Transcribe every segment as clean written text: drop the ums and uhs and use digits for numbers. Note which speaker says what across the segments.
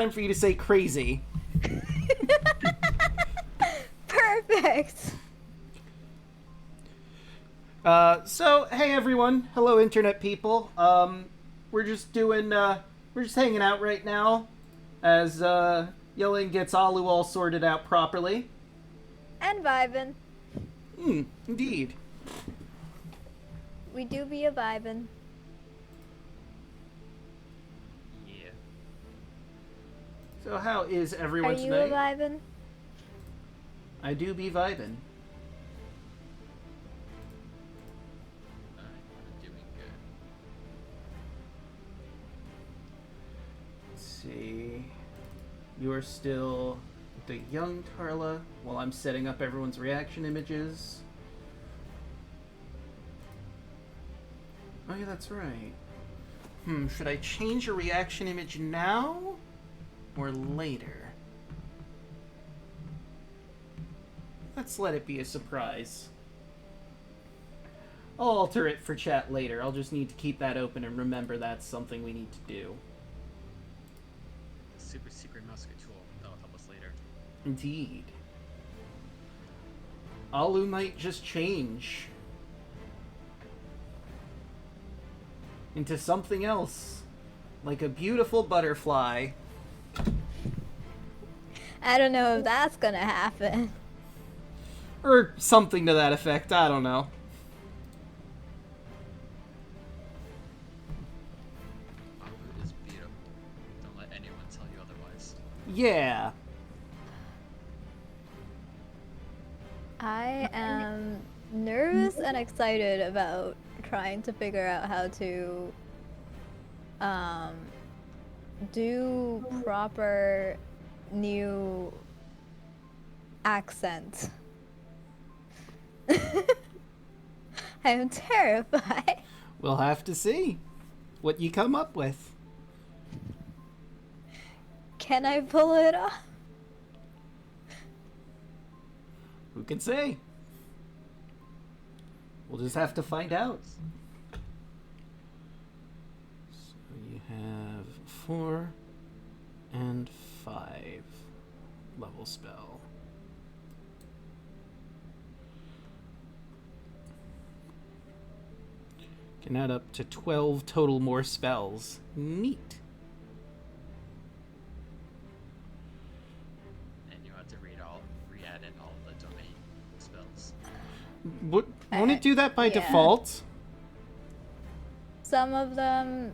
Speaker 1: time for you to say crazy.
Speaker 2: Perfect.
Speaker 1: So, hey everyone. Hello, internet people. We're just hanging out right now as, Yelling gets Alu all sorted out properly.
Speaker 2: And vibin'.
Speaker 1: Indeed.
Speaker 2: We do be a vibin'.
Speaker 3: Yeah.
Speaker 1: So how is everyone
Speaker 2: Are you
Speaker 1: tonight?
Speaker 2: a vibin'?
Speaker 1: I do be vibin'.
Speaker 3: I'm doing good.
Speaker 1: Let's see. You're still the young Tarla while I'm setting up everyone's reaction images. Oh yeah, that's right. Should I change a reaction image now or later? Let's let it be a surprise. I'll alter it for chat later. I'll just need to keep that open and remember that's something we need to do.
Speaker 3: Super secret musket tool. That'll help us later.
Speaker 1: Indeed. Alu might just change into something else, like a beautiful butterfly.
Speaker 2: I don't know if that's gonna happen.
Speaker 1: Or something to that effect, I don't know.
Speaker 3: Alu is beautiful. Don't let anyone tell you otherwise.
Speaker 1: Yeah.
Speaker 2: I am nervous and excited about trying to figure out how to do proper new accent. I am terrified.
Speaker 1: We'll have to see what you come up with.
Speaker 2: Can I pull it off?
Speaker 1: Who can say? We'll just have to find out. So you have 4 and 5 level spell. Can add up to 12 total more spells. Neat.
Speaker 3: And you have to re-add in all the domain spells.
Speaker 1: Won't it do that by
Speaker 2: Yeah.
Speaker 1: default?
Speaker 2: Some of them,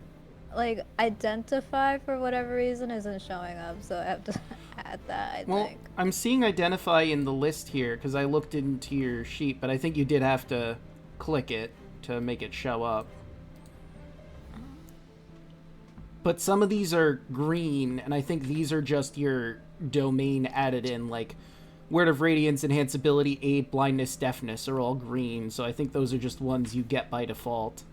Speaker 2: like, identify for whatever reason isn't showing up, so I have to add that, I
Speaker 1: Well,
Speaker 2: think.
Speaker 1: I'm seeing identify in the list here because I looked into your sheet, but I think you did have to click it to make it show up. But some of these are green, and I think these are just your domain added in, like Word of Radiance, Enhance Ability, Aid, Blindness, Deafness are all green, so I think those are just ones you get by default.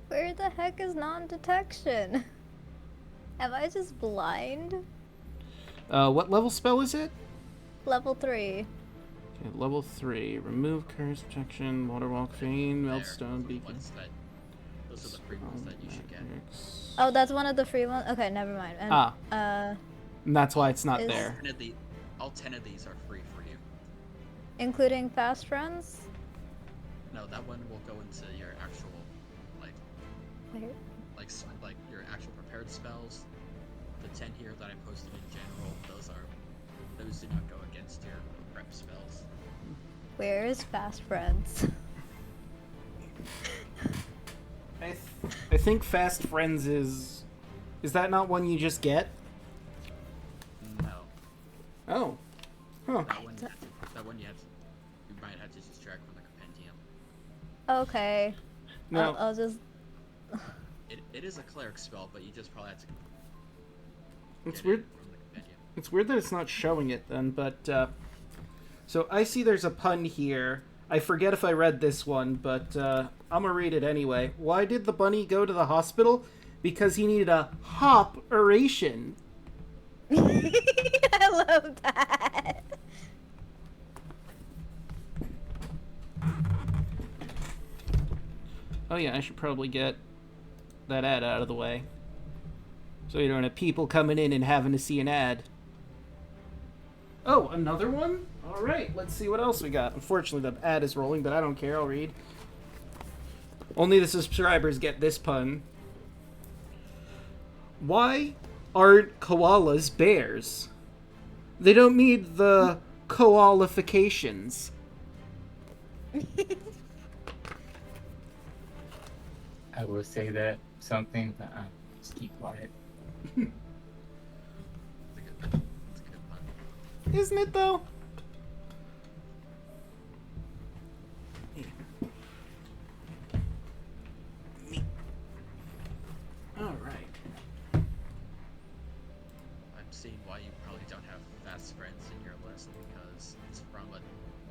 Speaker 2: Where the heck is non-detection? Am I just blind?
Speaker 1: What level spell is it?
Speaker 2: Level 3.
Speaker 1: Okay, level 3. Remove Curse, Protection, Waterwalk, Fane, Meltstone, Beacon.
Speaker 3: Those are the free ones that you should get.
Speaker 2: Oh, that's one of the free ones? Okay, never mind. And,
Speaker 1: And that's why it's not
Speaker 2: Is-
Speaker 1: there.
Speaker 3: All 10 of these are free for you.
Speaker 2: including Fast Friends?
Speaker 3: No, that one will go into your actual,
Speaker 2: Wait.
Speaker 3: like your actual prepared spells. The 10 here that I posted in general, those do not go against your prep spells.
Speaker 2: Where is Fast Friends?
Speaker 1: I think Fast Friends is that not one you just get?
Speaker 3: No.
Speaker 1: Oh. Huh.
Speaker 3: That one you might have to just drag from the compendium.
Speaker 2: Okay.
Speaker 1: No.
Speaker 2: I'll just...
Speaker 3: It is a cleric spell, but you just probably have to
Speaker 1: It's
Speaker 3: get
Speaker 1: weird.
Speaker 3: it from the compendium.
Speaker 1: It's weird that it's not showing it then, but so I see there's a pun here. I forget if I read this one, but I'm gonna read it anyway. Why did the bunny go to the hospital? Because he needed a hop oration.
Speaker 2: I love that.
Speaker 1: Oh yeah, I should probably get that ad out of the way. So you don't have people coming in and having to see an ad. Oh, another one? Alright, let's see what else we got. Unfortunately, the ad is rolling, but I don't care. I'll read. Only the subscribers get this pun. Why aren't koalas bears? They don't need the koalifications.
Speaker 4: I will say that something, but just keep quiet.
Speaker 3: That's a good pun.
Speaker 1: Isn't it, though? Alright.
Speaker 3: I'm seeing why you probably don't have fast friends in your list because it's from a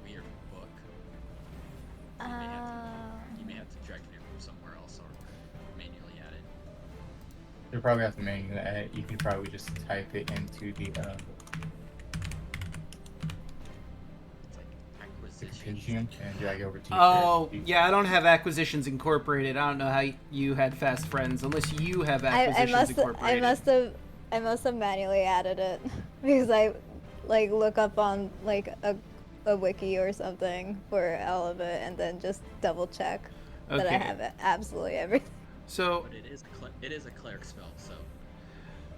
Speaker 3: weird book. You may have to drag it from somewhere else or manually add it.
Speaker 4: You'll probably have to manually add. You can probably just type it into the
Speaker 3: It's like acquisition.
Speaker 4: Pentium and drag it over to.
Speaker 1: Oh, yeah, I don't have Acquisitions Incorporated. I don't know how you had fast friends, unless you have Acquisitions Incorporated.
Speaker 2: I must have manually added it because I like look up on like a wiki or something for all of it and then just double check that I have absolutely everything.
Speaker 1: So,
Speaker 3: But it is a cleric spell,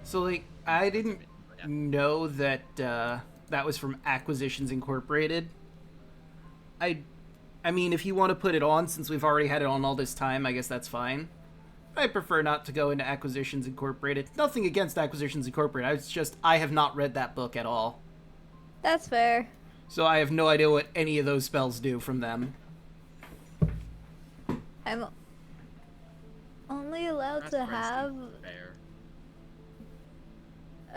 Speaker 1: so like, I didn't know that that was from Acquisitions Incorporated. I mean, if you want to put it on, since we've already had it on all this time, I guess that's fine. I prefer not to go into Acquisitions Incorporated. Nothing against Acquisitions Incorporated. It's just I have not read that book at all.
Speaker 2: That's fair.
Speaker 1: So I have no idea what any of those spells do from them.
Speaker 2: I'm only allowed
Speaker 3: Fast
Speaker 2: to
Speaker 3: friends
Speaker 2: have...
Speaker 3: seem fair.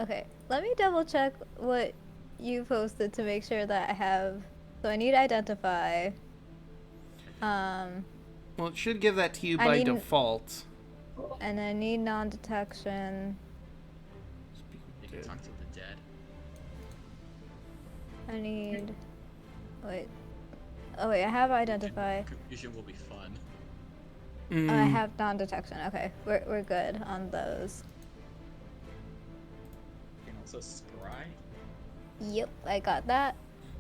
Speaker 2: Okay, let me double check what you posted to make sure that I have... So I need identify.
Speaker 1: Well, it should give that to you
Speaker 2: I
Speaker 1: by
Speaker 2: need-
Speaker 1: default.
Speaker 2: And I need non-detection.
Speaker 3: You can talk to the dead.
Speaker 2: I need... Wait. Oh wait, I have identify.
Speaker 3: Confusion will be fun.
Speaker 1: Mm.
Speaker 2: Oh, I have non-detection. Okay, we're good on those.
Speaker 3: You can also scry.
Speaker 2: Yep, I got that.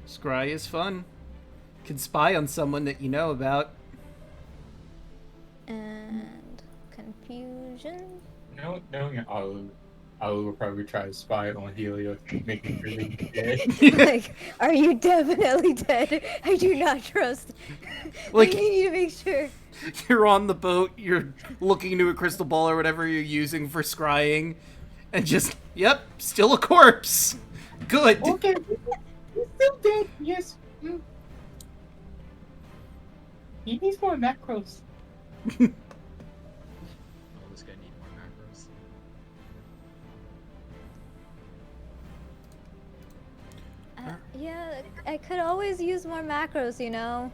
Speaker 1: Scry is fun. Can spy on someone that you know about.
Speaker 2: And confusion.
Speaker 4: No, knowing Alu will probably try to spy on Helio, making sure that he's dead.
Speaker 2: Like, are you definitely dead? I do not trust.
Speaker 1: Like-
Speaker 2: I need to make sure.
Speaker 1: You're on the boat, you're looking into a crystal ball or whatever you're using for scrying, and just, yep, still a corpse. Good.
Speaker 4: Okay, he's still dead. Yes. He needs more macros.
Speaker 3: Oh, this guy need more macros.
Speaker 2: Yeah, I could always use more macros, you know?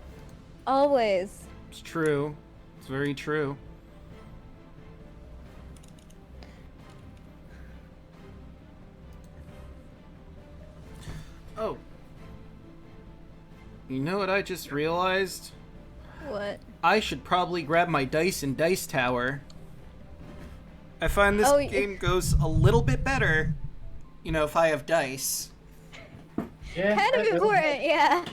Speaker 2: Always.
Speaker 1: It's true. It's very true. Oh. You know what I just realized?
Speaker 2: What?
Speaker 1: I should probably grab my dice in Dice Tower. I find this
Speaker 2: Oh,
Speaker 1: game goes a little bit better, you know, if I have dice.
Speaker 4: Yeah.
Speaker 2: Kind of important, yeah.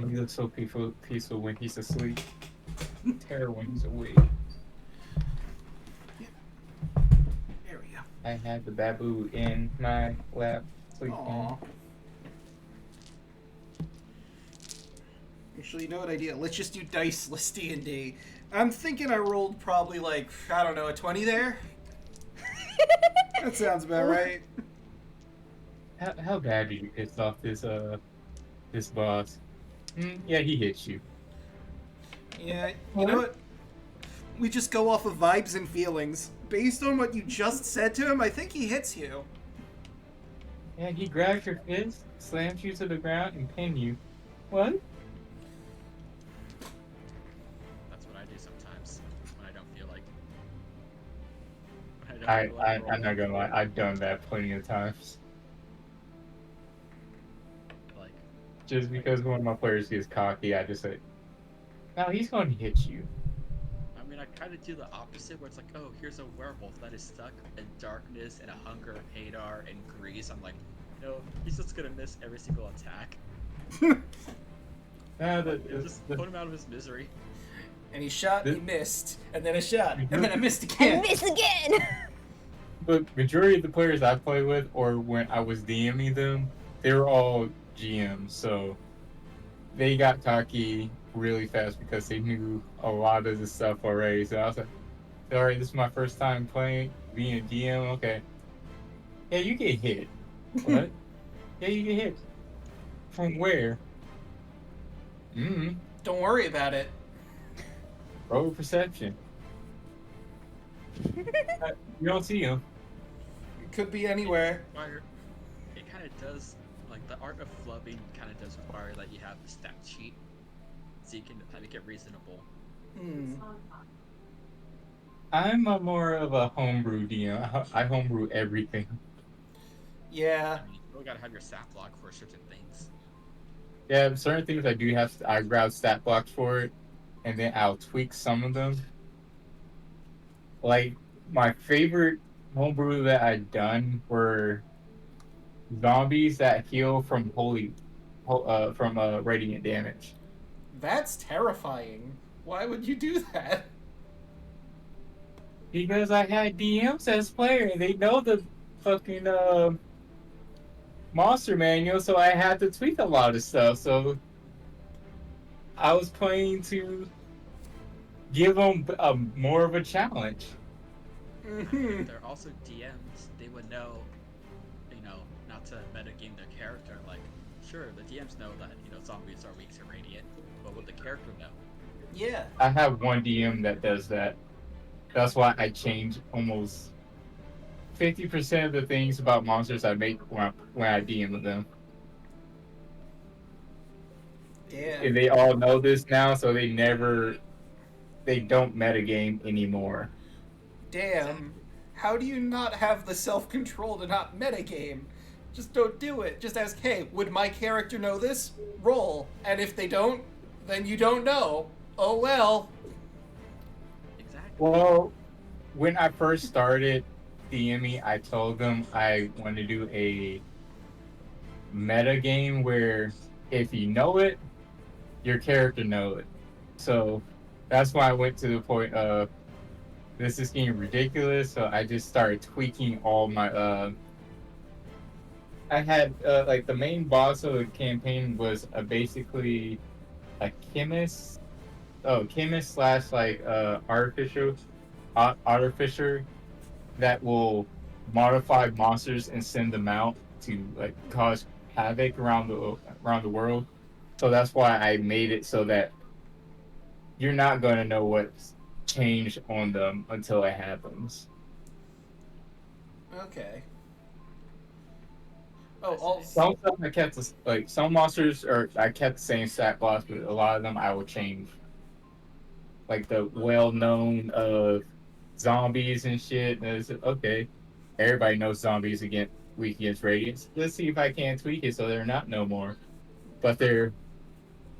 Speaker 4: He looks so peaceful when he's asleep. Terror when he's awake.
Speaker 1: There we go.
Speaker 4: I had the babu in my lap sleeping.
Speaker 1: Aw. Actually, you know what idea? Let's just do diceless D&D. I'm thinking I rolled probably like, I don't know, a 20 there? That sounds about right.
Speaker 4: How bad did you piss off this boss? Yeah, he hits you.
Speaker 1: Yeah, you know what? We just go off of vibes and feelings. Based on what you just said to him, I think he hits you.
Speaker 4: Yeah, he grabs your fist, slams you to the ground, and pin you. What?
Speaker 3: That's what I do sometimes when I don't feel like. When I don't feel like
Speaker 4: I'm not gonna lie, I've done that plenty of times.
Speaker 3: like
Speaker 4: Just because one of my players gets cocky, I just say, Now he's going to hit you.
Speaker 3: I mean, I kind of do the opposite, where it's like, oh, here's a werewolf that is stuck in darkness and a hunger of Hadar and grease. I'm like, no, he's just gonna miss every single attack. Just put him out of his misery.
Speaker 1: And he shot, he missed, and then a shot, and then I missed again.
Speaker 2: I miss again!
Speaker 4: But majority of the players I play with, or when I was DMing them, they were all GMs, so they got cocky really fast because they knew a lot of the stuff already. So I was like, alright, this is my first time playing, being a DM, okay. Yeah, you get hit. What? Yeah, you get hit. From where?
Speaker 1: Don't worry about it.
Speaker 4: Roll perception. You don't see him.
Speaker 1: It could be anywhere.
Speaker 3: It kind of does, like, the art of flubbing kind of does require that you have the stat sheet, so you can make it reasonable.
Speaker 4: I'm a more of a homebrew DM. I homebrew everything.
Speaker 1: Yeah.
Speaker 3: I mean, you really gotta have your stat block for certain things.
Speaker 4: Yeah, certain things I do have. I grab stat blocks for it, and then I'll tweak some of them. Like my favorite homebrew that I've done were zombies that heal from radiant damage.
Speaker 1: That's terrifying. Why would you do that?
Speaker 4: Because I had DMs as player, and they know the fucking monster manual, so I had to tweak a lot of stuff. So I was playing to give them more of a challenge.
Speaker 3: They're also DMs. They would know, not to metagame their character. Like, sure, the DMs know that zombies are weak to radiant, but would the character know?
Speaker 1: Yeah.
Speaker 4: I have one DM that does that. That's why I change almost 50% of the things about monsters I make when I DM them.
Speaker 1: Yeah.
Speaker 4: And they all know this now, so they don't metagame anymore.
Speaker 1: Damn. How do you not have the self-control to not metagame? Just don't do it. Just ask, hey, would my character know this? Roll. And if they don't, then you don't know. Oh well.
Speaker 3: Exactly.
Speaker 4: Well, when I first started DMing, I told them I want to do a meta game where if you know it, your character know it. So that's why I went to the point of this is getting ridiculous. So I just started tweaking all my I had like the main boss of the campaign was basically a chemist. Chemist slash like artificer that will modify monsters and send them out to like cause havoc around the world. So that's why I made it so that you're not going to know what's changed on them until it happens.
Speaker 1: Okay. Oh,
Speaker 4: Some stuff I kept some monsters I kept the same stat blocks, but a lot of them I will change. Like the well-known zombies and shit. And it's, okay, everybody knows zombies weak against radiance. Let's see if I can tweak it so they're not no more. But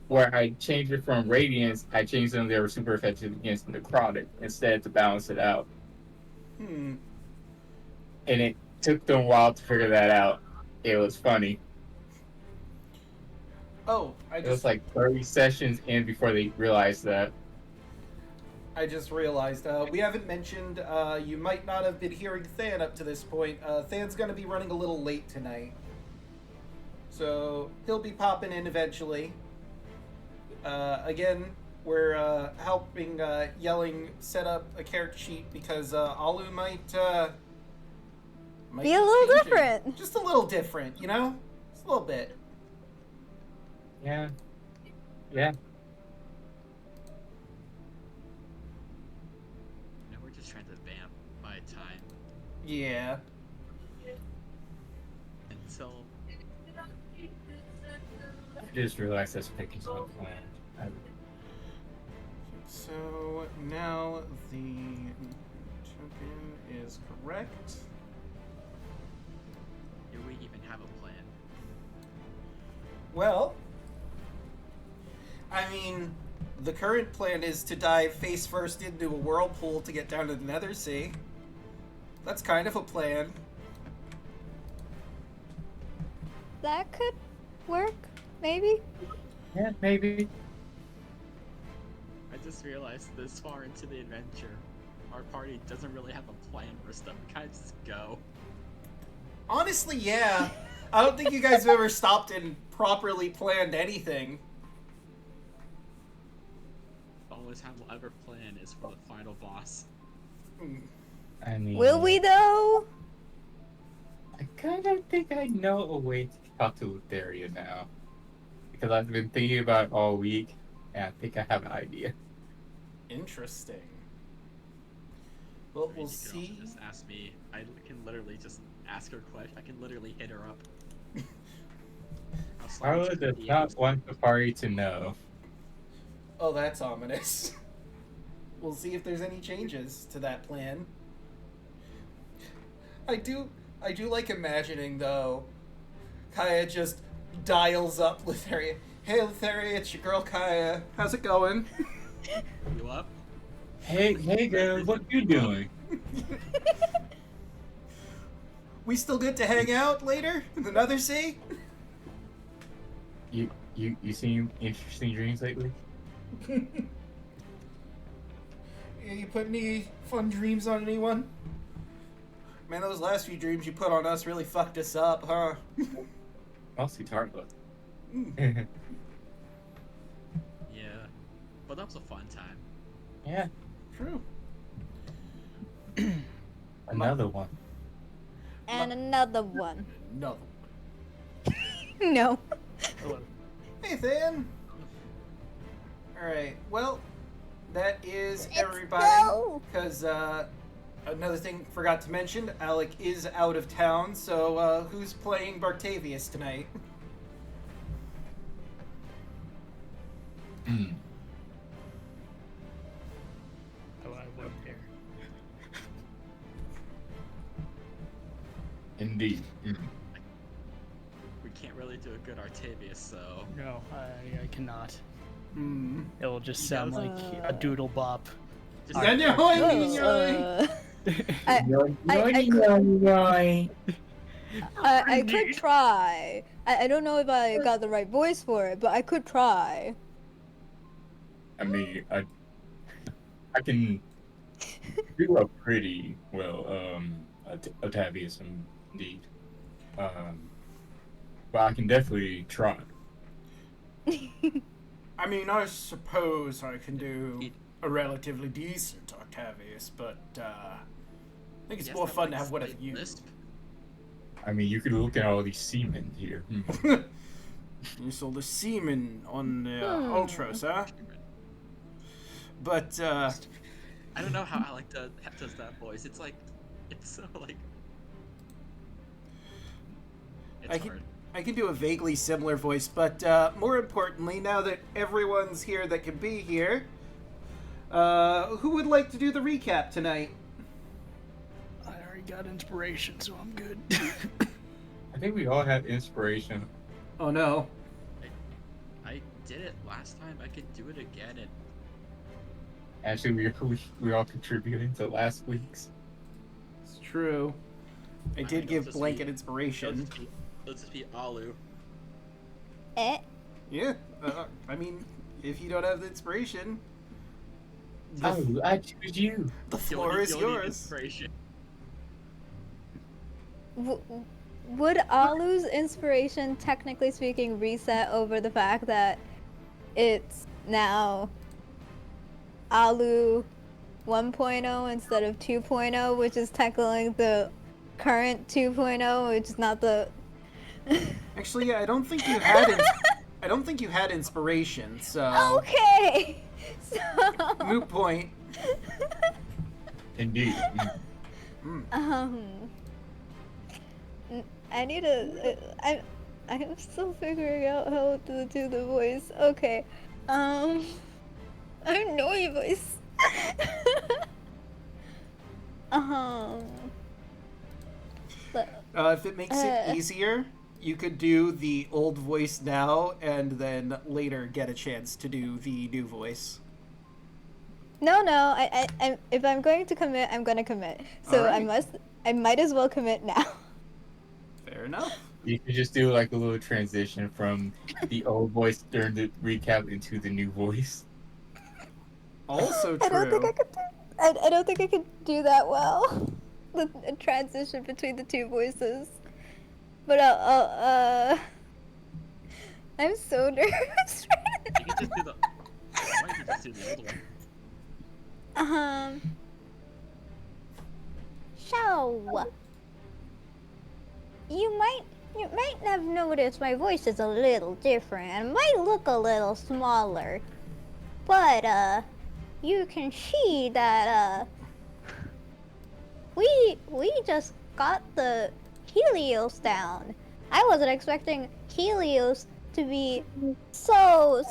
Speaker 4: where I changed it from radiance, I changed them. They were super effective against necrotic instead to balance it out. And it took them a while to figure that out. It was funny. It was like 30 sessions in before they realized that.
Speaker 1: I just realized, we haven't mentioned, you might not have been hearing Than up to this point. Than's gonna be running a little late tonight. So, he'll be popping in eventually. Again, we're, helping, Yelling set up a character sheet because, Alu might
Speaker 2: be a little
Speaker 1: changing.
Speaker 2: different.
Speaker 1: Just a little different, Just a little bit.
Speaker 4: Yeah. Yeah.
Speaker 3: We're just trying to vamp my time.
Speaker 1: Yeah.
Speaker 3: Until...
Speaker 4: I just realized that's picking up plan.
Speaker 1: So, now the token is correct.
Speaker 3: Do we even have a plan?
Speaker 1: Well, I mean, the current plan is to dive face first into a whirlpool to get down to the Nether Sea. That's kind of a plan.
Speaker 2: That could work, maybe?
Speaker 4: Yeah, maybe.
Speaker 3: I just realized this far into the adventure, our party doesn't really have a plan for stuff. We kind of just go.
Speaker 1: Honestly, yeah. I don't think you guys have ever stopped and properly planned anything.
Speaker 3: The only time we'll ever plan is for the final boss.
Speaker 4: I mean,
Speaker 2: Will we though?
Speaker 4: I kind of think I know a way to talk to Lutheria now. Because I've been thinking about it all week, and I think I have an idea.
Speaker 1: Interesting. Well, we'll
Speaker 3: You can also
Speaker 1: see.
Speaker 3: just ask me. I can literally just ask her question. I can literally hit her up. I'll slide
Speaker 4: I
Speaker 3: into
Speaker 4: would
Speaker 3: the
Speaker 4: just not
Speaker 3: DMs.
Speaker 4: want the party to know.
Speaker 1: Oh, that's ominous. We'll see if there's any changes to that plan. I do like imagining, though, Kaya just dials up Lutheria. Hey, Lutheria, it's your girl Kaya. How's it going?
Speaker 3: You up?
Speaker 4: Hey girl, what you doing?
Speaker 1: We still good to hang out later in the Nether Sea?
Speaker 4: You seen interesting dreams lately?
Speaker 1: Yeah, you put any fun dreams on anyone? Man, those last few dreams you put on us really fucked us up, huh?
Speaker 4: Mostly Tartlet.
Speaker 3: Yeah. But that was a fun time.
Speaker 4: Yeah,
Speaker 1: True.
Speaker 4: another one.
Speaker 2: And another one.
Speaker 1: No.
Speaker 2: No.
Speaker 1: Hey, Than. Alright, well, that is
Speaker 2: Let's
Speaker 1: everybody.
Speaker 2: go.
Speaker 1: Because, another thing forgot to mention, Alek is out of town, so, who's playing Bartavius tonight?
Speaker 4: Mm.
Speaker 5: Oh, I won't care.
Speaker 4: Indeed. Mm.
Speaker 3: We can't really do a good Artavius, so
Speaker 5: No, I cannot.
Speaker 1: Hmm.
Speaker 5: It will just sound like a doodle bop.
Speaker 3: just
Speaker 1: Yeah, no,
Speaker 2: I could try. I don't know if I got the right voice for it, but I could try.
Speaker 4: I mean, I can do a pretty well, Octavius indeed. But I can definitely try.
Speaker 1: I mean, I suppose I can do a relatively decent Octavius, but, I think it's
Speaker 3: Yes,
Speaker 1: more
Speaker 3: that,
Speaker 1: fun
Speaker 3: like,
Speaker 1: to have one of
Speaker 3: slight
Speaker 1: you.
Speaker 3: lisp.
Speaker 4: I mean, you could look at all these seamen here. Hmm.
Speaker 1: You saw the semen on the Ultros, huh? But,
Speaker 3: I don't know how Alek does that voice. It's like, it's so like. It's hard.
Speaker 1: I can do a vaguely similar voice, but more importantly, now that everyone's here that can be here, who would like to do the recap tonight?
Speaker 5: I already got inspiration, so I'm good.
Speaker 4: I think we all had inspiration.
Speaker 1: Oh no.
Speaker 3: I did it last time. I could do it again. And
Speaker 4: Actually, we all contributed to last week's.
Speaker 1: It's true. I did
Speaker 3: It'll
Speaker 1: give
Speaker 3: just
Speaker 1: blanket
Speaker 3: be-
Speaker 1: inspiration.
Speaker 3: Let's just be Alu.
Speaker 2: Eh?
Speaker 1: Yeah, I mean, if you don't have the inspiration,
Speaker 4: Oh, I choose you.
Speaker 1: the floor is
Speaker 3: You'll need
Speaker 1: yours.
Speaker 3: inspiration.
Speaker 2: Would Alu's inspiration, technically speaking, reset over the fact that it's now Alu 1.0 instead of 2.0, which is technically the current 2.0, which is not the.
Speaker 1: Actually, yeah, I don't think you had. I don't think you had inspiration. So
Speaker 2: Okay. So.
Speaker 1: moot point.
Speaker 4: Indeed.
Speaker 2: I need a. I'm still figuring out how to do the voice. Okay. I don't know your voice.
Speaker 1: If it makes it easier, you could do the old voice now, and then later get a chance to do the new voice.
Speaker 2: No, if I'm going to commit, I'm gonna commit. So
Speaker 1: Alright.
Speaker 2: I might as well commit now.
Speaker 1: Fair enough.
Speaker 4: You could just do like a little transition from the old voice during the recap into the new voice.
Speaker 1: Also
Speaker 2: I don't think
Speaker 1: true.
Speaker 2: I could do. I don't think I could do that well. The transition between the two voices. But I'm so nervous.
Speaker 3: You can just do the. Why don't you just do the old one?
Speaker 2: So you might have noticed my voice is a little different and might look a little smaller, but you can see that we just got the Helios down. I wasn't expecting Helios to be so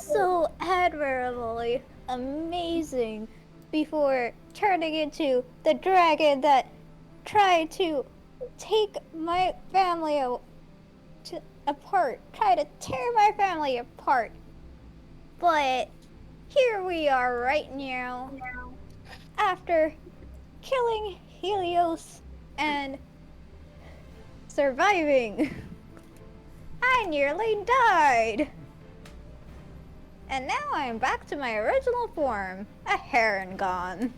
Speaker 2: admirably amazing before turning into the dragon that tried to take my family apart, try to tear my family apart. But here we are right now, after killing Helios and surviving. I nearly died. And now I'm back to my original form, a heron gone.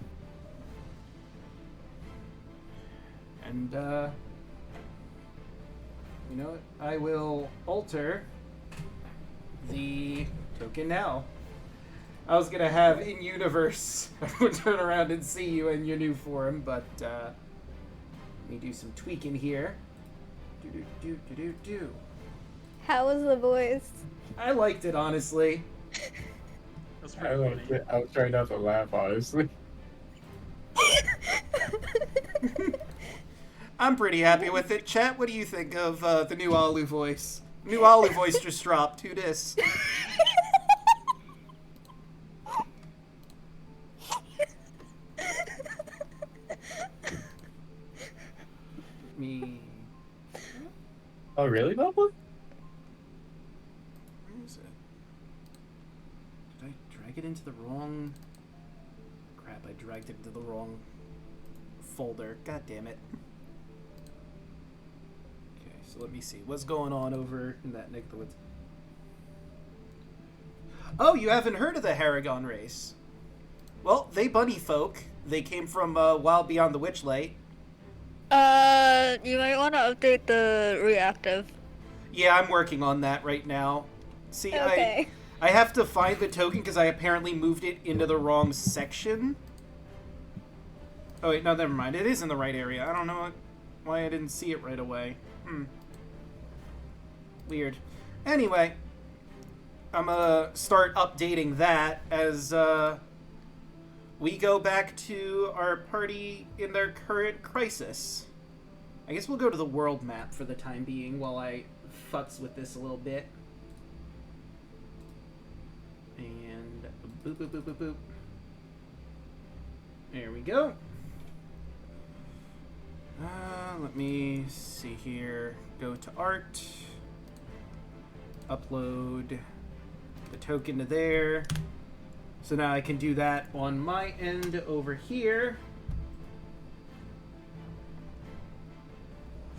Speaker 1: And, you know what? I will alter the token now. I was gonna have in-universe turn around and see you in your new form, but, let me do some tweaking here. Do.
Speaker 2: How was the voice?
Speaker 1: I liked it, honestly.
Speaker 3: That's
Speaker 4: I
Speaker 3: pretty
Speaker 4: loved
Speaker 3: funny.
Speaker 4: it. I was trying not to laugh, honestly.
Speaker 1: I'm pretty happy with it. Chat, what do you think of the new Alu voice? New Alu voice just dropped. Who dis? Me.
Speaker 4: Oh, really, Bubba?
Speaker 1: Where is it? Did I drag it into the wrong... Crap, I dragged it into the wrong folder. God damn it. Okay, so let me see. What's going on over in that neck of the woods? Oh, you haven't heard of the Haragon race? Well, they bunny folk. They came from Wild Beyond the Witchlight.
Speaker 2: You might want to update the reactive.
Speaker 1: Yeah, I'm working on that right now. See,
Speaker 2: Okay.
Speaker 1: I have to find the token because I apparently moved it into the wrong section. Oh wait, no, never mind. It is in the right area. I don't know why I didn't see it right away. Weird. Anyway, I'm gonna start updating that as we go back to our party in their current crisis. I guess we'll go to the world map for the time being while I futz with this a little bit. And boop, boop, boop, boop, boop. There we go. Let me see here. Go to art. Upload the token to there. So now I can do that on my end over here.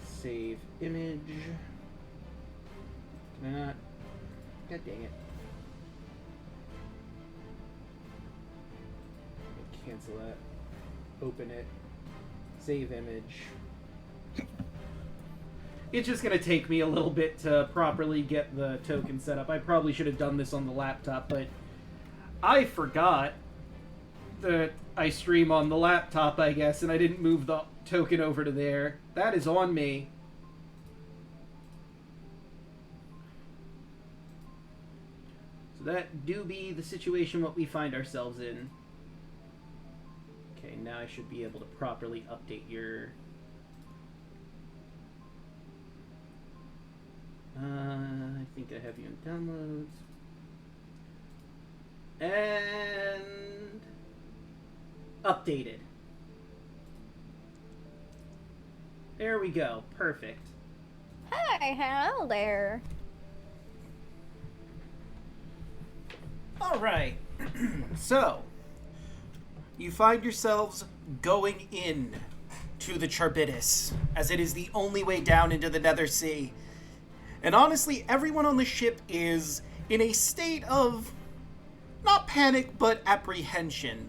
Speaker 1: Save image. Can I not? God dang it. Cancel that. Open it. Save image. It's just gonna take me a little bit to properly get the token set up. I probably should have done this on the laptop, but I forgot that I stream on the laptop, I guess, and I didn't move the token over to there. That is on me. So that do be the situation what we find ourselves in. Okay, now I should be able to properly update your... I think I have you in downloads. And... updated. There we go. Perfect.
Speaker 2: Hi, hello there.
Speaker 1: All right. So, you find yourselves going in to the Charybdis, as it is the only way down into the Nether Sea. And honestly, everyone on the ship is in a state of, not panic, but apprehension.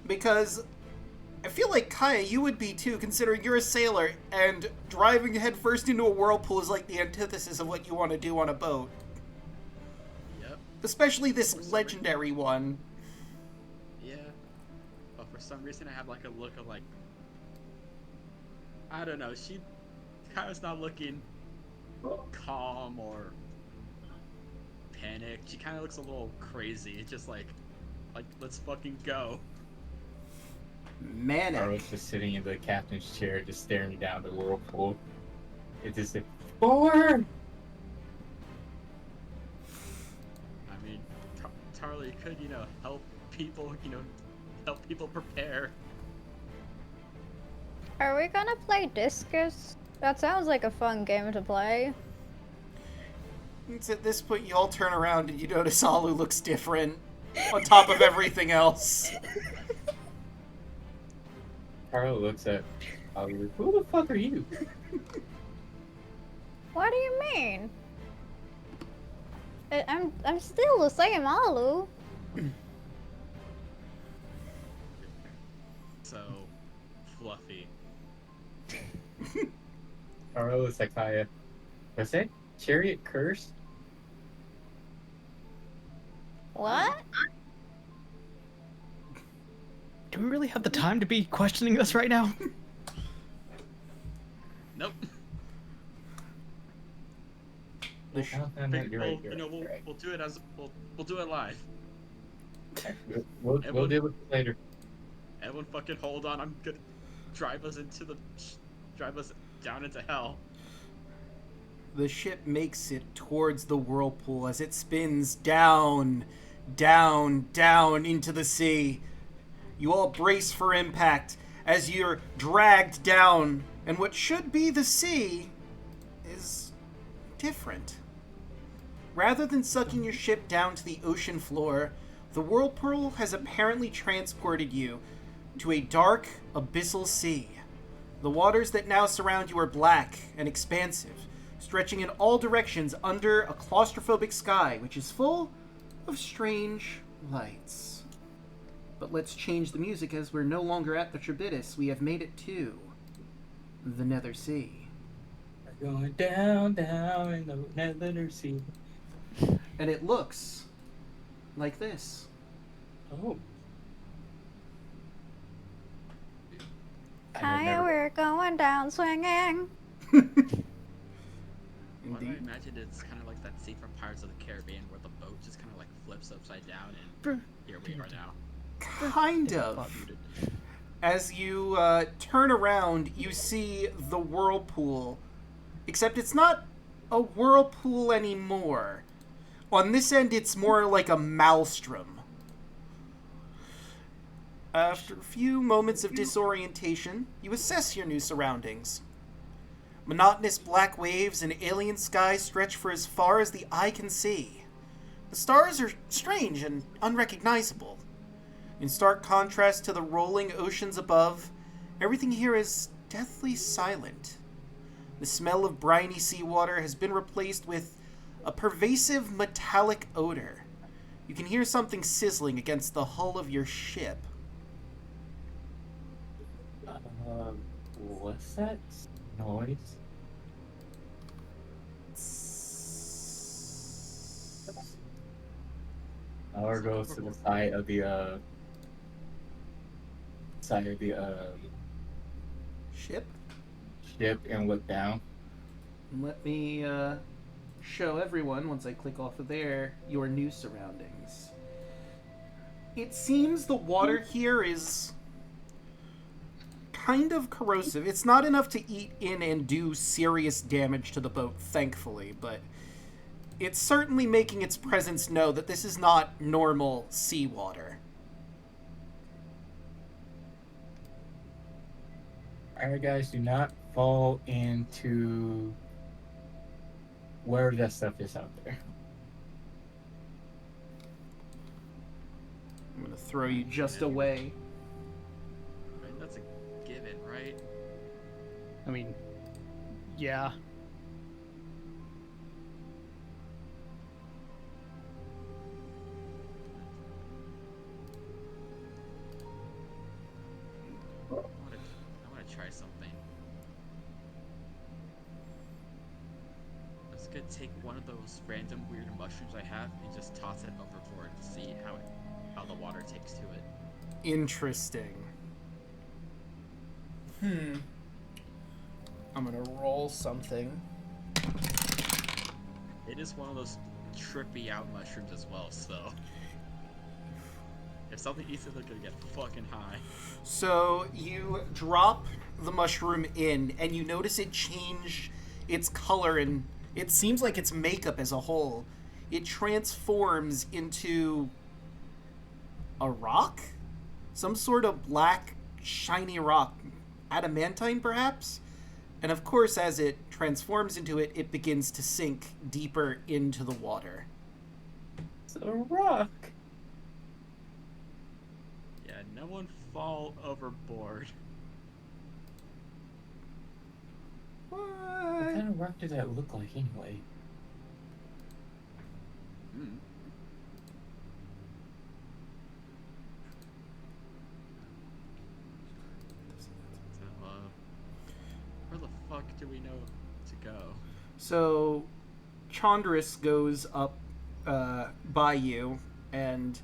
Speaker 1: Because I feel like, Kaya, you would be too, considering you're a sailor, and driving headfirst into a whirlpool is like the antithesis of what you want to do on a boat.
Speaker 3: Yep.
Speaker 1: Especially this legendary one.
Speaker 3: Yeah. But for some reason I have like a look of like, I don't know, she kind of not looking calm or panicked. She kind of looks a little crazy. It's just like let's fucking go.
Speaker 1: Manic.
Speaker 4: I was just sitting in the captain's chair, just staring down the whirlpool. It just said, 4!
Speaker 3: I mean, Tarly could, help people, help people prepare.
Speaker 2: Are we gonna play discus? That sounds like a fun game to play.
Speaker 1: It's at this point you all turn around and you notice Alu looks different on top of everything else.
Speaker 4: Carl looks at Oliver. Who the fuck are you?
Speaker 2: What do you mean? I'm still the same Alu.
Speaker 3: So fluffy.
Speaker 4: Carl looks at Kaya. Was that chariot cursed?
Speaker 2: What?
Speaker 5: Do we really have the time to be questioning this right now?
Speaker 3: Nope.
Speaker 4: You're right, you're right.
Speaker 3: We'll do it as we'll do it live.
Speaker 4: We'll deal with it later.
Speaker 3: Everyone, fucking hold on. I'm gonna drive us down into hell.
Speaker 1: The ship makes it towards the whirlpool as it spins down, down, down into the sea. You all brace for impact as you're dragged down, and what should be the sea is different. Rather than sucking your ship down to the ocean floor, the whirlpool has apparently transported you to a dark, abyssal sea. The waters that now surround you are black and expansive, stretching in all directions under a claustrophobic sky, which is full of strange lights. But let's change the music as we're no longer at the Charybdis. We have made it to the Nether Sea.
Speaker 4: We're going down, down in the Nether Sea.
Speaker 1: And it looks like this.
Speaker 4: Oh.
Speaker 2: Kaya, we're going down swinging.
Speaker 3: Why do I
Speaker 1: Indeed.
Speaker 3: imagine it's kind of like that scene from Pirates of the Caribbean where the boat just kind of like flips upside down and here we are now.
Speaker 1: Kind of. As you turn around, you see the whirlpool. Except it's not a whirlpool anymore. On this end, it's more like a maelstrom. After a few moments of disorientation, you assess your new surroundings. Monotonous black waves and alien skies stretch for as far as the eye can see. The stars are strange and unrecognizable. In stark contrast to the rolling oceans above, everything here is deathly silent. The smell of briny seawater has been replaced with a pervasive metallic odor. You can hear something sizzling against the hull of your ship.
Speaker 4: What's that noise? Our goes to the side of the
Speaker 1: Ship?
Speaker 4: ship and look down.
Speaker 1: Let me show everyone, once I click off of there, your new surroundings. It seems the water here is kind of corrosive. It's not enough to eat in and do serious damage to the boat, thankfully, but it's certainly making its presence know that this is not normal seawater.
Speaker 4: Alright, guys, do not fall into where that stuff is out there.
Speaker 1: I'm gonna throw you just away.
Speaker 3: Right, that's a given, right?
Speaker 5: I mean, yeah.
Speaker 3: I want to try something. I'm just gonna take one of those random weird mushrooms I have and just toss it overboard to see how the water takes to it.
Speaker 1: Interesting. I'm gonna roll something.
Speaker 3: It is one of those trippy out mushrooms as well, so if something eats it, they're gonna get fucking high.
Speaker 1: So you drop the mushroom in, and you notice it change its color, and it seems like its makeup as a whole. It transforms into a rock? Some sort of black, shiny rock. Adamantine, perhaps? And of course, as it transforms into it, it begins to sink deeper into the water.
Speaker 4: It's a rock.
Speaker 3: Yeah, no one fall overboard.
Speaker 4: What
Speaker 1: What?
Speaker 4: kind of rock does that look like anyway?
Speaker 3: So, where the fuck do we know to go?
Speaker 1: So, Chandris goes up by you, and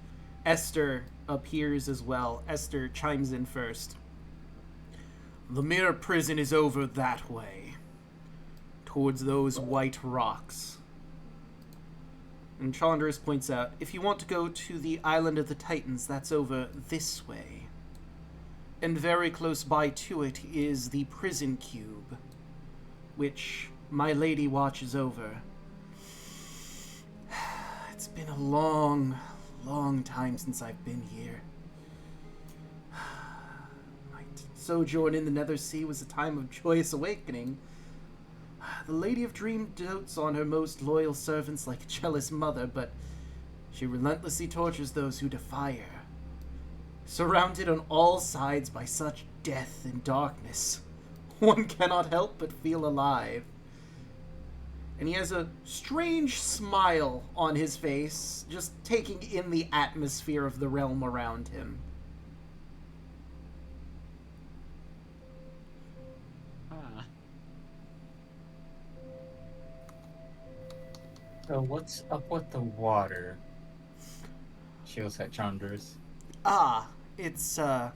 Speaker 1: Esther appears as well. Esther chimes in first. The mirror prison is over that way, towards those white rocks. And Chandris points out, if you want to go to the Island of the Titans, that's over this way. And very close by to it is the prison cube, which my lady watches over. It's been a long, long time since I've been here. My sojourn in the Nether Sea was a time of joyous awakening. The Lady of Dream dotes on her most loyal servants like a jealous mother, but she relentlessly tortures those who defy her. Surrounded on all sides by such death and darkness, one cannot help but feel alive. And he has a strange smile on his face, just taking in the atmosphere of the realm around him.
Speaker 4: So what's up with the water? She looks at Chandris.
Speaker 1: It's, the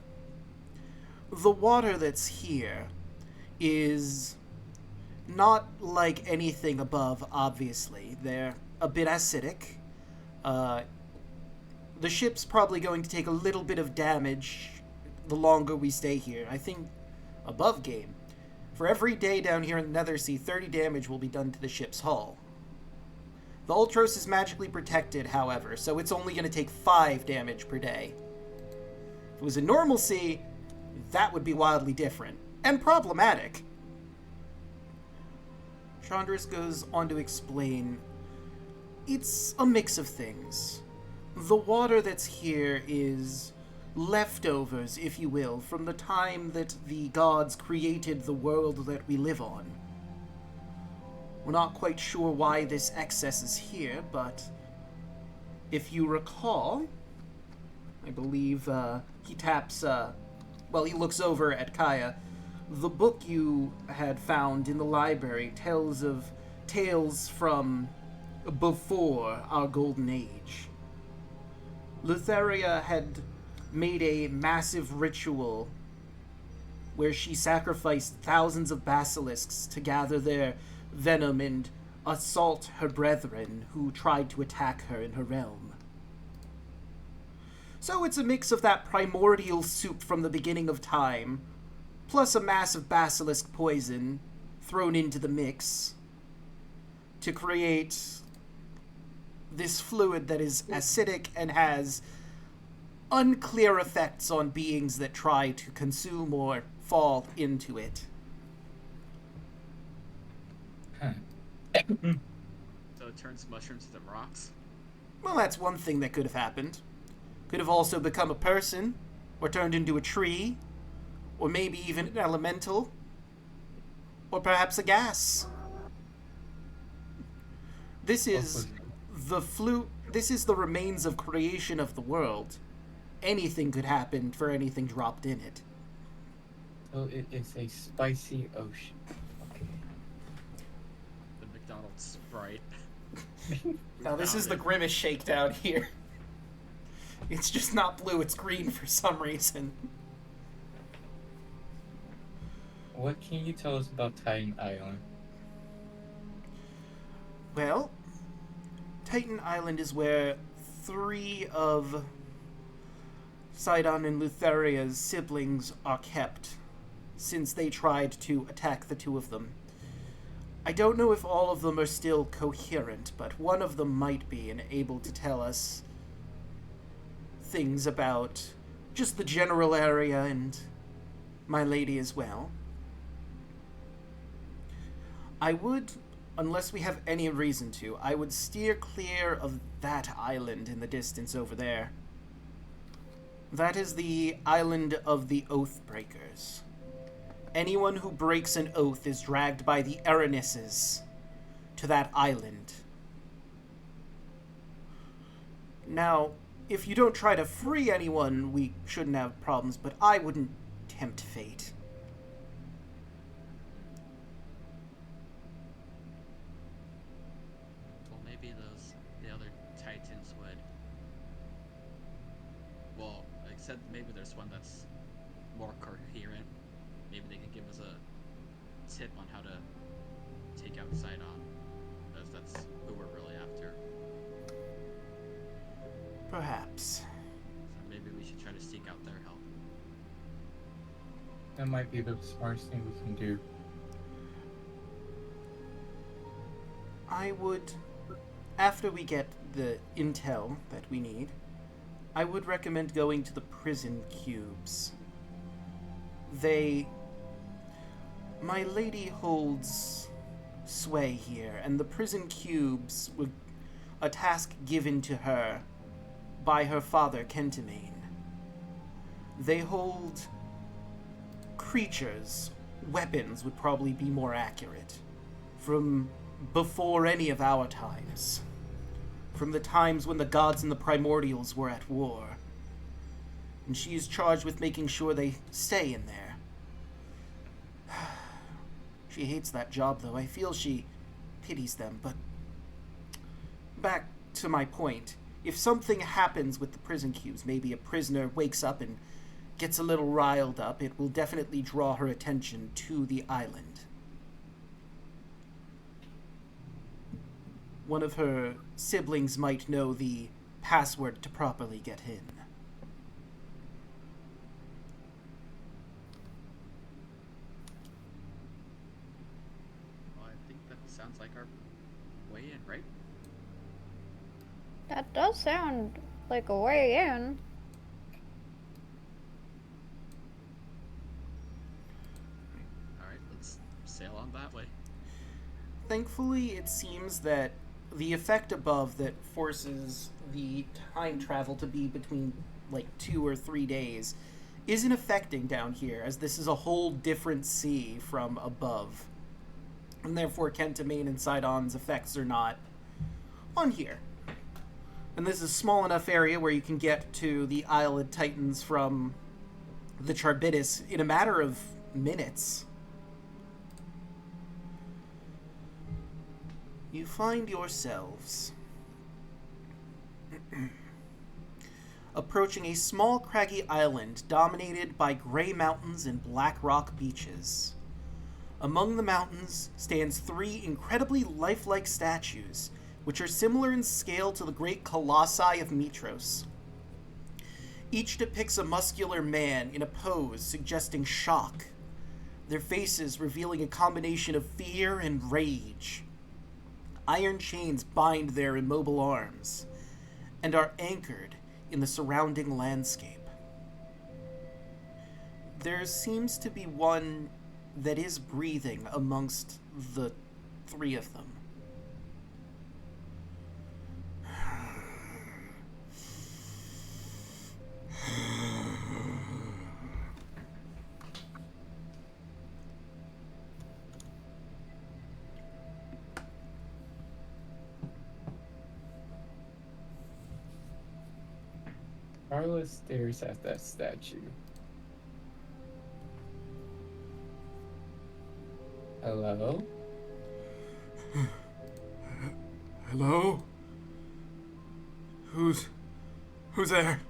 Speaker 1: water that's here is not like anything above, obviously. They're a bit acidic. The ship's probably going to take a little bit of damage the longer we stay here. I think above game. For every day down here in the Nether Sea, 30 damage will be done to the ship's hull. The Ultros is magically protected, however, so it's only going to take 5 damage per day. If it was a normal sea, that would be wildly different. And problematic. Chandris goes on to explain, it's a mix of things. The water that's here is leftovers, if you will, from the time that the gods created the world that we live on. We're not quite sure why this excess is here, but if you recall, I believe he taps, he looks over at Kaya. The book you had found in the library tells of tales from before our golden age. Lutheria had made a massive ritual where she sacrificed thousands of basilisks to gather their venom and assault her brethren who tried to attack her in her realm. So it's a mix of that primordial soup from the beginning of time, plus a massive basilisk poison thrown into the mix to create this fluid that is acidic and has unclear effects on beings that try to consume or fall into it.
Speaker 4: Huh.
Speaker 3: So it turns mushrooms into rocks?
Speaker 1: Well, that's one thing that could have happened. Could have also become a person, or turned into a tree, or maybe even an elemental, or perhaps a gas. This is This is the remains of creation of the world. Anything could happen for anything dropped in it.
Speaker 4: So it is a spicy ocean. Okay.
Speaker 3: The McDonald's Sprite.
Speaker 1: Now this is the grimace shakedown here. It's just not blue, it's green for some reason.
Speaker 4: What can you tell us about Titan Island?
Speaker 1: Well, Titan Island is where 3 of Sidon and Lutheria's siblings are kept, since they tried to attack the 2 of them. I don't know if all of them are still coherent, but one of them might be and able to tell us things about just the general area and my lady as well. I would, unless we have any reason to, I would steer clear of that island in the distance over there. That is the island of the Oathbreakers. Anyone who breaks an oath is dragged by the Eranisses to that island. Now, if you don't try to free anyone, we shouldn't have problems, but I wouldn't tempt fate.
Speaker 3: Well, maybe the other Titans would. Well, except maybe there's one that's more coherent. Maybe they can give us a tip on how to take out Sidon, as that's who we're really after.
Speaker 1: Perhaps.
Speaker 3: So maybe we should try to seek out their help.
Speaker 4: That might be the smartest thing we can do.
Speaker 1: I would, after we get the intel that we need, I would recommend going to the prison cubes. My lady holds sway here, and the prison cubes were a task given to her by her father, Kentamane. They hold creatures, weapons would probably be more accurate, from before any of our times. From the times when the gods and the primordials were at war. And she is charged with making sure they stay in there. She hates that job, though. I feel she pities them, but back to my point. If something happens with the prison cubes, maybe a prisoner wakes up and gets a little riled up, it will definitely draw her attention to the island. One of her siblings might know the password to properly get in.
Speaker 3: Well, I think that sounds like our way in, right?
Speaker 2: That does sound like a way in.
Speaker 3: Alright, let's sail on that way.
Speaker 1: Thankfully, it seems that the effect above that forces the time travel to be between, 2 or 3 days isn't affecting down here, as this is a whole different sea from above. And therefore, Kentamane and Sidon's effects are not on here. And this is a small enough area where you can get to the Isle of Titans from the Charybdis in a matter of minutes. You find yourselves approaching a small craggy island dominated by gray mountains and black rock beaches. Among the mountains stands 3 incredibly lifelike statues, which are similar in scale to the great colossi of Mitros. Each depicts a muscular man in a pose suggesting shock, their faces revealing a combination of fear and rage. Iron chains bind their immobile arms, and are anchored in the surrounding landscape. there seems to be one that is breathing amongst the three of them.
Speaker 4: Carla stares at that statue. Hello?
Speaker 1: Hello? Who's there?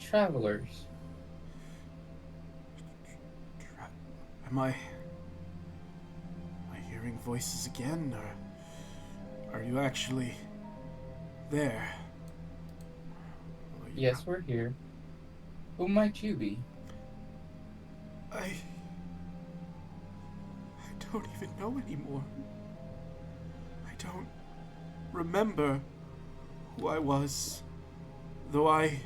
Speaker 4: Travelers.
Speaker 1: Am I hearing voices again, or are you actually there?
Speaker 4: Yes, we're here. Who might you be?
Speaker 1: I don't even know anymore. I don't remember who I was, though I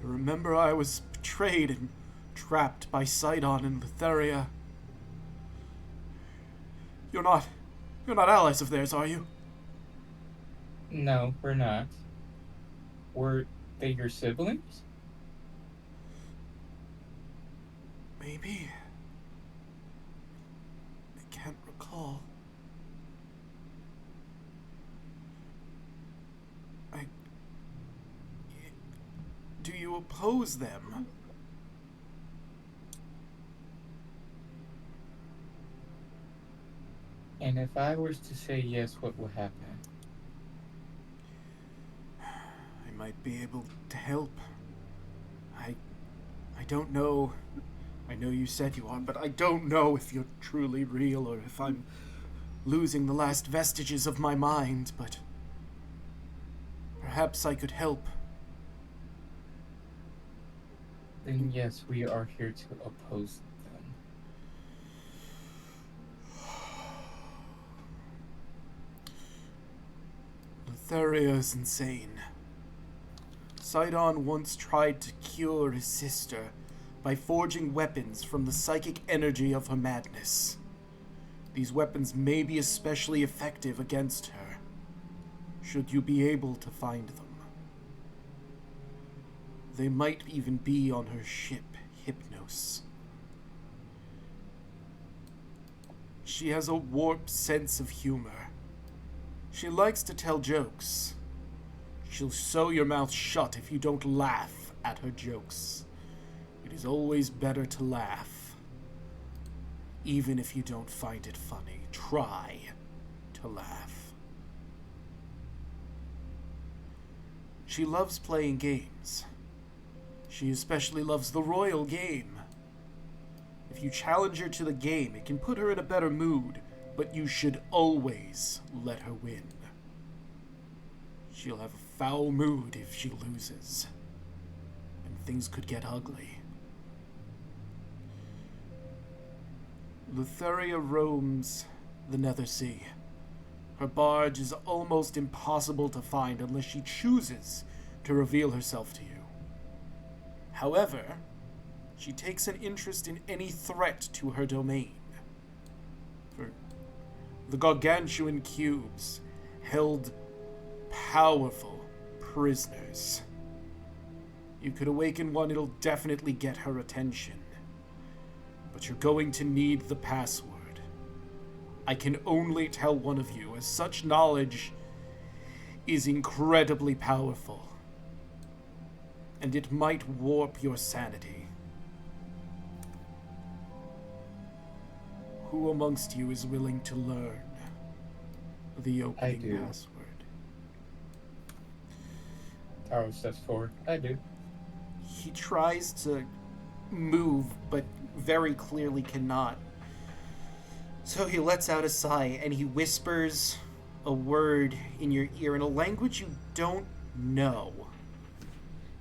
Speaker 1: remember I was betrayed and trapped by Sidon in Lutheria. You're not allies of theirs, are you?
Speaker 4: No, we're not. Were they your siblings?
Speaker 1: Maybe. I can't recall. Do you oppose them?
Speaker 4: And if I was to say yes, what would happen?
Speaker 1: I might be able to help. I don't know. I know you said you are, but I don't know if you're truly real or if I'm losing the last vestiges of my mind, but perhaps I could help.
Speaker 4: Then yes, we are here to oppose them.
Speaker 1: Lutheria is insane. Sidon once tried to cure his sister by forging weapons from the psychic energy of her madness. These weapons may be especially effective against her, should you be able to find them. They might even be on her ship, Hypnos. She has a warped sense of humor. She likes to tell jokes. She'll sew your mouth shut if you don't laugh at her jokes. It is always better to laugh. Even if you don't find it funny, try to laugh. She loves playing games. She especially loves the royal game. If you challenge her to the game, it can put her in a better mood, but you should always let her win. She'll have a foul mood if she loses, and things could get ugly. Lutheria roams the Nether Sea. Her barge is almost impossible to find unless she chooses to reveal herself to you. However, she takes an interest in any threat to her domain. For the gargantuan cubes held powerful prisoners. You could awaken one, it'll definitely get her attention. But you're going to need the password. I can only tell one of you, as such knowledge is incredibly powerful. And it might warp your sanity. Who amongst you is willing to learn the opening password?
Speaker 4: Taro steps forward. I do.
Speaker 1: He tries to move, but very clearly cannot. So he lets out a sigh, and he whispers a word in your ear in a language you don't know.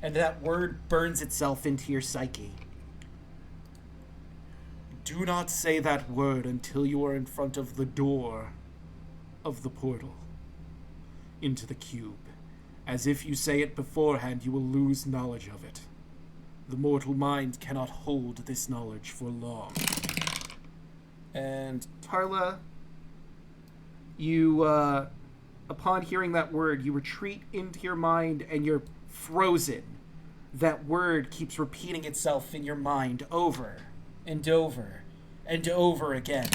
Speaker 1: And that word burns itself into your psyche. Do not say that word until you are in front of the door of the portal.
Speaker 6: into the cube. As if you say it beforehand, you will lose knowledge of it. The mortal mind cannot hold this knowledge for long.
Speaker 1: And Tarla, you, upon hearing that word, you retreat into your mind and you're frozen. That word keeps repeating itself in your mind over and over and over again.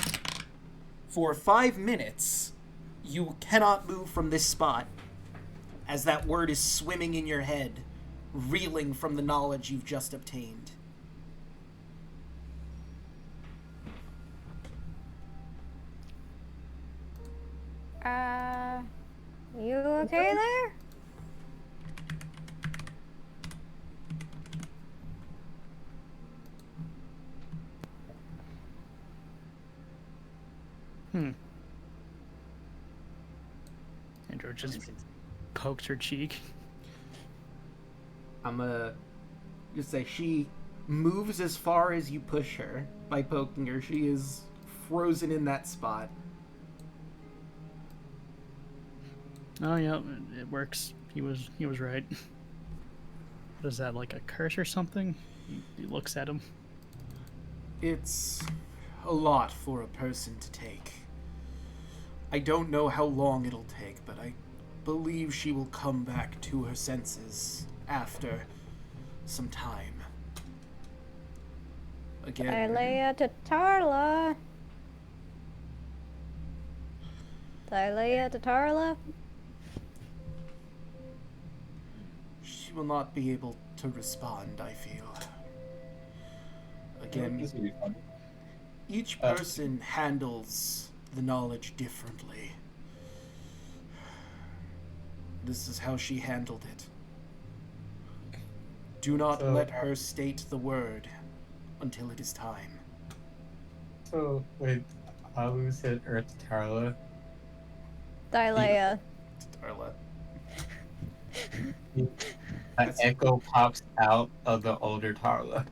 Speaker 1: For 5 minutes, you cannot move from this spot as that word is swimming in your head, reeling from the knowledge you've just obtained.
Speaker 2: You okay there?
Speaker 5: Andrew just pokes her cheek.
Speaker 1: I'm gonna just say she moves as far as you push her by poking her. She is frozen in that spot.
Speaker 5: Oh yeah, it works. He was right. What is that, like a curse or something? He looks at him.
Speaker 6: It's a lot for a person to take. I don't know how long it'll take, but I believe she will come back to her senses after some time. Again,
Speaker 2: Dilea to Tarla. Dilea to Tarla.
Speaker 6: she will not be able to respond, I feel. Again,
Speaker 4: This will be fun.
Speaker 6: each person handles the knowledge differently. This is how she handled it. Do not
Speaker 4: So-
Speaker 6: let her state the word until it is time.
Speaker 4: So, wait, Alu said Earth Tarla.
Speaker 2: Dilea.
Speaker 6: Darla.
Speaker 4: An echo pops out of the older Tarla.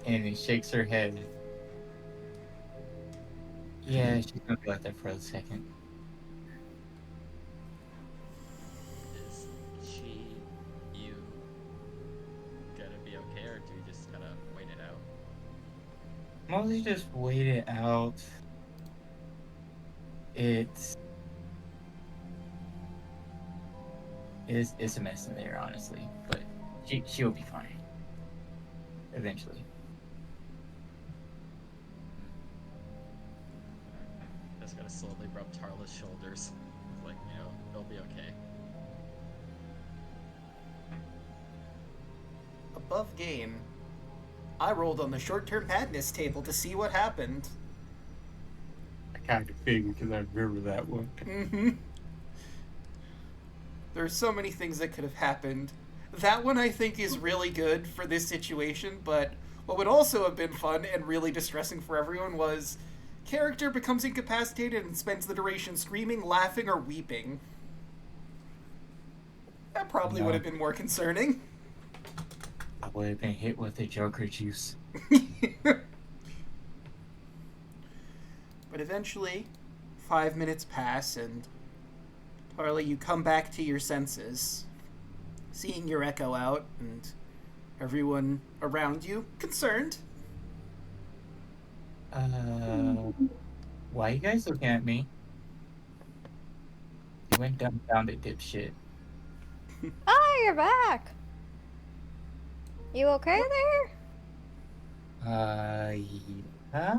Speaker 4: And he shakes her head. Yeah, she's gonna be like that for a second.
Speaker 3: Is she, you, gonna be okay, or do you just gotta wait it out?
Speaker 4: Mostly just wait it out. It's a mess in there, honestly, but she'll be fine. Eventually.
Speaker 3: Just gotta slowly rub Tarla's shoulders. Like, it'll be okay.
Speaker 1: Above game, I rolled on the short-term madness table to see what happened.
Speaker 4: I kind of figured because I remember that one.
Speaker 1: Mm-hmm. There's so many things that could have happened. That one I think is really good for this situation, but what would also have been fun and really distressing for everyone was character becomes incapacitated and spends the duration screaming, laughing, or weeping. That probably
Speaker 4: No.
Speaker 1: would have been more concerning.
Speaker 4: I would have been hit with the Joker juice.
Speaker 1: But eventually, 5 minutes pass, and Harley, you come back to your senses, seeing your echo out, and everyone around you concerned.
Speaker 4: Why you guys looking at me? You went down the dipshit.
Speaker 2: Oh, you're back. You okay there?
Speaker 4: Yeah?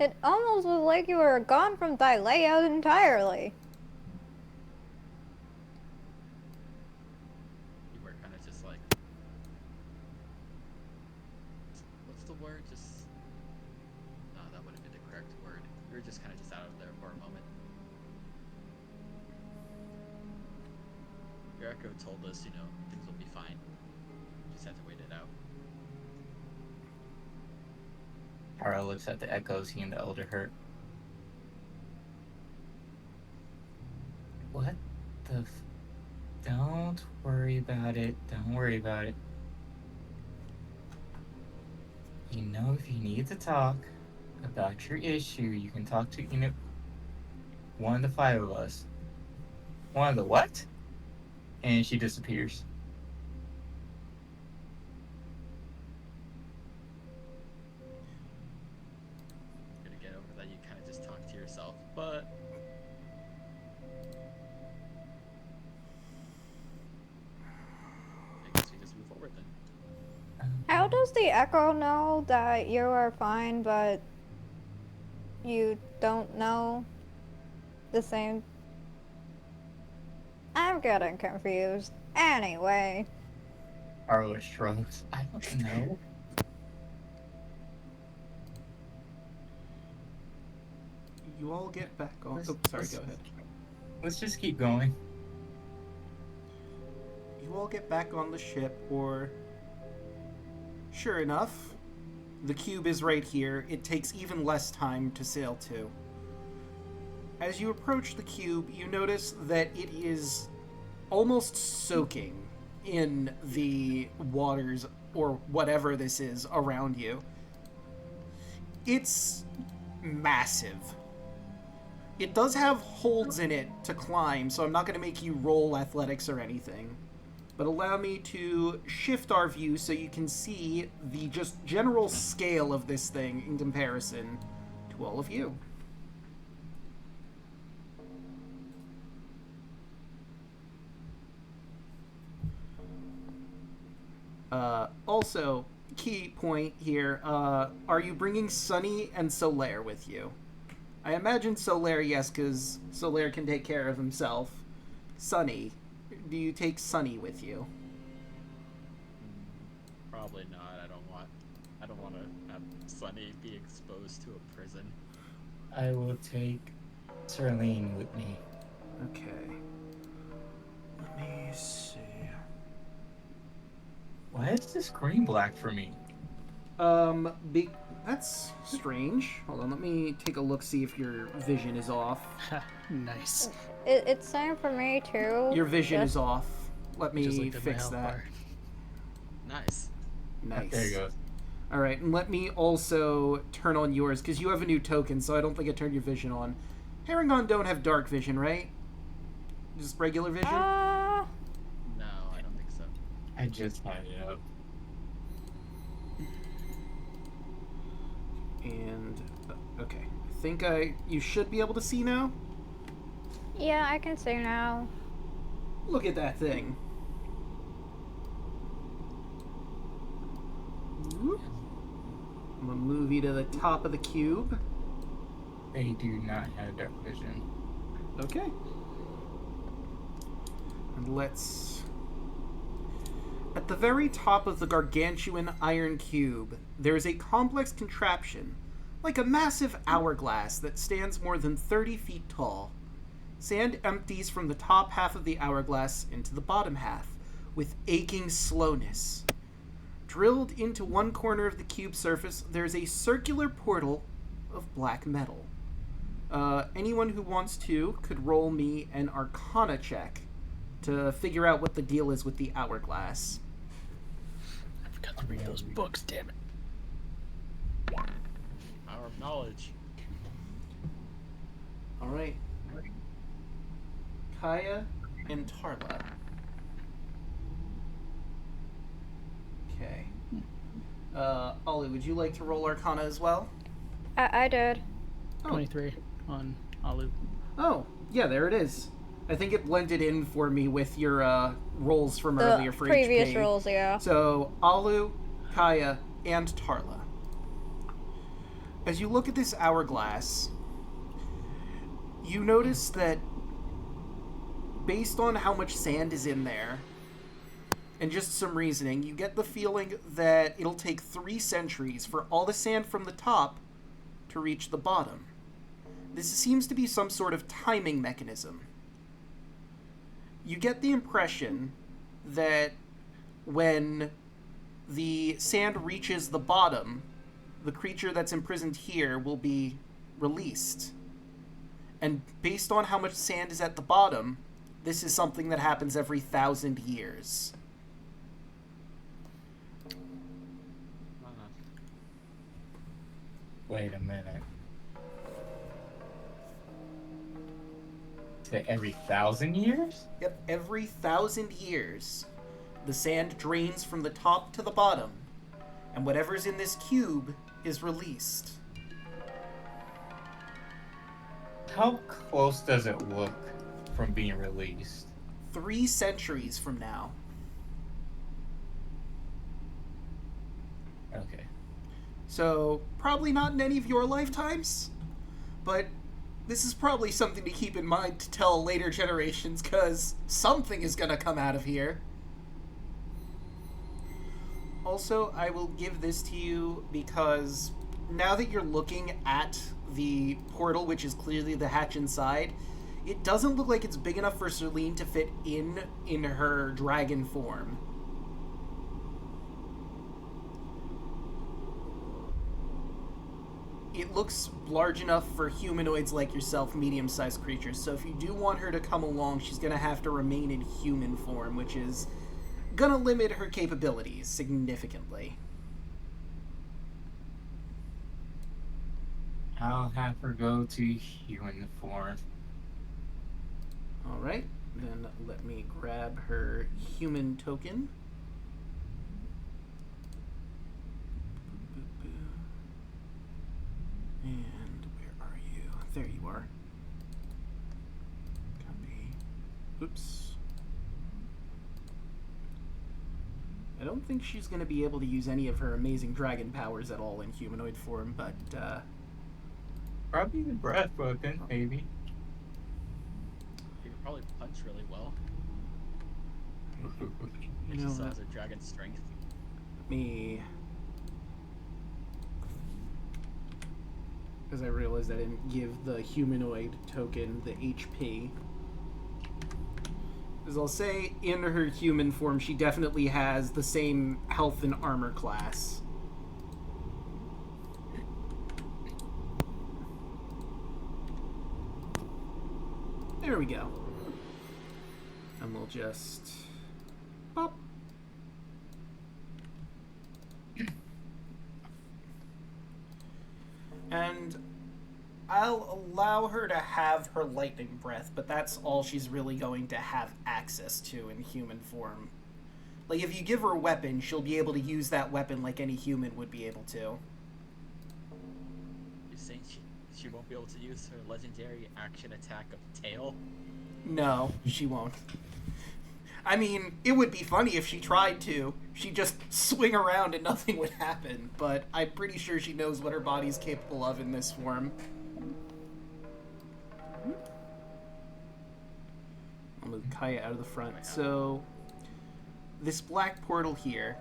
Speaker 2: It almost was like you were gone from Dilea entirely.
Speaker 3: You were kind of just like, what's the word? Just, no, that wouldn't be the correct word. You were just kind of just out of there for a moment. Your echo told us, things will be fine. You just have to wait it out.
Speaker 4: Tara looks at the echo, seeing the elder hurt. What the Don't worry about it. Don't worry about it. If you need to talk, About your issue, you can talk to, one of the five of us. One of the what? And she disappears.
Speaker 3: Gonna get over that you kind of just talk to yourself, but I guess we just move forward then.
Speaker 2: How does the Echo know that you are fine, but you don't know the same? I'm getting confused. Anyway.
Speaker 4: Arlo shrugs. I don't know.
Speaker 6: You all get back on.
Speaker 4: Let's-
Speaker 6: Oh, sorry,
Speaker 4: let's-
Speaker 6: go ahead.
Speaker 4: Let's just keep going.
Speaker 6: You all get back on the ship, or. Sure enough, the cube is right here. It takes even less time to sail to. As you approach the cube, you notice that it is almost soaking in the waters, or whatever this is, around you. It's massive. It does have holds in it to climb, so I'm not going to make you roll athletics or anything. But allow me to shift our view so you can see the just general scale of this thing in comparison to all of you. Also, key point here, are you bringing Sunny and Solaire with you? I imagine Solaire, yes, because Solaire can take care of himself. Sunny, do you take Sunny with you?
Speaker 3: Probably not. I don't want to have Sunny be exposed to a prison.
Speaker 4: I will take Serlene with me.
Speaker 6: Okay. Let me see.
Speaker 4: Why is the screen black for me?
Speaker 6: That's strange. Hold on, let me take a look, see if your vision is off.
Speaker 5: Nice.
Speaker 2: It's same for me too.
Speaker 6: Your vision
Speaker 2: Just-
Speaker 6: is off. Let me
Speaker 5: Just looked at my
Speaker 6: fix
Speaker 5: health
Speaker 6: that.
Speaker 5: bar.
Speaker 3: Nice.
Speaker 6: Nice.
Speaker 4: There you go.
Speaker 6: Alright, and let me also turn on yours, because you have a new token, so I don't think I turned your vision on. Paragon don't have dark vision, right? Just regular vision?
Speaker 3: No, I don't think so.
Speaker 4: I just had it up.
Speaker 6: And, okay. I think you should be able to see now?
Speaker 2: Yeah, I can see now.
Speaker 6: Look at that thing. Whoop. I'm gonna move you to the top of the cube.
Speaker 4: They do not have dark vision.
Speaker 6: Okay. And let's... At the very top of the gargantuan iron cube, there is a complex contraption, like a massive hourglass that stands more than 30 feet tall. Sand empties from the top half of the hourglass into the bottom half, with aching slowness. Drilled into one corner of the cube surface, there's a circular portal of black metal. Anyone who wants to could roll me an Arcana check to figure out what the deal is with the hourglass.
Speaker 5: I forgot to read those books, damn it.
Speaker 3: Power of knowledge.
Speaker 6: All right. Kaya and Tarla. Okay. Ollie, would you like to roll Arcana as well?
Speaker 2: I did.
Speaker 6: Oh.
Speaker 5: 23 on Alu.
Speaker 6: Oh, yeah, there it is. I think it blended in for me with your rolls from
Speaker 2: The
Speaker 6: earlier for
Speaker 2: previous
Speaker 6: HP.
Speaker 2: rolls, yeah.
Speaker 6: So, Alu, Kaya, and Tarla. As you look at this hourglass, you notice that based on how much sand is in there, and just some reasoning, you get the feeling that it'll take 3 centuries for all the sand from the top to reach the bottom. This seems to be some sort of timing mechanism. You get the impression that when the sand reaches the bottom, the creature that's imprisoned here will be released. And based on how much sand is at the bottom, this is something that happens every 1,000 years.
Speaker 4: Wait a minute. Is it every 1,000 years?
Speaker 6: Yep, every 1,000 years, the sand drains from the top to the bottom, and whatever's in this cube is released.
Speaker 4: How close does it look from being released?
Speaker 6: 3 centuries from now.
Speaker 4: Okay.
Speaker 6: So, probably not in any of your lifetimes, but this is probably something to keep in mind to tell later generations, because something is going to come out of here. Also, I will give this to you because now that you're looking at the portal, which is clearly the hatch inside, it doesn't look like it's big enough for Celine to fit in her dragon form. It looks large enough for humanoids like yourself, medium-sized creatures. So if you do want her to come along, she's going to have to remain in human form, which is going to limit her capabilities significantly.
Speaker 4: I'll have her go to human form.
Speaker 6: Alright, then let me grab her human token. And where are you? There you are. Copy. Oops. I don't think she's going to be able to use any of her amazing dragon powers at all in humanoid form, but,
Speaker 4: Probably the breath weapon, maybe.
Speaker 3: He could probably punch really well.
Speaker 6: You
Speaker 3: It
Speaker 6: know,
Speaker 3: just has a dragon strength.
Speaker 6: let me... Because I realized I didn't give the humanoid token the HP. As I'll say, in her human form, she definitely has the same health and armor class. There we go. And we'll just... pop. And I'll allow her to have her lightning breath, but that's all she's really going to have access to in human form. Like, if you give her a weapon, she'll be able to use that weapon like any human would be able to.
Speaker 3: You're saying she won't be able to use her legendary action attack of tail?
Speaker 6: No, she won't. I mean, it would be funny if she tried to. She'd just swing around and nothing would happen, but I'm pretty sure she knows what her body's capable of in this form. I'll move Kaya out of the front. So, this black portal here,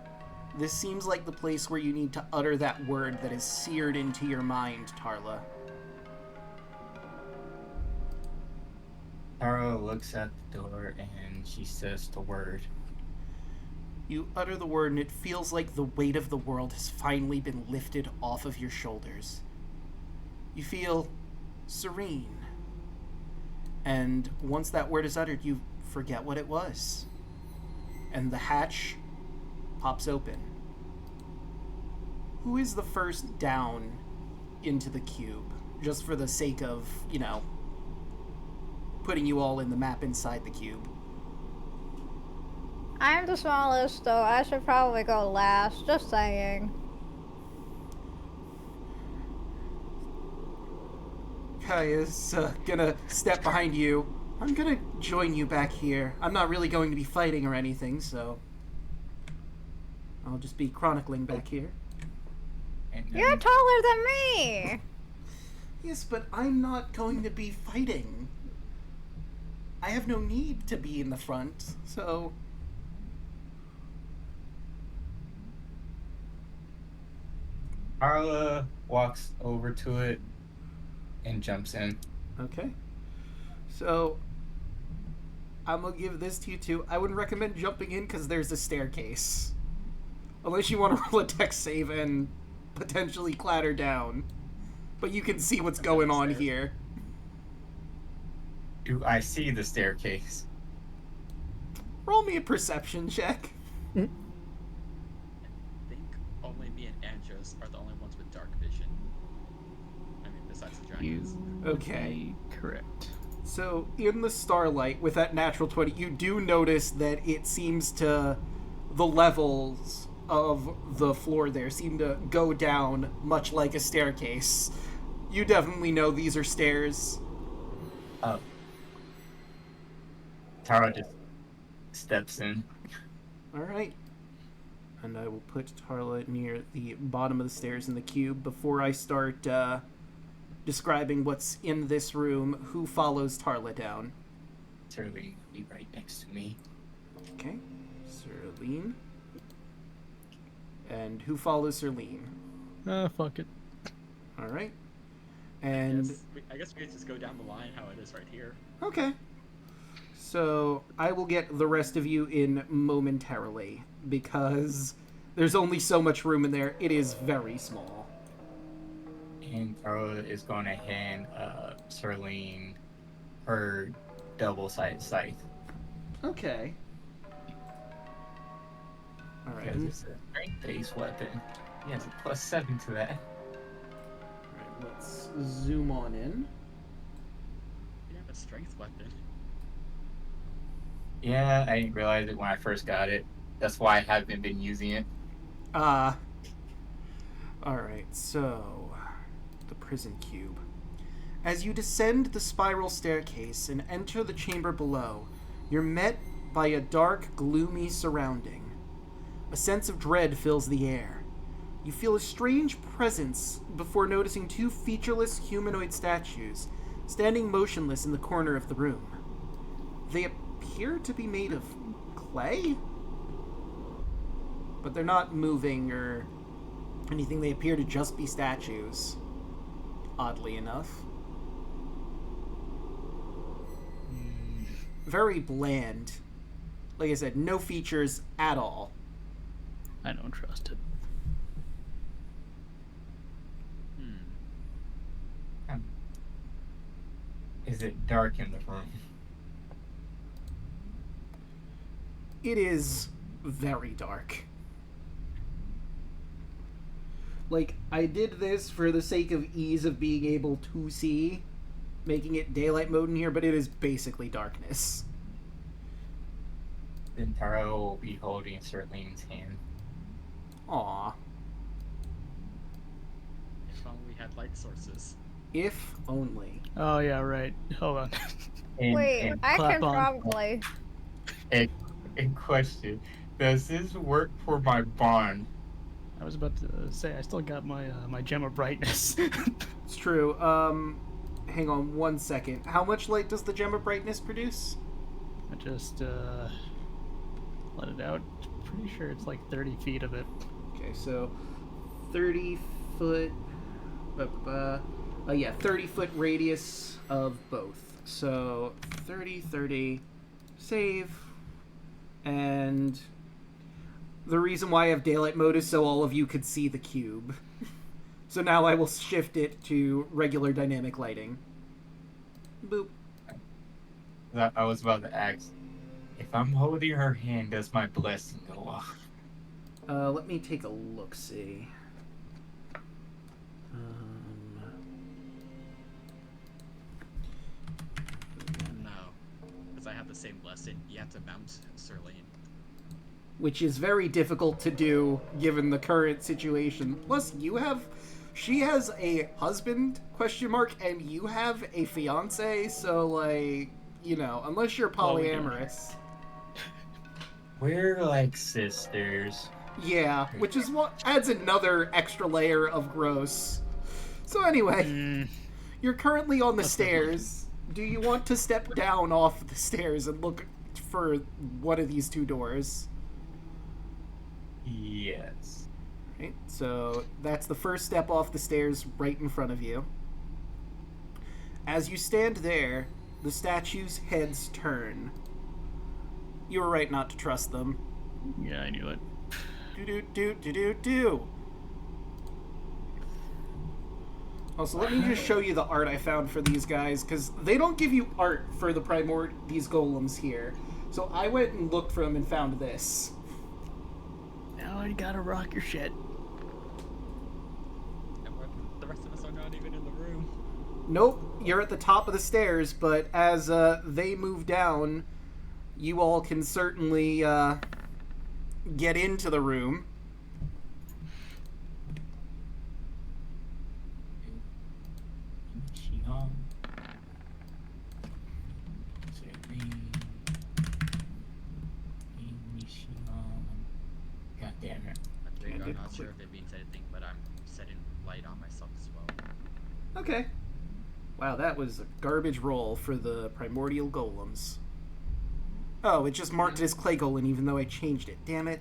Speaker 6: this seems like the place where you need to utter that word that is seared into your mind, Tarla.
Speaker 4: Tara looks at the door and she says the word.
Speaker 6: You utter the word and it feels like the weight of the world has finally been lifted off of your shoulders. You feel serene. And once that word is uttered, you forget what it was. And the hatch pops open. Who is the first down into the cube? Just for the sake of, you know, putting you all in the map inside the cube.
Speaker 2: I'm the smallest, so I should probably go last. Just saying.
Speaker 6: Kaya's gonna step behind you. I'm gonna join you back here. I'm not really going to be fighting or anything, so I'll just be chronicling back here.
Speaker 4: And
Speaker 2: You're taller than me!
Speaker 6: Yes, but I'm not going to be fighting. I have no need to be in the front, so...
Speaker 4: Carla walks over to it and jumps in.
Speaker 6: Okay. So, I'm gonna give this to you too. I wouldn't recommend jumping in because there's a staircase. Unless you want to roll a dex save and potentially clatter down. But you can see what's going on here.
Speaker 4: Do I see the staircase?
Speaker 6: Roll me a perception check.
Speaker 3: I think only me and Andros are the only ones with dark vision.
Speaker 5: You
Speaker 1: Okay.
Speaker 5: would be correct.
Speaker 1: So, in the starlight, with that natural 20, you do notice that it seems to... the levels of the floor there seem to go down much like a staircase. You definitely know these are stairs.
Speaker 4: Oh. Tara just steps in.
Speaker 1: Alright. And I will put Tarla near the bottom of the stairs in the cube. Before I start describing what's in this room, who follows Tarla down?
Speaker 4: Surly be right next to me.
Speaker 1: Okay. Serlene. And who follows Serlene?
Speaker 5: Fuck it.
Speaker 1: Alright. And...
Speaker 3: I guess we could just go down the line how it is right here.
Speaker 1: Okay. So, I will get the rest of you in momentarily, because there's only so much room in there. It is very small.
Speaker 4: And Tara is going to hand Serlene her double-sided scythe.
Speaker 1: Okay. Alright.
Speaker 4: Because it's a strength-based weapon. He has a +7 to that.
Speaker 1: Alright, let's zoom on in.
Speaker 3: We have a strength weapon.
Speaker 4: Yeah, I didn't realize it when I first got it. That's why I haven't been using it.
Speaker 1: Alright, so... the prison cube. As you descend the spiral staircase and enter the chamber below, you're met by a dark, gloomy surrounding. A sense of dread fills the air. You feel a strange presence before noticing two featureless humanoid statues standing motionless in the corner of the room. They appear to be made of clay? But they're not moving or anything. They appear to just be statues. Oddly enough. Very bland. Like I said, no features at all.
Speaker 5: I don't trust it.
Speaker 4: Is it dark in the room?
Speaker 1: It is very dark. Like, I did this for the sake of ease of being able to see, making it daylight mode in here, but it is basically darkness.
Speaker 4: Then Tara will be holding Serlene's hand.
Speaker 1: Aww.
Speaker 3: If only we had light sources.
Speaker 1: If only.
Speaker 5: Oh yeah, right. Hold on.
Speaker 2: Wait, I
Speaker 5: clap
Speaker 2: can
Speaker 5: on.
Speaker 2: probably.
Speaker 4: In question, does this work for my bond?
Speaker 5: I was about to say I still got my my gem of brightness.
Speaker 1: It's true. Hang on 1 second. How much light does the gem of brightness produce?
Speaker 5: I just let it out. Pretty sure it's like 30 feet of it.
Speaker 1: Okay, so 30 foot. Yeah, 30 foot radius of both. So 30, 30, save. And the reason why I have daylight mode is so all of you could see the cube. So now I will shift it to regular dynamic lighting. Boop.
Speaker 4: I was about to ask, if I'm holding her hand, does my blessing go off?
Speaker 1: Let me take a look-see.
Speaker 3: No. Because I have the same blessing. You have to mount Serlene.
Speaker 1: Which is very difficult to do given the current situation. Plus, she has a husband, ? And you have a fiance, so, like, you know, unless you're polyamorous.
Speaker 4: We're like sisters.
Speaker 1: Yeah, which is what adds another extra layer of gross. So anyway, you're currently on the stairs. Do you want to step down off the stairs and look for one of these two doors?
Speaker 4: Yes.
Speaker 1: Right, so that's the first step off the stairs right in front of you. As you stand there, the statues' heads turn. You were right not to trust them.
Speaker 5: Yeah, I knew it.
Speaker 1: Do. Also, let me just show you the art I found for these guys, because they don't give you art for the these golems here. So I went and looked for them and found this.
Speaker 5: Now I gotta rock your shit.
Speaker 3: And the rest of us are not even in the room.
Speaker 1: Nope, you're at the top of the stairs, but as they move down, you all can certainly get into the room.
Speaker 4: God damn it.
Speaker 3: I'm not sure if it means anything, but I'm setting light on myself as well.
Speaker 1: Okay. Wow, that was a garbage roll for the primordial golems. Oh, it just marked it as clay golem even though I changed it. Damn it.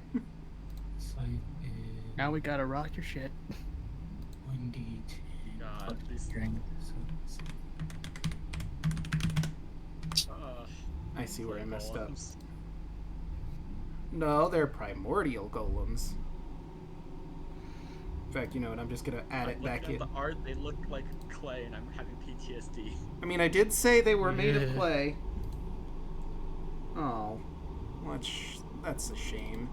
Speaker 5: Now we gotta rock your shit.
Speaker 4: 1d10.
Speaker 3: God, these
Speaker 1: I see where I messed up.
Speaker 3: golems.
Speaker 1: No, they're primordial golems. In fact, you know what? I'm just gonna add it back
Speaker 3: Looking
Speaker 1: in.
Speaker 3: at the art, they look like clay, and I'm having PTSD.
Speaker 1: I mean, I did say they were made of clay. Oh, that's a shame.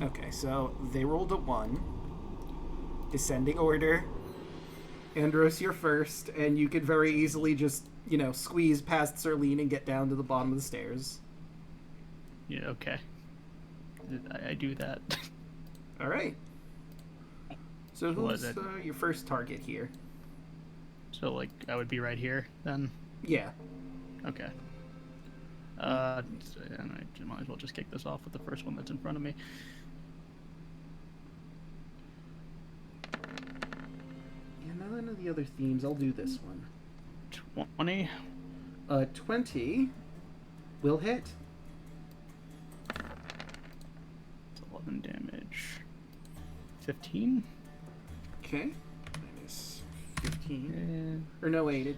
Speaker 1: Okay, so they rolled a 1. Descending order. Andros, you're first, and you could very easily just, you know, squeeze past Serlene and get down to the bottom of the stairs.
Speaker 5: Yeah, okay. I do that.
Speaker 1: All right. So who's
Speaker 5: What,
Speaker 1: your first target here?
Speaker 5: So, like, I would be right here, then?
Speaker 1: Yeah.
Speaker 5: Okay. I might as well just kick this off with the first one that's in front of me.
Speaker 1: Yeah, none of the other themes. I'll do this one.
Speaker 5: 20.
Speaker 1: 20 will hit.
Speaker 5: It's 11 damage. 15?
Speaker 1: Okay. Minus 15. Or no, wait.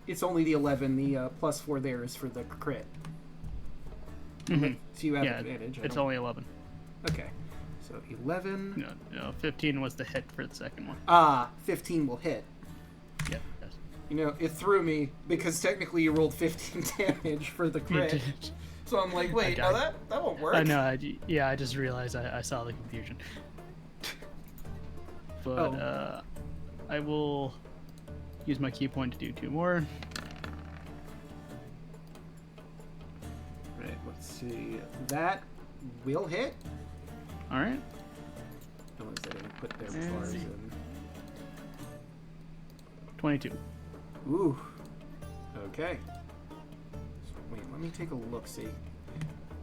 Speaker 1: It's only the 11. The plus 4 there is for the crit.
Speaker 5: Mm-hmm.
Speaker 1: So you have
Speaker 5: Yeah,
Speaker 1: advantage.
Speaker 5: it's only 11.
Speaker 1: Okay. So 11.
Speaker 5: No, 15 was the hit for the second one.
Speaker 1: 15 will hit.
Speaker 5: Yeah, yes.
Speaker 1: You know, it threw me because technically you rolled 15 damage for the crit. So I'm like, wait, no, that won't work.
Speaker 5: I know, I just realized I saw the confusion. But, I will use my key point to do 2 more.
Speaker 1: Right, let's see. That will hit.
Speaker 5: Alright.
Speaker 1: No one's letting me put their
Speaker 5: And
Speaker 1: bars
Speaker 5: see.
Speaker 1: in.
Speaker 5: 22.
Speaker 1: Ooh. Okay. So, wait, let me take a look-see.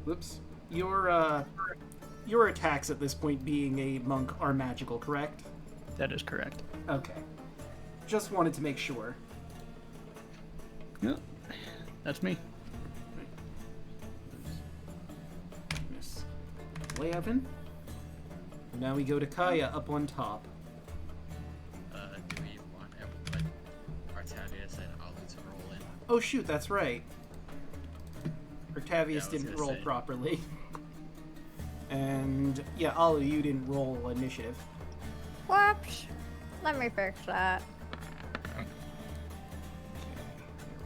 Speaker 1: Whoops. Your attacks at this point, being a monk, are magical, correct?
Speaker 5: That is correct.
Speaker 1: Okay. Just wanted to make sure.
Speaker 5: Yep. That's me.
Speaker 1: Miss Leavin. Now we go to Kaya up on top.
Speaker 3: Do we want like Artavius and Alu to roll in?
Speaker 1: Oh shoot, that's right. Octavius
Speaker 3: Yeah, I was
Speaker 1: didn't
Speaker 3: gonna
Speaker 1: roll
Speaker 3: say.
Speaker 1: properly. And yeah, Alu, you didn't roll initiative.
Speaker 2: Whoops. Let me fix that.
Speaker 1: There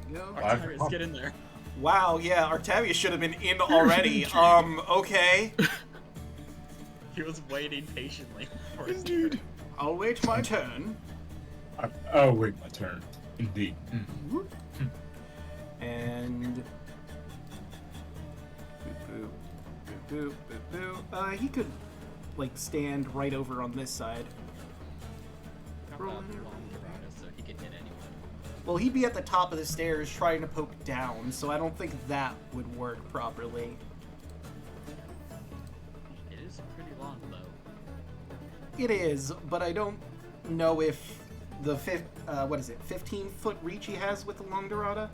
Speaker 1: we go.
Speaker 3: Artavius, get in there.
Speaker 6: Wow, yeah, Artavius should have been in already. Okay.
Speaker 3: He was waiting patiently for his
Speaker 5: Indeed.
Speaker 6: I'll wait my turn.
Speaker 4: Oh, wait, my turn. Indeed.
Speaker 1: And boop, boop, boop, boop, boop. He could like stand right over on this side. Roll in there.
Speaker 3: so he can hit anyone.
Speaker 1: Well, he'd be at the top of the stairs trying to poke down, so I don't think that would work properly.
Speaker 3: It is pretty long though.
Speaker 1: It is, but I don't know if the 15-foot reach he has with the long Dorada?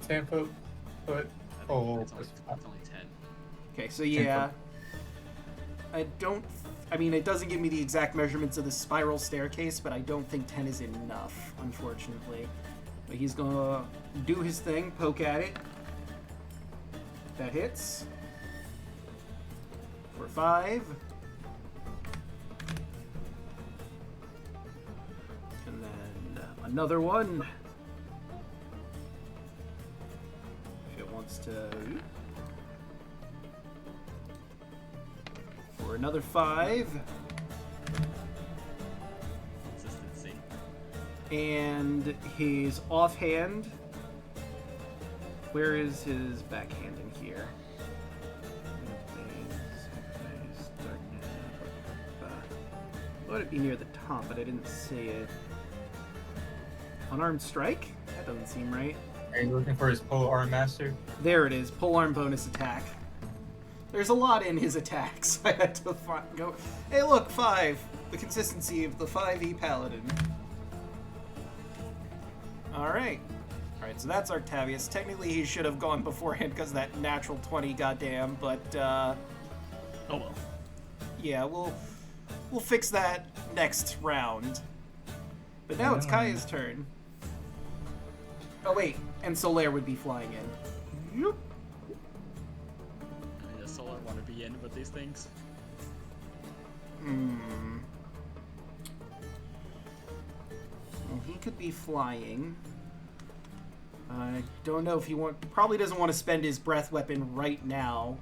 Speaker 4: 10 foot. Oh,
Speaker 3: It's only 10.
Speaker 1: Okay, so yeah. I mean, it doesn't give me the exact measurements of the spiral staircase, but I don't think 10 is enough, unfortunately. But he's gonna do his thing, poke at it. That hits. For 5. And then another one. If it wants to. For another 5.
Speaker 3: Consistency.
Speaker 1: And his offhand. Where is his backhand in here? Thought it'd be near the top, but I didn't see it. Unarmed strike? That doesn't seem right.
Speaker 4: Are you looking for his pole arm master?
Speaker 1: There it is. Polearm bonus attack. There's a lot in his attacks. I had to go. Hey, look, 5. The consistency of the 5e paladin. All right. All right. So that's Octavius. Technically, he should have gone beforehand because that natural 20, goddamn. But
Speaker 5: Oh well.
Speaker 1: yeah, we'll fix that next round. But now it's Kaya's turn. Oh wait, and Solaire would be flying in. Yoop.
Speaker 3: Does Solar want to be in with these things?
Speaker 1: Well, he could be flying. I don't know if he probably doesn't want to spend his breath weapon right now.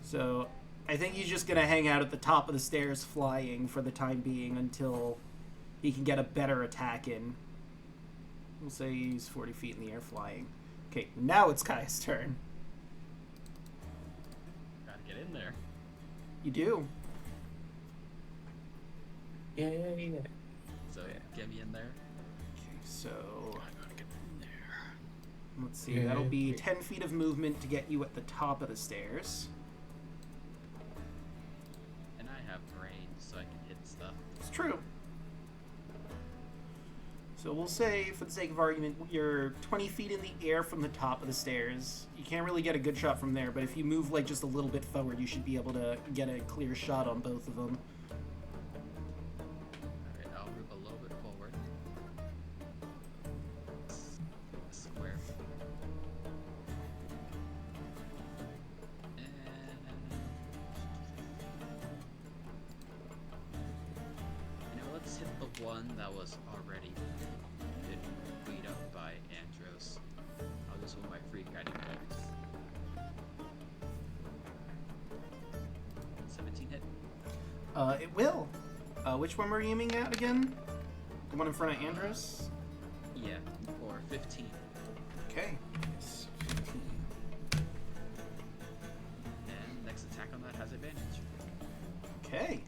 Speaker 1: So I think he's just gonna hang out at the top of the stairs flying for the time being until he can get a better attack in. We'll say he's 40 feet in the air flying. Okay, now it's Kaya's turn.
Speaker 3: Gotta get in there.
Speaker 1: You do.
Speaker 4: Yeah.
Speaker 3: So get me in there.
Speaker 1: Okay, so
Speaker 5: Gotta get in there.
Speaker 1: let's see. That'll be 10 feet of movement to get you at the top of the stairs.
Speaker 3: And I have range, so I can hit stuff.
Speaker 1: It's true. So we'll say, for the sake of argument, you're 20 feet in the air from the top of the stairs. You can't really get a good shot from there, but if you move like just a little bit forward, you should be able to get a clear shot on both of them.
Speaker 3: Alright, I'll move a little bit forward. Square. And... You know, let's hit the one that was already been beat up by Andros. I'll just hold my free guiding bolts. 17 hit.
Speaker 1: It will. Which one were you aiming at again? The one in front of Andros?
Speaker 3: Yeah, for 15.
Speaker 1: Okay. Yes, 15.
Speaker 3: And next attack on that has advantage.
Speaker 1: Okay.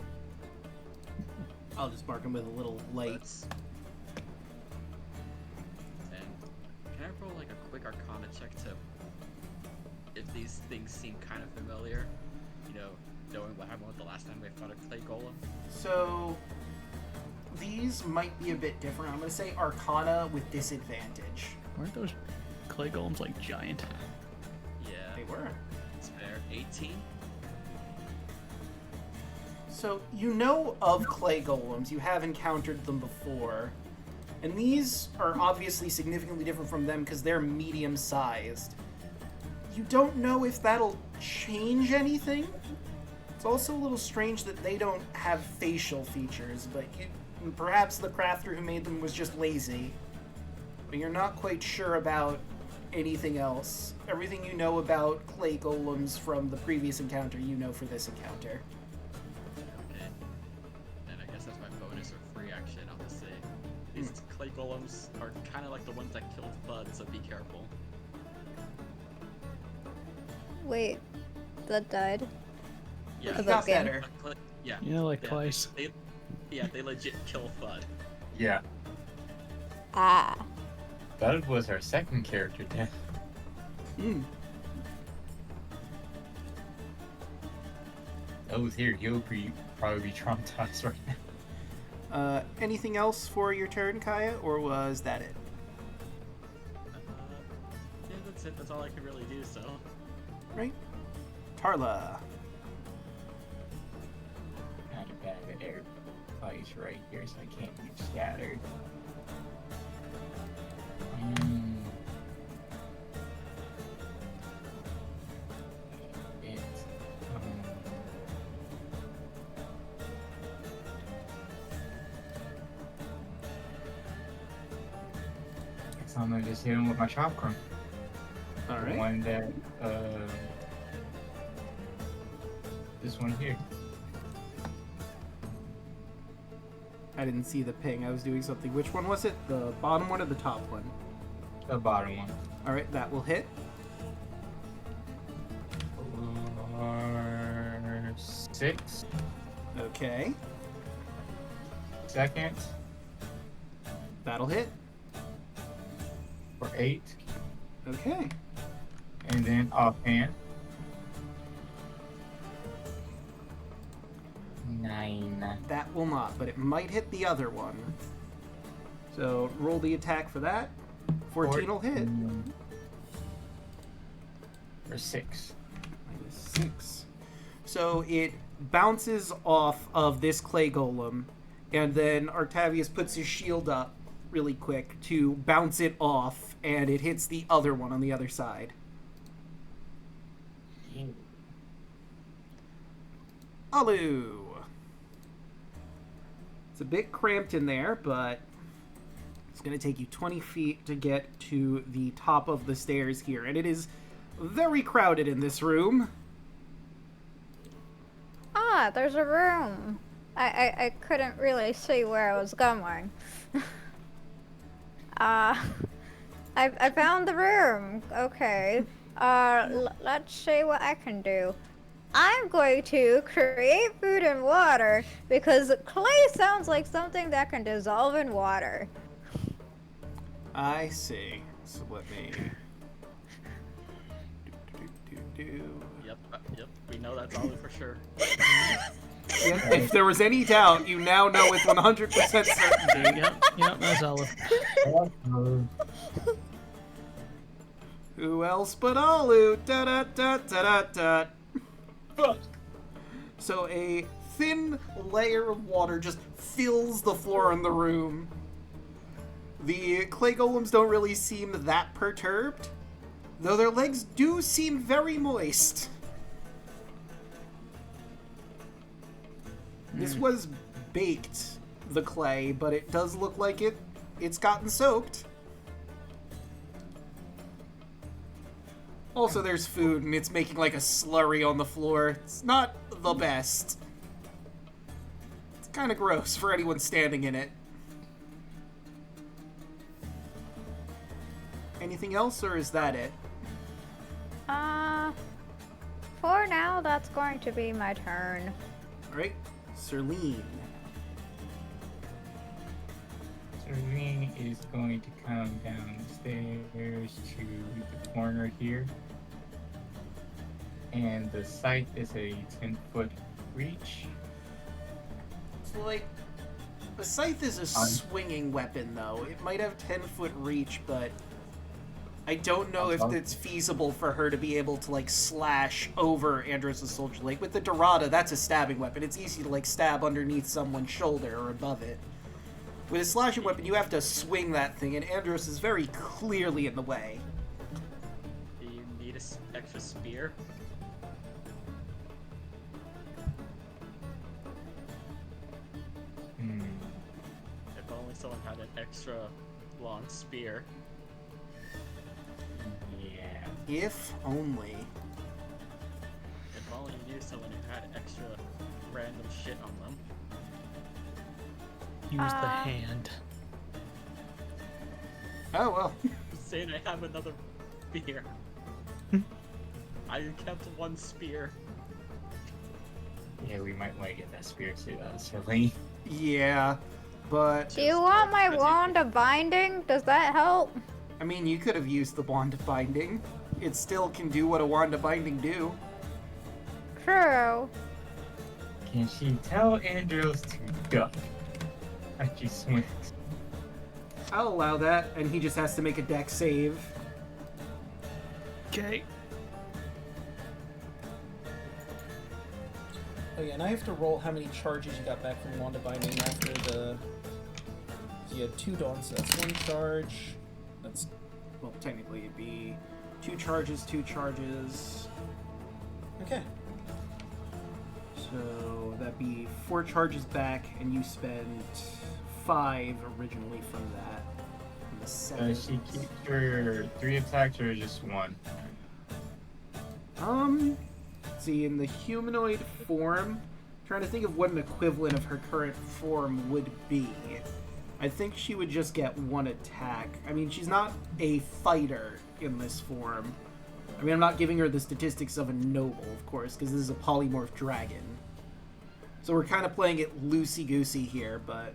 Speaker 1: I'll just mark him with a little light.
Speaker 3: And can I roll like a quick Arcana check to if these things seem kind of familiar? You know, knowing what happened with the last time we fought a clay golem.
Speaker 1: So these might be a bit different. I'm going to say Arcana with disadvantage.
Speaker 5: Weren't those clay golems like giant?
Speaker 3: Yeah,
Speaker 1: They were.
Speaker 3: it's fair. 18.
Speaker 1: So you know of clay golems. You have encountered them before. And these are obviously significantly different from them because they're medium-sized. You don't know if that'll change anything. It's also a little strange that they don't have facial features, but perhaps the crafter who made them was just lazy. But you're not quite sure about anything else. Everything you know about clay golems from the previous encounter, you know for this encounter.
Speaker 3: Okay. And I guess that's my bonus or free action. I'll just say these clay golems are kind of like the ones that killed Bud, so be careful.
Speaker 2: Wait, that died?
Speaker 3: Yeah,
Speaker 1: He
Speaker 2: Of
Speaker 1: got
Speaker 2: that game.
Speaker 1: better.
Speaker 3: Yeah.
Speaker 5: Yeah, like
Speaker 3: Yeah,
Speaker 5: twice.
Speaker 3: They legit kill Bud.
Speaker 4: Yeah.
Speaker 2: Ah.
Speaker 4: That was our second character death. Those here, he'll probably be traumatized right now.
Speaker 1: Anything else for your turn, Kaya, or was that it?
Speaker 3: Yeah, that's it. That's all I can really do, so.
Speaker 1: Right? Tarla.
Speaker 4: Kind of bad air place right here, so I can't be scattered. So I'm gonna just hit him with my chakra.
Speaker 1: All
Speaker 4: The
Speaker 1: right.
Speaker 4: one that, this one here.
Speaker 1: I didn't see the ping. I was doing something. Which one was it? The bottom one or the top one?
Speaker 4: The bottom one.
Speaker 1: Alright, that will hit.
Speaker 4: For 6.
Speaker 1: Okay.
Speaker 4: Second.
Speaker 1: That'll hit.
Speaker 4: For 8.
Speaker 1: Okay.
Speaker 4: And then offhand. 9.
Speaker 1: That will not, but it might hit the other one. So roll the attack for that. 14 will hit.
Speaker 4: For 6.
Speaker 1: -6. So it bounces off of this clay golem, and then Octavius puts his shield up really quick to bounce it off, and it hits the other one on the other side. Alu! It's a bit cramped in there, but it's going to take you 20 feet to get to the top of the stairs here, and it is very crowded in this room.
Speaker 2: Ah, there's a room. I couldn't really see where I was going. I found the room. Okay. Let's see what I can do. I'm going to create food and water because clay sounds like something that can dissolve in water.
Speaker 1: I see. So let me...
Speaker 3: Yep, we know that's Alek for sure.
Speaker 1: If there was any doubt, you now know with 100% certainty.
Speaker 5: Yep, that's Alek.
Speaker 1: Who else but Alu? Da-da-da-da-da-da. So a thin layer of water just fills the floor in the room. The clay golems don't really seem that perturbed, though their legs do seem very moist. This was baked, the clay, but it does look like it's gotten soaked. Also, there's food, and it's making like a slurry on the floor. It's not the best. It's kind of gross for anyone standing in it. Anything else, or is that it?
Speaker 2: For now, that's going to be my turn.
Speaker 1: Alright, Serlene.
Speaker 4: Serlene is going to come down the stairs to the corner here. And the scythe is a 10-foot reach.
Speaker 1: So, like, the scythe is a swinging weapon, though. It might have 10-foot reach, but I don't know if it's feasible for her to be able to, like, slash over Andros' soldier. Like, with the Dorada, that's a stabbing weapon. It's easy to, like, stab underneath someone's shoulder or above it. With a slashing weapon, you have to swing that thing, and Andros is very clearly in the way.
Speaker 3: Do you need an extra spear? If only someone had an extra long spear.
Speaker 4: Yeah.
Speaker 1: If only.
Speaker 3: If only you knew someone who had extra random shit on them.
Speaker 5: Use the hand.
Speaker 1: Oh, well.
Speaker 3: Saying I have another spear. I kept one spear.
Speaker 4: Yeah, we might want to get that spear too, Serlene.
Speaker 1: Yeah, but...
Speaker 2: Do you want my wand of binding? Does that help?
Speaker 1: I mean, you could have used the Wand of Binding. It still can do what a Wand of Binding do.
Speaker 2: True.
Speaker 4: Can she tell Andros to duck as she swings?
Speaker 1: I'll allow that, and he just has to make a dex save.
Speaker 5: Okay.
Speaker 1: Oh yeah, and I have to roll how many charges you got back from Wand of Binding after the... So you had 2 dawns, so that's 1 charge. That's... Well, technically it'd be 2 charges, 2 charges... Okay. So that'd be 4 charges back, and you spent 5 originally from that. From the 7.
Speaker 4: She keeps her 3 attacks or just 1?
Speaker 1: See, in the humanoid form, Trying to think of what an equivalent of her current form would be. I think she would just get 1 attack. I mean, she's not a fighter in this form. I mean, I'm not giving her the statistics of a noble, of course, because this is a polymorph dragon. So we're kind of playing it loosey-goosey here, but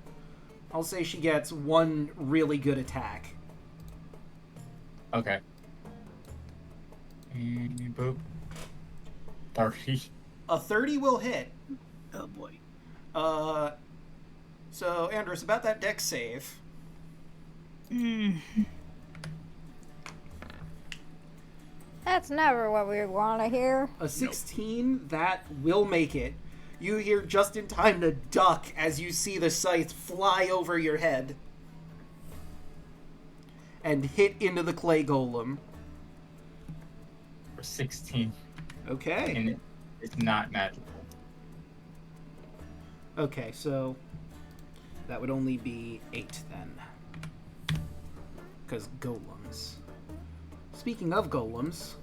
Speaker 1: I'll say she gets 1 really good attack.
Speaker 4: Okay. And boop. 30.
Speaker 1: A 30 will hit.
Speaker 5: Oh boy.
Speaker 1: So, Andros, about that dex save.
Speaker 2: That's never what we want to hear.
Speaker 1: A 16, that will make it. You hear just in time to duck as you see the scythe fly over your head and hit into the clay golem.
Speaker 4: For 16.
Speaker 1: Okay.
Speaker 4: And it's not magical.
Speaker 1: Okay, so that would only be 8 then. Because golems. Speaking of golems,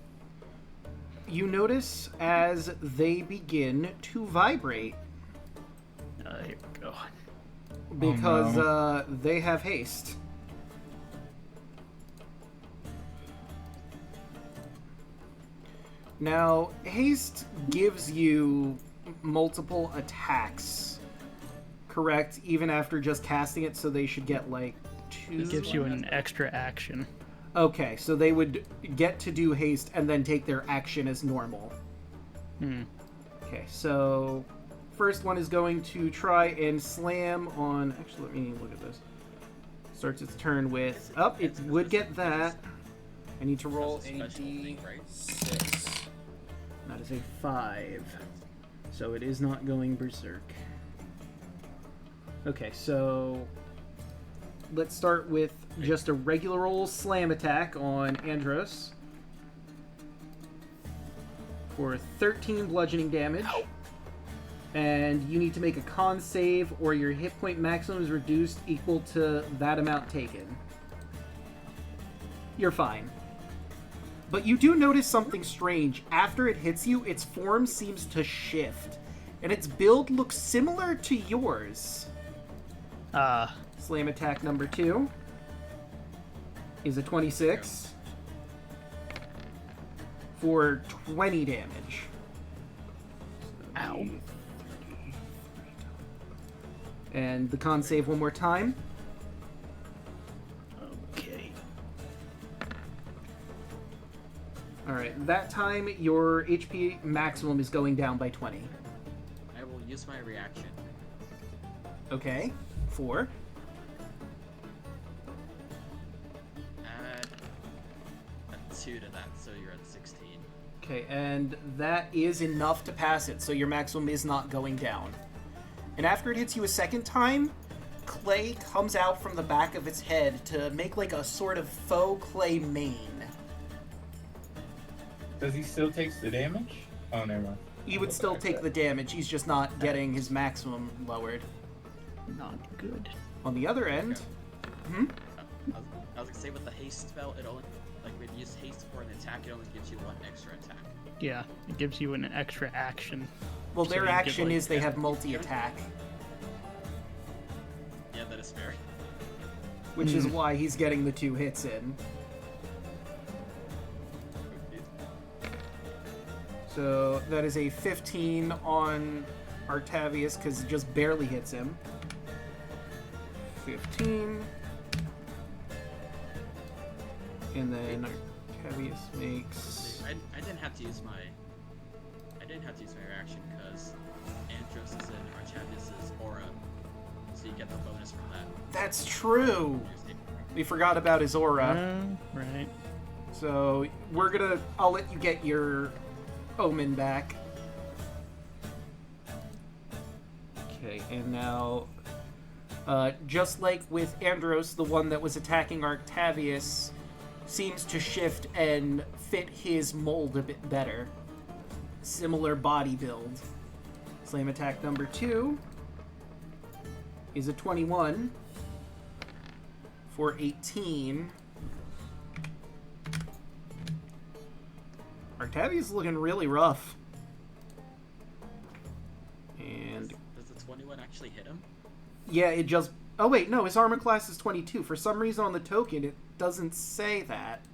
Speaker 1: you notice as they begin to vibrate.
Speaker 5: Here we go.
Speaker 1: Because they have haste. Now, haste gives you multiple attacks, correct? Even after just casting it, so they should get like 2.
Speaker 5: It gives you an extra action.
Speaker 1: Okay, so they would get to do haste and then take their action as normal. Okay, so first one is going to try and slam on... Actually, let me look at this. Starts its turn with... it would get that. I need to roll a d6. That is a 5. So it is not going berserk. Okay, so let's start with just a regular old slam attack on Andros for 13 bludgeoning damage. Ow. And you need to make a con save or your hit point maximum is reduced equal to that amount taken. You're fine. But you do notice something strange. After it hits you, its form seems to shift. And its build looks similar to yours. Slam attack number 2 is a 26 for 20 damage.
Speaker 5: Ow.
Speaker 1: And the con save one more time.
Speaker 5: Okay.
Speaker 1: Alright, that time your HP maximum is going down by 20.
Speaker 3: I will use my reaction.
Speaker 1: Okay, 4.
Speaker 3: Add a 2 to that, so you're at 16.
Speaker 1: Okay, and that is enough to pass it, so your maximum is not going down. And after it hits you a second time, clay comes out from the back of its head to make like a sort of faux clay mane.
Speaker 4: Does he still take the damage? Oh, never mind.
Speaker 1: He would still take the damage, he's just not getting his maximum lowered.
Speaker 5: Not good.
Speaker 1: On the other end... Hmm?
Speaker 3: I was gonna say with the haste spell, it only, like when you use haste for an attack, it only gives you 1 extra attack.
Speaker 5: Yeah, it gives you an extra action.
Speaker 1: Well,
Speaker 5: So
Speaker 1: their
Speaker 5: you get,
Speaker 1: action
Speaker 5: like,
Speaker 1: is they have multi-attack,
Speaker 3: Yeah, that is fair.
Speaker 1: which is why he's getting the 2 hits in. So that is a 15 on Artavius, because it just barely hits him. 15. And then Artavius makes...
Speaker 3: I didn't have to use my reaction because Andros is in Archavius' aura, so you get the bonus from that.
Speaker 1: That's true! We forgot about his aura.
Speaker 5: Right.
Speaker 1: So I'll let you get your omen back. Okay, and now, just like with Andros, the one that was attacking Artavius seems to shift and fit his mold a bit better. Similar body build. Slam attack number 2 is a 21 for 18. Artavius is looking really rough. And
Speaker 3: actually hit him?
Speaker 1: Yeah, it just... Oh, wait, no, his armor class is 22. For some reason on the token, it doesn't say that.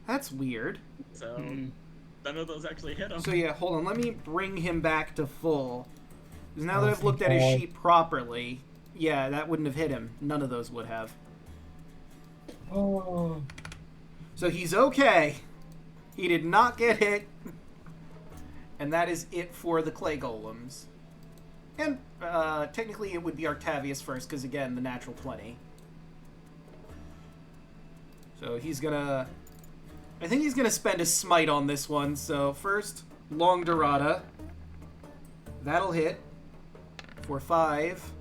Speaker 1: That's weird.
Speaker 3: So, none of those actually hit him.
Speaker 1: So, yeah, hold on. Let me bring him back to full. Because now that I've looked at his sheet properly, yeah, that wouldn't have hit him. None of those would have.
Speaker 4: Oh.
Speaker 1: So he's okay. He did not get hit. And that is it for the clay golems. And technically it would be Octavius first, because again, the natural 20. So he's gonna... I think he's gonna spend a smite on this one. So first, Long Dorada. That'll hit for 5.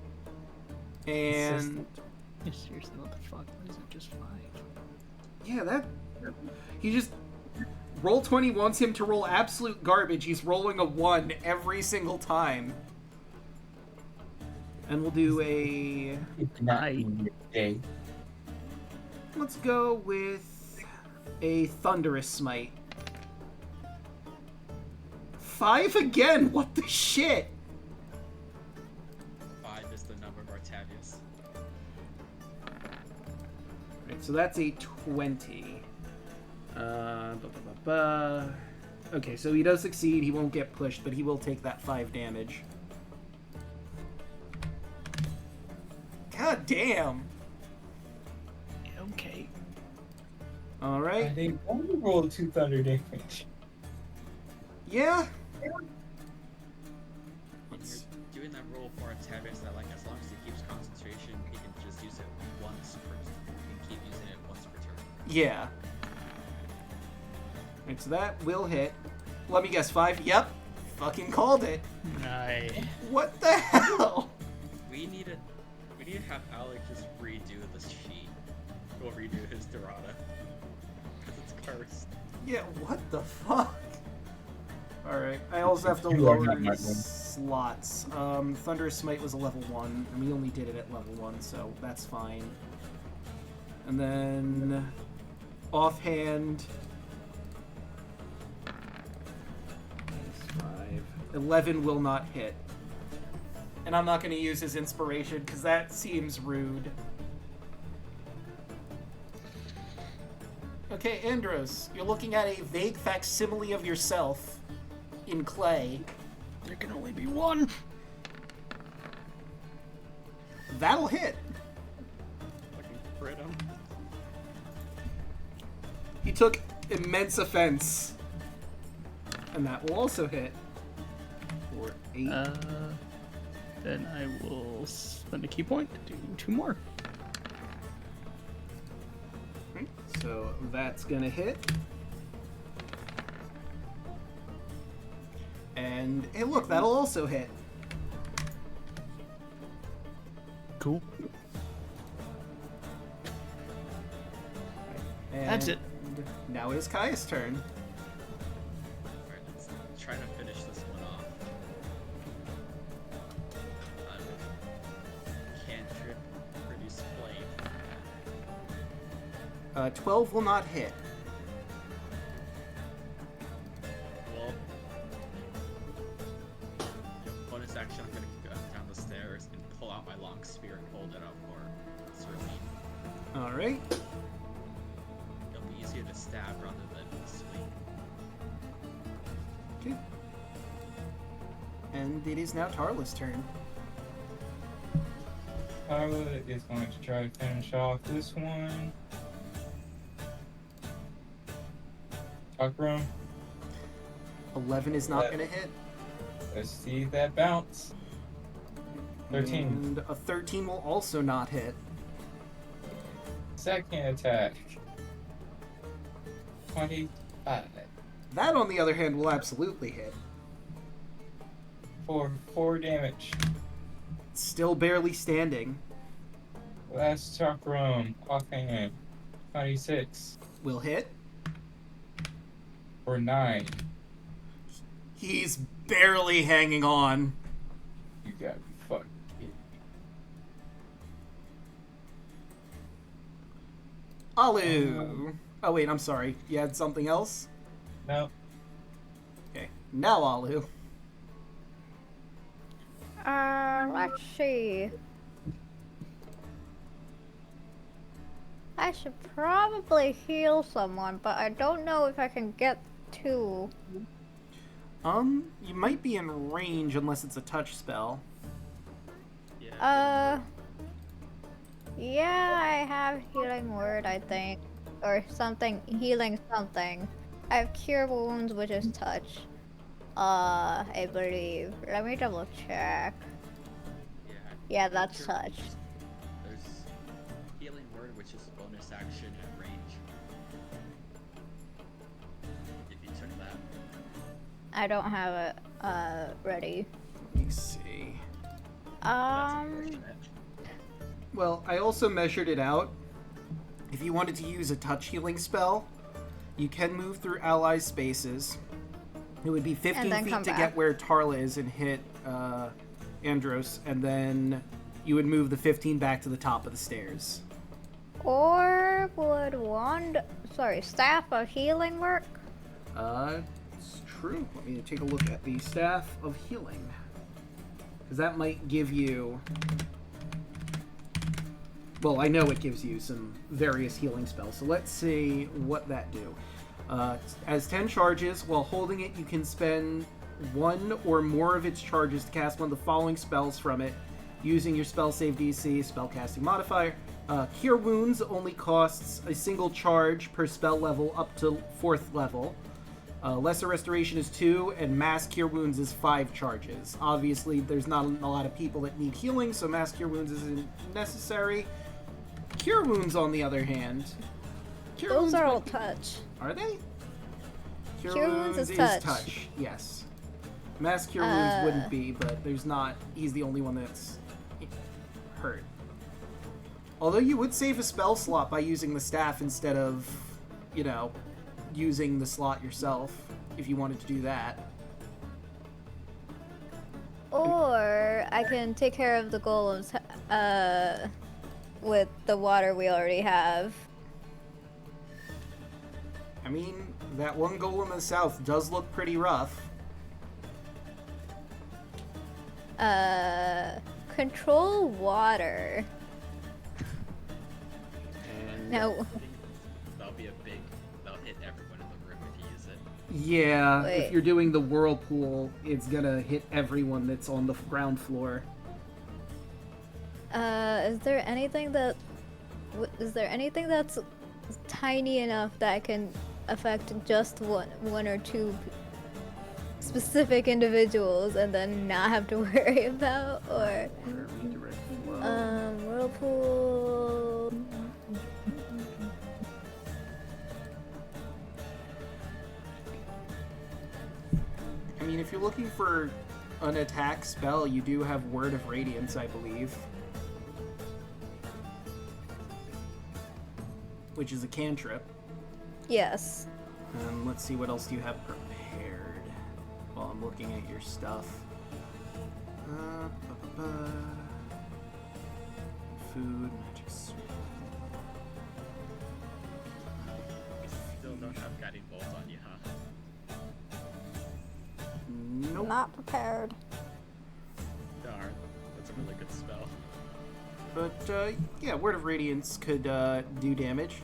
Speaker 1: And...
Speaker 5: Seriously, what the fuck? Why is it just 5?
Speaker 1: Yeah, that... He just... Roll 20 wants him to roll absolute garbage. He's rolling a 1 every single time. And we'll do a... Let's go with a Thunderous Smite. 5 again? What the shit?
Speaker 3: 5 is the number of Octavius.
Speaker 1: Right, so that's a 20. Okay, so he does succeed. He won't get pushed, but he will take that 5 damage. God damn.
Speaker 5: Okay.
Speaker 1: Alright.
Speaker 4: I think only roll 2 thunder damage.
Speaker 1: Yeah.
Speaker 3: When you're doing that roll for Octavius, that like as long as he keeps concentration, he can just use it once per turn. He can keep using it once per turn.
Speaker 1: Yeah. Right, so that will hit. Let me guess, 5? Yep. Fucking called it.
Speaker 5: Nice.
Speaker 1: What the hell?
Speaker 3: We need to have Alek just redo this sheet. Or redo his Dorada. Because it's cursed.
Speaker 1: Yeah, what the fuck? Alright, I also have to
Speaker 4: You are
Speaker 1: lower
Speaker 4: not my
Speaker 1: these slots. Thunderous Smite was a level 1, and we only did it at level 1, so that's fine. And then... Offhand... 5. 11 will not hit. And I'm not going to use his inspiration, because that seems rude. Okay, Andros, you're looking at a vague facsimile of yourself in clay.
Speaker 5: There can only be one.
Speaker 1: That'll hit.
Speaker 3: Fucking crit him.
Speaker 1: He took immense offense. And that will also hit. For 8.
Speaker 5: Then I will spend a key point to do 2 more.
Speaker 1: Right, so that's gonna hit. And hey, look, that'll also hit.
Speaker 5: Cool.
Speaker 1: And
Speaker 5: That's it.
Speaker 1: Now it is Kaya's turn.
Speaker 3: Alright, let's try to finish this one off. Cantrip, produce flame.
Speaker 1: 12 will not hit.
Speaker 3: Well, bonus action, I'm gonna go down the stairs and pull out my long spear and hold it up for Cersei.
Speaker 1: Alright.
Speaker 3: It'll be easier to stab rather than swing.
Speaker 1: Okay. And it is now Tarla's turn.
Speaker 4: Tarla is going to try to finish off this one. Talk room.
Speaker 1: 11 is not gonna hit.
Speaker 4: Let's see that bounce. 13.
Speaker 1: And a 13 will also not hit.
Speaker 4: Second attack. 25.
Speaker 1: That, on the other hand, will absolutely hit.
Speaker 4: For 4 damage.
Speaker 1: Still barely standing.
Speaker 4: Last chakram. Offhand. 26.
Speaker 1: Will hit.
Speaker 4: For 9.
Speaker 1: He's barely hanging on.
Speaker 4: You gotta be fucking kidding.
Speaker 1: Alu! Oh wait, I'm sorry. You had something else?
Speaker 4: No.
Speaker 1: Okay. Now Alu.
Speaker 2: Let's see. I should probably heal someone, but I don't know if I can get to.
Speaker 1: You might be in range unless it's a touch spell.
Speaker 3: Yeah.
Speaker 2: Yeah, I have healing word, I think. Or something, healing something. I have cure wounds, which is touch. I believe. Let me double check. Yeah, that's
Speaker 3: Cure
Speaker 2: touch.
Speaker 3: wounds. There's healing word, which is bonus action at range. If you took that.
Speaker 2: I don't have it ready.
Speaker 1: Let me see.
Speaker 3: That's unfortunate.
Speaker 1: Well, I also measured it out. If you wanted to use a touch healing spell, you can move through ally spaces. It would be 15
Speaker 2: then
Speaker 1: feet
Speaker 2: come
Speaker 1: to
Speaker 2: back.
Speaker 1: get where Tarla is and hit Andros, and then you would move the 15 back to the top of the stairs.
Speaker 2: Or would staff of healing work?
Speaker 1: It's true. Let me take a look at the Staff of Healing. Because that might give you... Well, I know it gives you some various healing spells, so let's see what that do. As 10 charges, while holding it, you can spend one or more of its charges to cast one of the following spells from it, using your spell save DC, spellcasting modifier. Cure Wounds only costs a single charge per spell level up to 4th level. Lesser Restoration is 2, and Mass Cure Wounds is 5 charges. Obviously, there's not a lot of people that need healing, so Mass Cure Wounds isn't necessary. Cure Wounds, on the other hand...
Speaker 2: Those are all touch.
Speaker 1: Are they?
Speaker 2: Cure Wounds is touch.
Speaker 1: Yes. Mass Cure Wounds wouldn't be, but there's not... He's the only one that's hurt. Although you would save a spell slot by using the staff instead of, using the slot yourself, if you wanted to do that.
Speaker 2: Or I can take care of the golems with the water we already have.
Speaker 1: I mean, that one golem in the south does look pretty rough.
Speaker 2: Control water.
Speaker 1: And
Speaker 2: No.
Speaker 3: That'll hit everyone in the room if you use it.
Speaker 1: yeah,
Speaker 2: Wait.
Speaker 1: if you're doing the whirlpool, it's gonna hit everyone that's on the ground floor.
Speaker 2: Is there anything that's tiny enough that can affect just one or two specific individuals and then not have to worry about, or
Speaker 1: Redirect flow.
Speaker 2: whirlpool?
Speaker 1: I mean, if you're looking for an attack spell, you do have Word of Radiance, I believe. Which is a cantrip.
Speaker 2: Yes.
Speaker 1: Let's see, what else do you have prepared while I'm looking at your stuff. Food, magic sword.
Speaker 3: Still don't have guiding bolt on you, huh?
Speaker 1: Nope.
Speaker 2: Not prepared.
Speaker 3: Darn. That's a really good spell.
Speaker 1: But, yeah, Word of Radiance could do damage.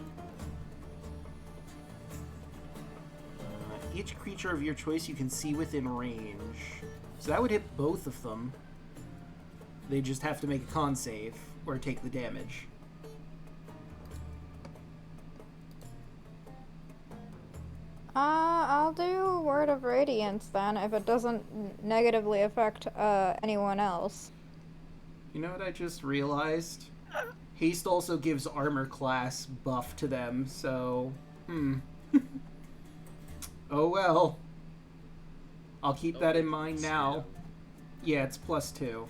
Speaker 1: Each creature of your choice you can see within range. So that would hit both of them. They just have to make a con save or take the damage.
Speaker 2: I'll do Word of Radiance then, if it doesn't negatively affect anyone else.
Speaker 1: You know what I just realized? Haste also gives armor class buff to them, so... Oh well. I'll keep that in mind now. Yeah, it's +2.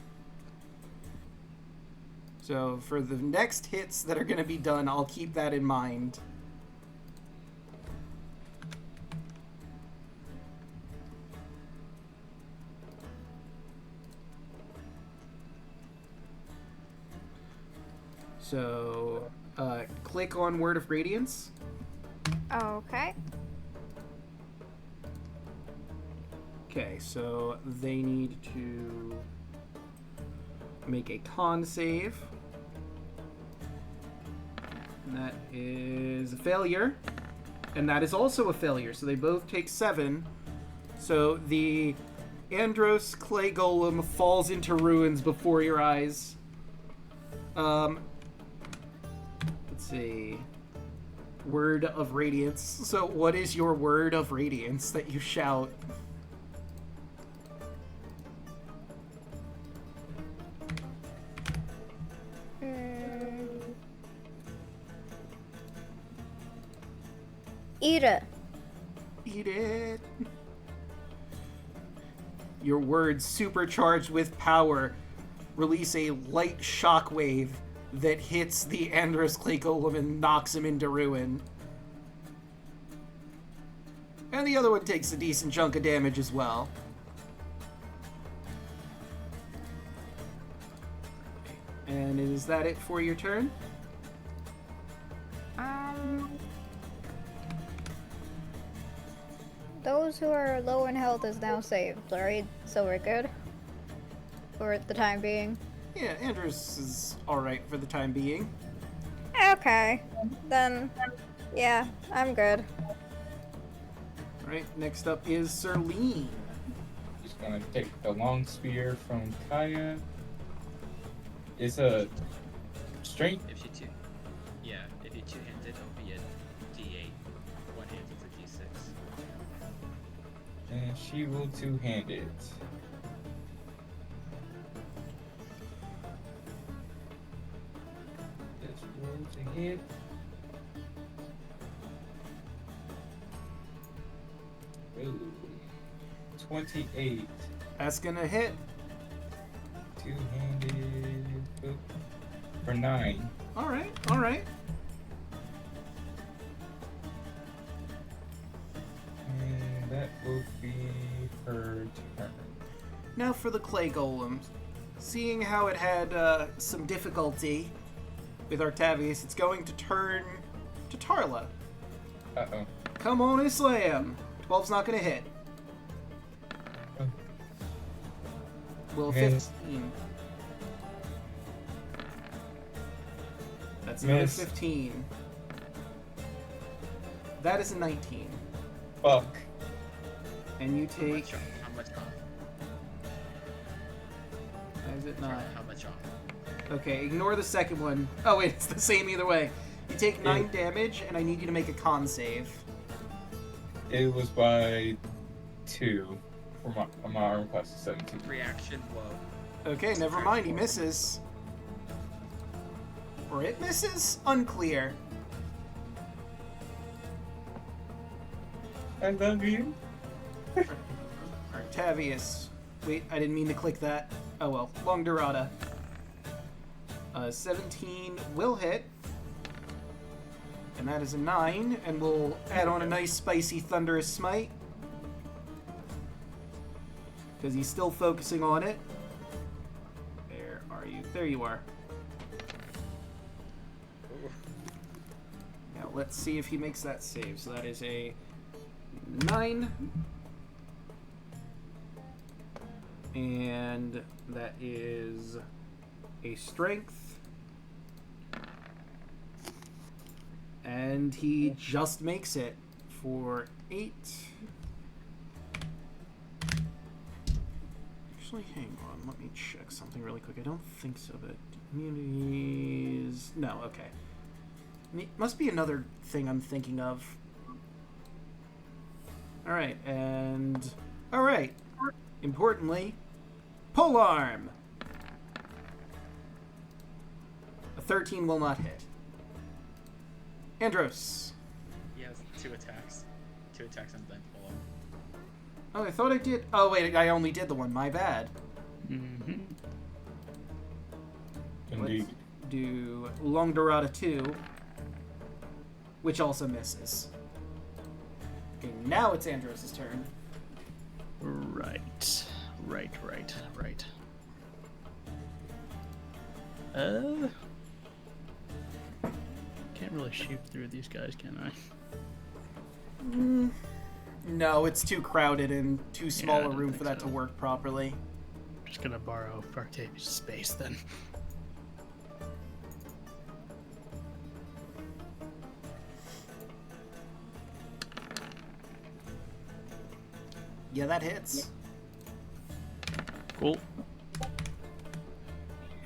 Speaker 1: So for the next hits that are going to be done, I'll keep that in mind. So, click on Word of Radiance.
Speaker 2: Okay.
Speaker 1: Okay, so they need to make a con save. And that is a failure. And that is also a failure. So they both take 7. So the Andros clay golem falls into ruins before your eyes. Let's see. Word of radiance. So what is your word of radiance that you shout?
Speaker 2: Eat it.
Speaker 1: Eat it. Your words, supercharged with power, release a light shockwave that hits the Andros clay golem and knocks him into ruin. And the other one takes a decent chunk of damage as well. And is that it for your turn?
Speaker 2: Those who are low in health is now saved, right? So we're good? For the time being?
Speaker 1: Yeah, Andros is alright for the time being.
Speaker 2: Okay. Then, yeah, I'm good.
Speaker 1: Alright, next up is Serlene.
Speaker 4: Just gonna take the long spear from Kaya. It's a strength.
Speaker 3: If you two-handed, it'll be a D8. One-handed a D6.
Speaker 4: And she will two-hand it. Let's roll to hit. Ooh. 28.
Speaker 1: That's gonna hit.
Speaker 4: Two-handed. Boop. For 9.
Speaker 1: Alright, alright.
Speaker 4: And that will be her turn.
Speaker 1: Now for the clay golem. Seeing how it had some difficulty with Octavius, it's going to turn to Tarla.
Speaker 4: Uh-oh.
Speaker 1: Come on and slam. 12's not going to hit.
Speaker 4: Oh.
Speaker 1: Will
Speaker 4: Miss.
Speaker 1: 15. That's another
Speaker 4: Miss.
Speaker 1: 15. That is a 19.
Speaker 4: Fuck.
Speaker 1: And you take...
Speaker 3: How much off?
Speaker 1: Why is it not?
Speaker 3: How much off?
Speaker 1: Okay, ignore the second one. Oh wait, it's the same either way. You take 9
Speaker 4: Yeah.
Speaker 1: damage, and I need you to make a con save.
Speaker 4: It was by 2 for my armor class is 17.
Speaker 3: Reaction, whoa.
Speaker 1: Okay, never mind, he misses. Or it misses? Unclear.
Speaker 4: I love you.
Speaker 1: Octavius. Wait, I didn't mean to click that. Oh well, long Dorada. 17 will hit. And that is a 9, and we'll add on a nice spicy thunderous smite. Because he's still focusing on it. Where are you? There you are. Now let's see if he makes that save. So that is a 9. And that is a strength. And he just makes it for 8. Actually, hang on. Let me check something really quick. I don't think so, but immunities... No, okay. Must be another thing I'm thinking of. Alright, and... Alright. Importantly, polearm! A 13 will not hit. Andros.
Speaker 3: He has 2 attacks. 2 attacks and then pull him.
Speaker 1: Oh, I thought I did... Oh, wait, I only did the one. My bad.
Speaker 5: Mm-hmm.
Speaker 4: Indeed.
Speaker 1: Let's do Long Dorada 2, which also misses. Okay, now it's Andros' turn.
Speaker 5: Right. Can't really shoot through these guys, can I?
Speaker 1: No, it's too crowded and too small
Speaker 5: Yeah, I
Speaker 1: a
Speaker 5: don't
Speaker 1: room
Speaker 5: think
Speaker 1: for that
Speaker 5: so.
Speaker 1: to work properly.
Speaker 5: just gonna borrow Octavius' space then.
Speaker 6: Yeah, that hits.
Speaker 5: Cool.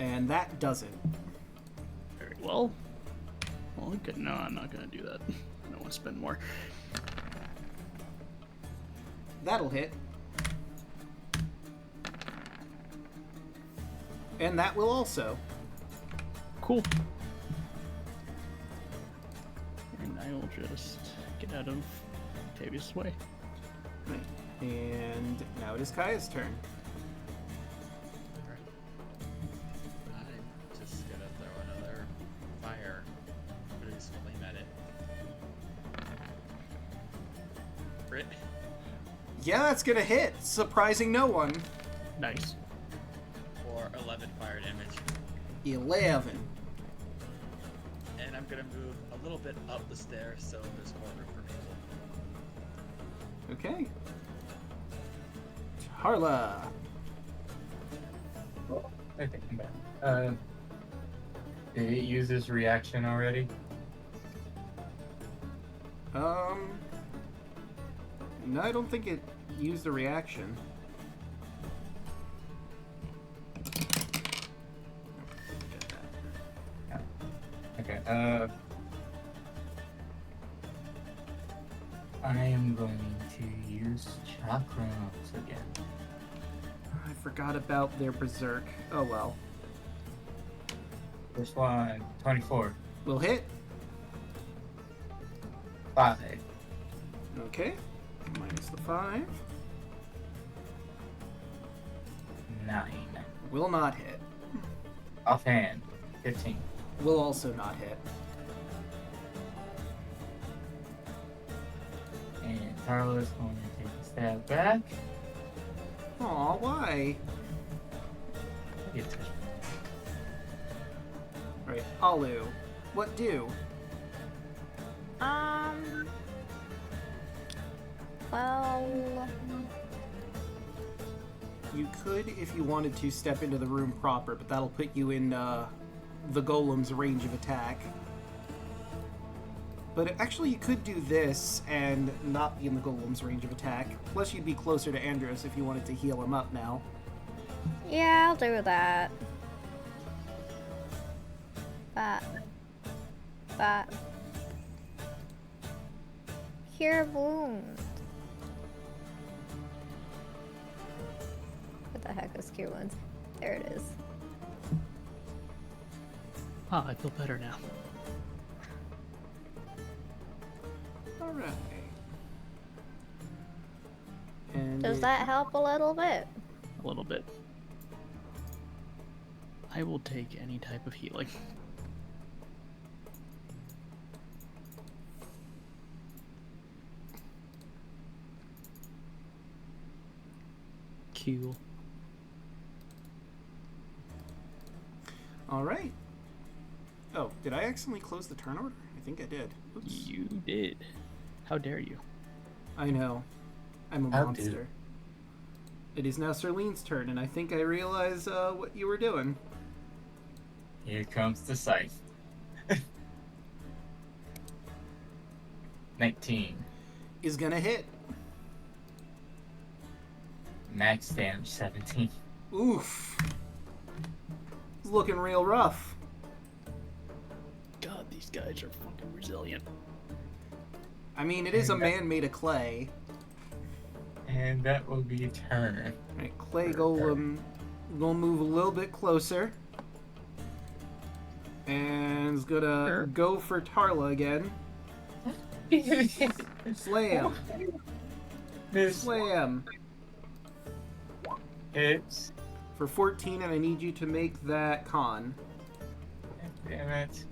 Speaker 6: And that doesn't.
Speaker 5: Very well. Well, good. No, I'm not gonna do that. I don't want to spend more.
Speaker 6: That'll hit. And that will also.
Speaker 5: Cool. And I will just get out of Octavius' way.
Speaker 6: Right. And now it is Kaya's turn.
Speaker 3: I'm just gonna throw another fire, produce flame at it. Crit.
Speaker 6: Yeah, that's gonna hit, surprising no one.
Speaker 5: Nice.
Speaker 3: For 11 fire damage.
Speaker 6: 11.
Speaker 3: And I'm gonna move a little bit up the stairs so there's more room for people.
Speaker 6: Okay. Tarla.
Speaker 4: I think I'm back. Did it use this reaction already?
Speaker 6: No, I don't think it used a reaction.
Speaker 4: Okay, I am going to use chakrams again.
Speaker 6: I forgot about their berserk. Oh well.
Speaker 4: This one, 24.
Speaker 6: Will hit.
Speaker 4: 5.
Speaker 6: Okay. Minus the 5.
Speaker 4: 9.
Speaker 6: Will not hit.
Speaker 4: Offhand, 15.
Speaker 6: Will also not hit.
Speaker 4: And Tarla's going to take a stab back.
Speaker 6: Aw, why?
Speaker 4: I get touched.
Speaker 6: Alright, Alu. What do?
Speaker 2: Well,
Speaker 6: You could, if you wanted to, step into the room proper, but that'll put you in the golem's range of attack. But actually, you could do this and not be in the golem's range of attack. Plus, you'd be closer to Andros if you wanted to heal him up now.
Speaker 2: yeah, I'll do that. But. Cure wound. What the heck is cure wounds? There it is.
Speaker 5: Ah, I feel better now.
Speaker 6: Alright. And
Speaker 2: Does that help a little bit?
Speaker 5: A little bit. I will take any type of healing. Cool.
Speaker 6: Alright. Oh, did I accidentally close the turn order? I think I did. Oops.
Speaker 5: You did. How dare you?
Speaker 6: I know. I'm a
Speaker 4: How
Speaker 6: monster.
Speaker 4: dare.
Speaker 6: It is now Serlene's turn, and I think I realize what you were doing.
Speaker 4: Here comes the scythe. 19.
Speaker 6: Is gonna hit.
Speaker 4: Max damage 17.
Speaker 6: Oof. It's looking real rough.
Speaker 5: God, these guys are fucking resilient.
Speaker 6: I mean, it is a man made of clay.
Speaker 4: And that will be a turn.
Speaker 6: Right, clay golem gonna move a little bit closer. And is gonna go for Tarla again. Slam.
Speaker 4: This
Speaker 6: Slam.
Speaker 4: hits.
Speaker 6: For 14, and I need you to make that con.
Speaker 4: Damn it.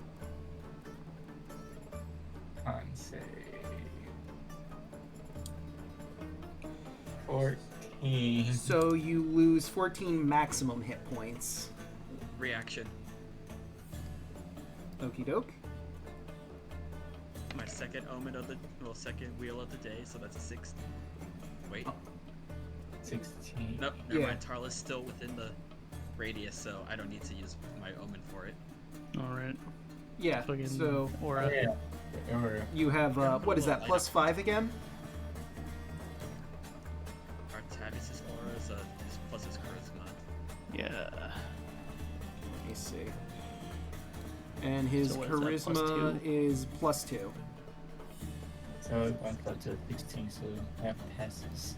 Speaker 4: Con save. 14.
Speaker 6: So you lose 14 maximum hit points.
Speaker 3: Reaction.
Speaker 6: Okie doke.
Speaker 3: My second omen of the second wheel of the day, so that's a 6. Wait.
Speaker 4: 16.
Speaker 3: Nope, never
Speaker 1: Yeah.
Speaker 3: mind. Tarla's still within the radius, so I don't need to use my omen for it.
Speaker 5: All right.
Speaker 1: Yeah.
Speaker 5: Fucking
Speaker 1: So
Speaker 5: aura.
Speaker 4: Yeah. Or,
Speaker 1: you have what is that? +5 again?
Speaker 3: Artavis' aura is plus his charisma.
Speaker 5: Yeah.
Speaker 1: Let me see. And his
Speaker 5: So what is that,
Speaker 1: charisma
Speaker 5: +2?
Speaker 1: is +2.
Speaker 4: so it went up to 16, so that passes.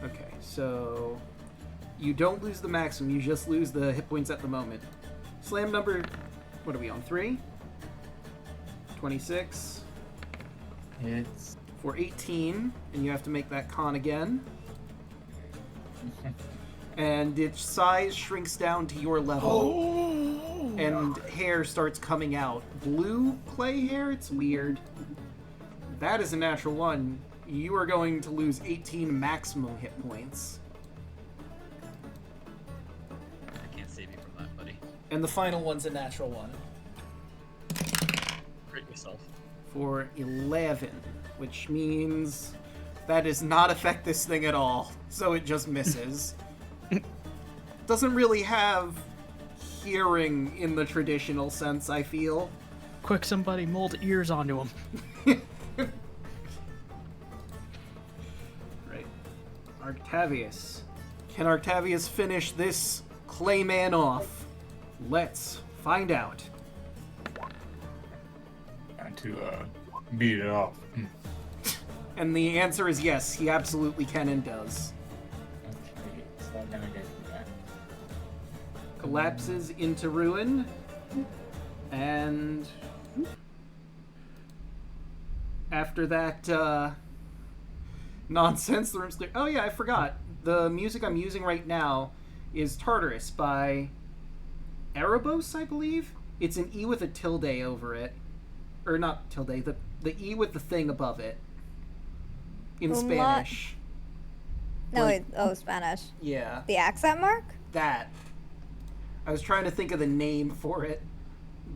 Speaker 1: Okay, so you don't lose the maximum, you just lose the hit points at the moment. Slam number, what are we on, 3? 26
Speaker 4: It's
Speaker 1: for 18, and you have to make that con again. And its size shrinks down to your level, and hair starts coming out. Blue clay hair? It's weird. That is a natural 1. You are going to lose 18 maximum hit points.
Speaker 3: I can't save you from that, buddy.
Speaker 1: And the final one's a natural 1.
Speaker 3: Crit yourself.
Speaker 1: For 11, which means that does not affect this thing at all. So it just misses. Doesn't really have hearing in the traditional sense, I feel.
Speaker 5: Quick, somebody mold ears onto him.
Speaker 1: Right. Octavius. Can Octavius finish this Clayman off? Let's find out.
Speaker 4: trying to beat it off.
Speaker 1: And the answer is yes, he absolutely can and does.
Speaker 4: Okay, so I'm gonna go for that.
Speaker 1: Collapses into ruin. And after that nonsense, the room's clear. Oh yeah, I forgot. The music I'm using right now is Tartarus by Erebos, I believe. It's an E with a tilde over it. Or not tilde, the E with the thing above it. In
Speaker 2: Umlaut.
Speaker 1: Spanish.
Speaker 2: No,
Speaker 1: Like-
Speaker 2: Spanish.
Speaker 1: Yeah,
Speaker 2: The accent mark?
Speaker 1: that. I was trying to think of the name for it.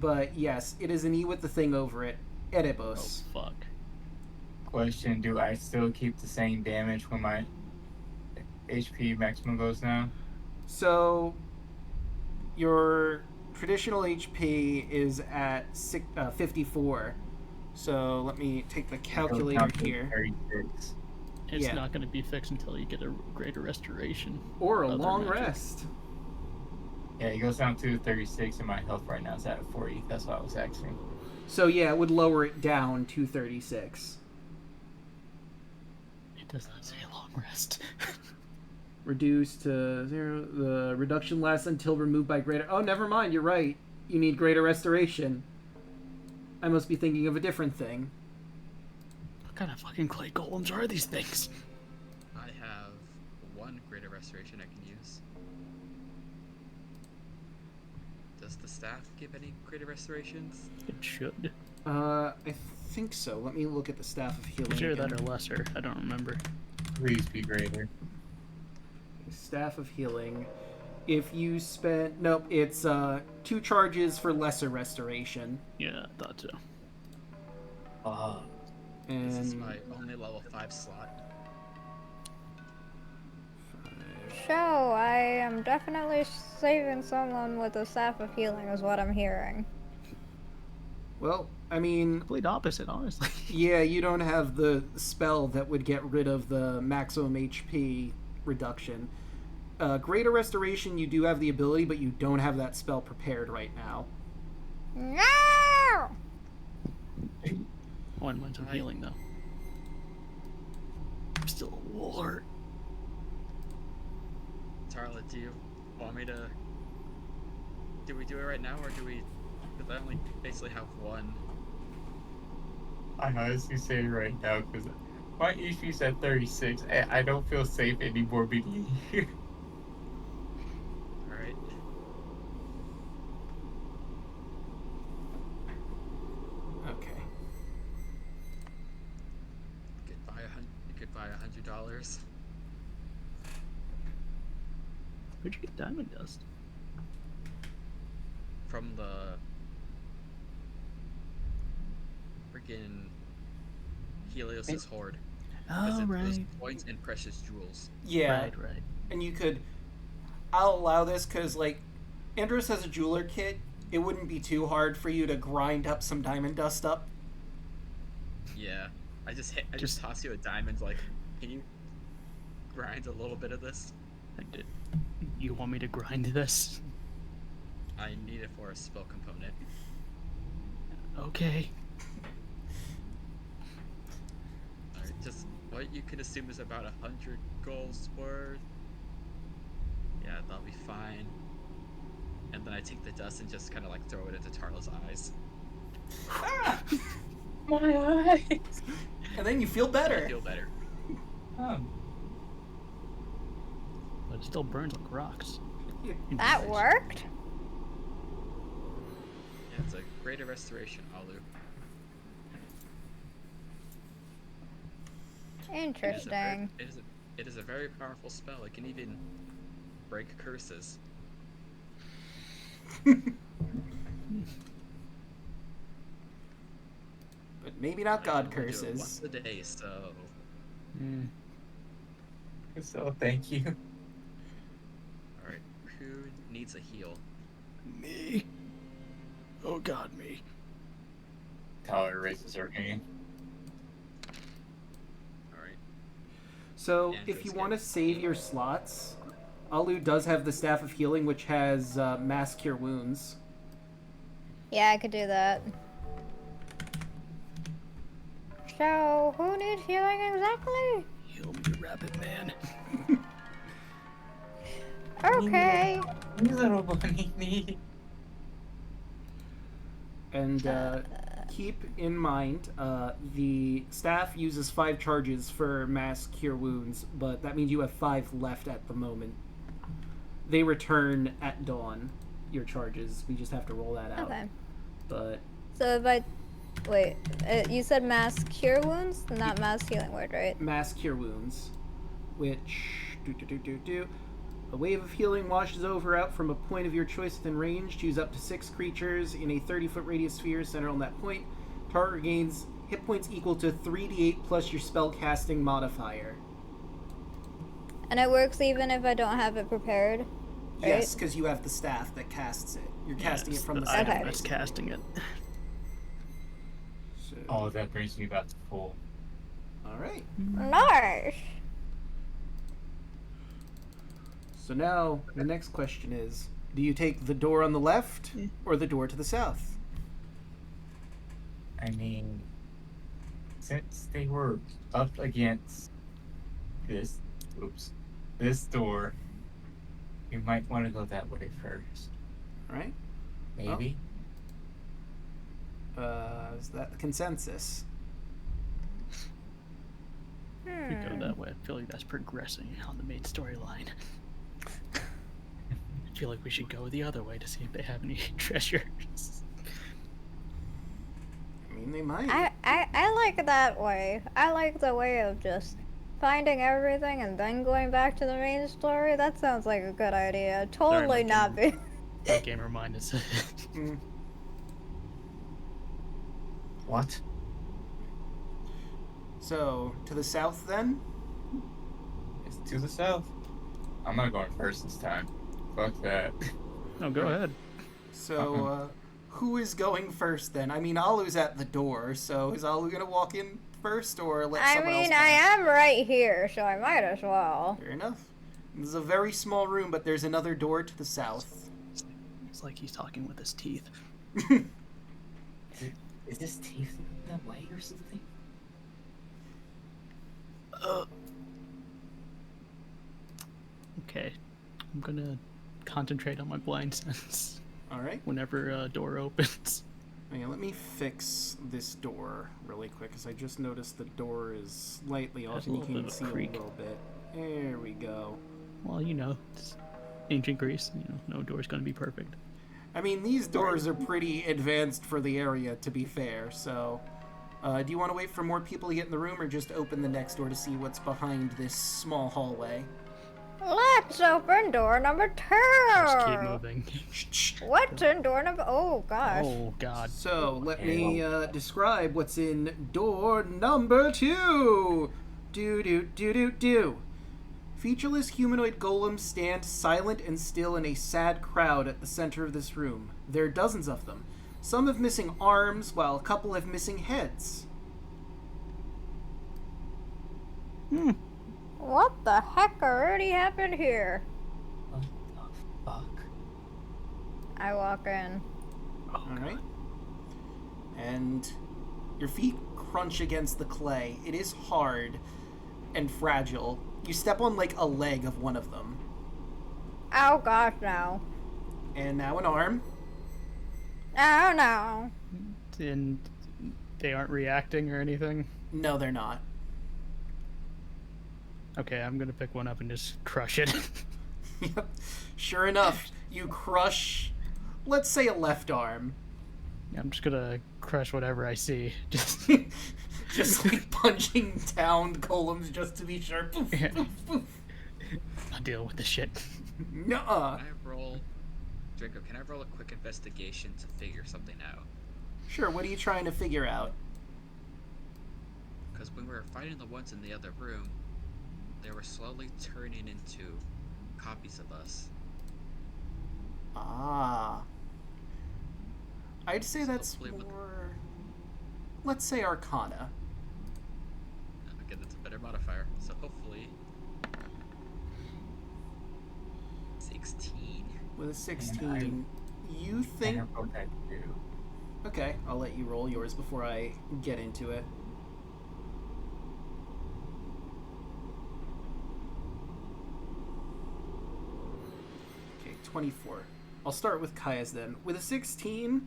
Speaker 1: But yes, it is an E with the thing over it.
Speaker 5: Oh,
Speaker 1: Erebos.
Speaker 5: fuck.
Speaker 4: Question: do I still keep the same damage when my HP maximum goes down?
Speaker 1: So, your traditional HP is at 54. So let me take the calculator
Speaker 4: Goes down to
Speaker 1: here.
Speaker 4: 36.
Speaker 5: It's
Speaker 1: Yeah.
Speaker 5: not going to be fixed until you get a greater restoration.
Speaker 1: Or a
Speaker 5: Other
Speaker 1: long
Speaker 5: magic.
Speaker 1: rest.
Speaker 4: Yeah, it goes down to 36, and my health right now is at 40. That's what I was asking.
Speaker 1: So yeah, it would lower it down to 36.
Speaker 5: It does not say a long rest.
Speaker 1: Reduced to 0. The reduction lasts until removed by greater... Oh, never mind, you're right. You need greater restoration. I must be thinking of a different thing.
Speaker 5: What kind of fucking clay golems are these things?
Speaker 3: I have 1 greater restoration I can use. Does the staff give any greater restorations?
Speaker 5: It should.
Speaker 1: I think so. Let me look at the Staff of Healing.
Speaker 5: Either that
Speaker 1: again.
Speaker 5: or lesser. I don't remember.
Speaker 4: Please be greater.
Speaker 1: Staff of Healing. If you spend... Nope, it's 2 charges for lesser restoration.
Speaker 5: Yeah, I thought so.
Speaker 3: This is
Speaker 1: And...
Speaker 3: my only level 5 slot.
Speaker 2: So, I am definitely saving someone with a staff of healing, is what I'm hearing.
Speaker 1: Well, I mean...
Speaker 5: Complete opposite, honestly.
Speaker 1: Yeah, you don't have the spell that would get rid of the maximum HP reduction. Greater Restoration, you do have the ability, but you don't have that spell prepared right now.
Speaker 2: No!
Speaker 5: One went some healing, though. I'm still a little hurt.
Speaker 3: Tarla, do you want me to... Do we do it right now, or do we... Because I only basically have 1.
Speaker 4: I honestly say it right now because my HP's at 36. I don't feel safe anymore being here.
Speaker 3: Alright.
Speaker 1: Okay.
Speaker 3: You could buy $100.
Speaker 5: Where'd you get diamond dust?
Speaker 3: From the freaking Helios's horde. As
Speaker 5: Oh,
Speaker 3: in those
Speaker 5: right.
Speaker 3: coins and precious jewels.
Speaker 6: Yeah.
Speaker 5: Right.
Speaker 6: And you could. I'll allow this because, like, Andros has a jeweler kit. It wouldn't be too hard for you to grind up some diamond dust up.
Speaker 3: Yeah. I just toss you a diamond, like, can you grind a little bit of this?
Speaker 5: You want me to grind this?
Speaker 3: I need it for a spell component.
Speaker 5: Okay.
Speaker 3: Alright, just what you could assume is about 100 golds worth. Yeah, that'll be fine. And then I take the dust and just kind of like throw it into Tarla's eyes.
Speaker 4: Ah! My eyes.
Speaker 6: And then you feel better.
Speaker 3: I feel better.
Speaker 4: Oh.
Speaker 5: But it still burns like rocks.
Speaker 2: That worked?
Speaker 3: Yeah, it's a greater restoration, Alu.
Speaker 2: Interesting.
Speaker 3: It is a very powerful spell. It can even break curses.
Speaker 6: But maybe not God
Speaker 3: I only do it
Speaker 6: curses.
Speaker 3: once a day, so
Speaker 4: So thank you.
Speaker 3: alright. Who needs a heal?
Speaker 5: Me? Oh god, me.
Speaker 4: Tyler raises her hand.
Speaker 3: Alright.
Speaker 1: So,
Speaker 3: Andrew's
Speaker 1: if you
Speaker 3: good.
Speaker 1: want to save your slots, Alu does have the Staff of Healing, which has Mass Cure Wounds.
Speaker 2: Yeah, I could do that. So, who needs healing exactly?
Speaker 5: Heal me, rabbit man.
Speaker 2: Okay.
Speaker 4: You little bunny me.
Speaker 1: And keep in mind, the staff uses 5 charges for Mass Cure Wounds, but that means you have 5 left at the moment. They return at dawn, your charges. We just have to roll that out.
Speaker 2: Okay.
Speaker 1: But
Speaker 2: So if I... Wait, you said mass cure wounds? Not mass healing word, right?
Speaker 1: Mass Cure Wounds, which... A wave of healing washes over out from a point of your choice within range. Choose up to 6 creatures in a 30-foot radius sphere centered on that point. Target gains hit points equal to 3d8 plus your spell casting modifier.
Speaker 2: And it works even if I don't have it prepared, right?
Speaker 6: Yes, because you have the staff that casts it. You're casting it from the staff.
Speaker 2: Okay.
Speaker 5: I'm just casting it.
Speaker 1: So,
Speaker 4: Oh, that brings me back to full.
Speaker 1: alright.
Speaker 2: Nice!
Speaker 1: So now, the next question is, do you take the door on the left or the door to the south?
Speaker 4: I mean, since they were up against this door, you might want to go that way first.
Speaker 1: Alright?
Speaker 4: Maybe.
Speaker 1: Is that the consensus?
Speaker 5: If we go that way, I feel like that's progressing on the main storyline. I feel like we should go the other way to see if they have any treasures.
Speaker 1: I mean, they might.
Speaker 2: I like that way. I like the way of just finding everything and then going back to the main story. That sounds like a good idea. Totally
Speaker 5: my
Speaker 2: not be.
Speaker 5: My gamer mind is.
Speaker 1: Mm.
Speaker 4: What?
Speaker 1: So, to the south then?
Speaker 4: It's to the south. I'm not going first this time. Fuck that.
Speaker 5: No, go ahead.
Speaker 1: So, who is going first then? I mean, Alu's at the door, so is Alu gonna walk in first or let
Speaker 2: I
Speaker 1: someone else
Speaker 2: mean,
Speaker 1: pass?
Speaker 2: I am right here, so I might as well.
Speaker 1: Fair enough. This is a very small room, but there's another door to the south.
Speaker 5: It's like he's talking with his teeth.
Speaker 4: Is this teeth in that way or something?
Speaker 5: Okay. I'm gonna concentrate on my blind sense
Speaker 1: Alright.
Speaker 5: whenever a door opens.
Speaker 1: Okay, let me fix this door really quick, because I just noticed the door is slightly off
Speaker 5: Has a
Speaker 1: and you
Speaker 5: little
Speaker 1: can
Speaker 5: bit of
Speaker 1: see
Speaker 5: a
Speaker 1: a
Speaker 5: creak.
Speaker 1: little bit. There we go.
Speaker 5: Well, you know, it's ancient Greece. You know, no door's gonna be perfect.
Speaker 1: I mean, these doors are pretty advanced for the area, to be fair, so... do you want to wait for more people to get in the room, or just open the next door to see what's behind this small hallway?
Speaker 2: Let's open door number 2.
Speaker 5: Just keep moving.
Speaker 2: What's in door number? Oh gosh.
Speaker 5: Oh God.
Speaker 1: So, let me describe what's in door number 2. Do. Featureless humanoid golems stand silent and still in a sad crowd at the center of this room. There are dozens of them. Some have missing arms, while a couple have missing heads.
Speaker 2: What the heck already happened here?
Speaker 4: What the fuck?
Speaker 2: I walk in.
Speaker 1: Alright. And your feet crunch against the clay. It is hard and fragile. You step on like a leg of one of them.
Speaker 2: Oh gosh, no.
Speaker 1: And now an arm.
Speaker 2: Oh no.
Speaker 5: And they aren't reacting or anything?
Speaker 1: No, they're not.
Speaker 5: Okay, I'm gonna pick one up and just crush it.
Speaker 1: Yep. Sure enough, you crush, let's say, a left arm.
Speaker 5: I'm just gonna crush whatever I see. Just
Speaker 1: Just like punching down golems just to be sure. Poof,
Speaker 5: Yeah.
Speaker 1: poof, poof.
Speaker 5: I'll deal with the shit.
Speaker 1: Nuh-uh.
Speaker 3: Can I roll, Draco? Can I roll a quick investigation to figure something out?
Speaker 1: Sure, what are you trying to figure out?
Speaker 3: Because when we were fighting the ones in the other room, they were slowly turning into copies of us.
Speaker 1: Ah. I'd say
Speaker 3: So
Speaker 1: that's
Speaker 3: hopefully with-
Speaker 1: more... Let's say Arcana.
Speaker 3: Okay, that's a better modifier. So hopefully... 16.
Speaker 1: With a 16, you think...
Speaker 4: And I rolled that too.
Speaker 1: Okay, I'll let you roll yours before I get into it. Okay, 24. I'll start with Kaya's then. With a 16,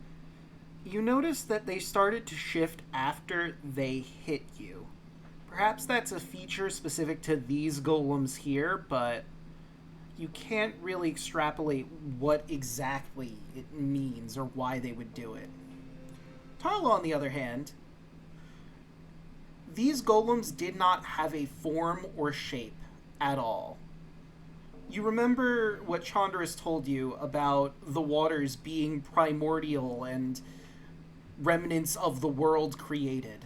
Speaker 1: you notice that they started to shift after they hit you. Perhaps that's a feature specific to these golems here, but you can't really extrapolate what exactly it means or why they would do it. Tarla, on the other hand, these golems did not have a form or shape at all. You remember what Chandra's told you about the waters being primordial and remnants of the world created.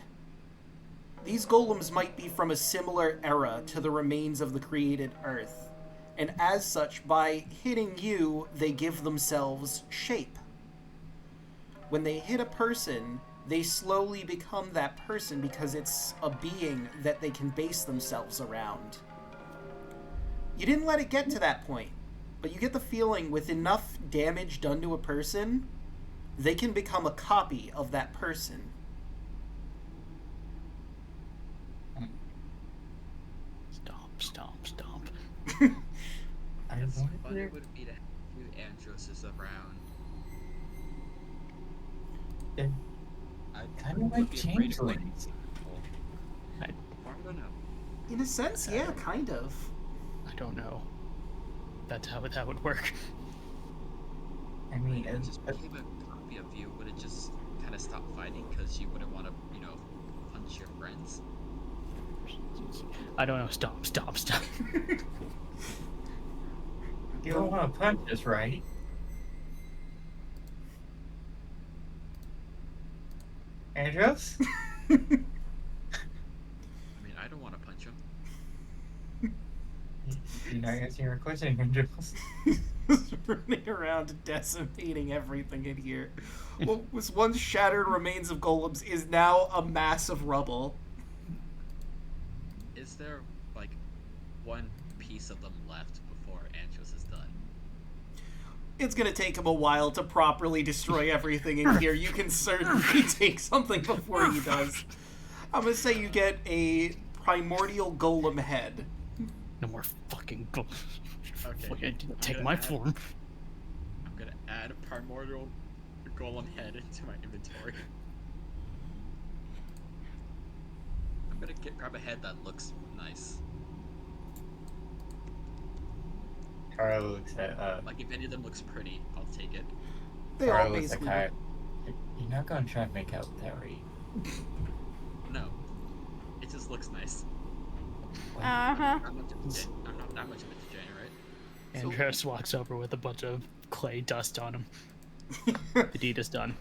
Speaker 1: These golems might be from a similar era to the remains of the created earth, and as such, by hitting you, they give themselves shape. When they hit a person, they slowly become that person because it's a being that they can base themselves around. You didn't let it get to that point, but you get the feeling with enough damage done to a person, they can become a copy of that person.
Speaker 5: Stomp.
Speaker 4: I
Speaker 3: It's
Speaker 4: wonder-
Speaker 3: fun it would be to have Androses around.
Speaker 4: They're
Speaker 3: I
Speaker 4: kind of
Speaker 3: would
Speaker 4: like
Speaker 3: be afraid of like
Speaker 4: changelings.
Speaker 3: people.
Speaker 5: I,
Speaker 3: Or I don't know.
Speaker 1: In a sense, yeah, kind of.
Speaker 5: I don't know. That's how that would work.
Speaker 4: I mean,
Speaker 3: If it
Speaker 4: it's,
Speaker 3: just became a copy of you, would it just kind of stop fighting because you wouldn't want to, punch your friends?
Speaker 5: I don't know. Stop.
Speaker 4: you don't want to punch us, right? Andros?
Speaker 3: I mean, I don't want to punch him.
Speaker 4: You're not answering your question, Andros.
Speaker 1: Running around decimating everything in here. What was once shattered remains of golems is now a mass of rubble.
Speaker 3: Is there like one piece of them left before Andros is done?
Speaker 1: It's gonna take him a while to properly destroy everything in here. You can certainly take something before he does. I'm gonna say you get a primordial golem head.
Speaker 5: No more fucking go.
Speaker 3: Okay.
Speaker 5: Fucking
Speaker 3: I'm
Speaker 5: take
Speaker 3: gonna
Speaker 5: my
Speaker 3: add-
Speaker 5: form.
Speaker 3: I'm gonna add a primordial golem head into my inventory. I'm gonna grab a head that looks nice.
Speaker 4: Carla looks at,
Speaker 3: Like if any of them looks pretty, I'll take it.
Speaker 1: They all
Speaker 4: Carla looks at
Speaker 1: basically.
Speaker 4: Kai. You're not gonna try and make out with that, right?
Speaker 3: No, it just looks nice.
Speaker 2: Uh-huh.
Speaker 3: I'm not that much of a degenerate.
Speaker 5: Andros walks over with a bunch of clay dust on him. The deed is done.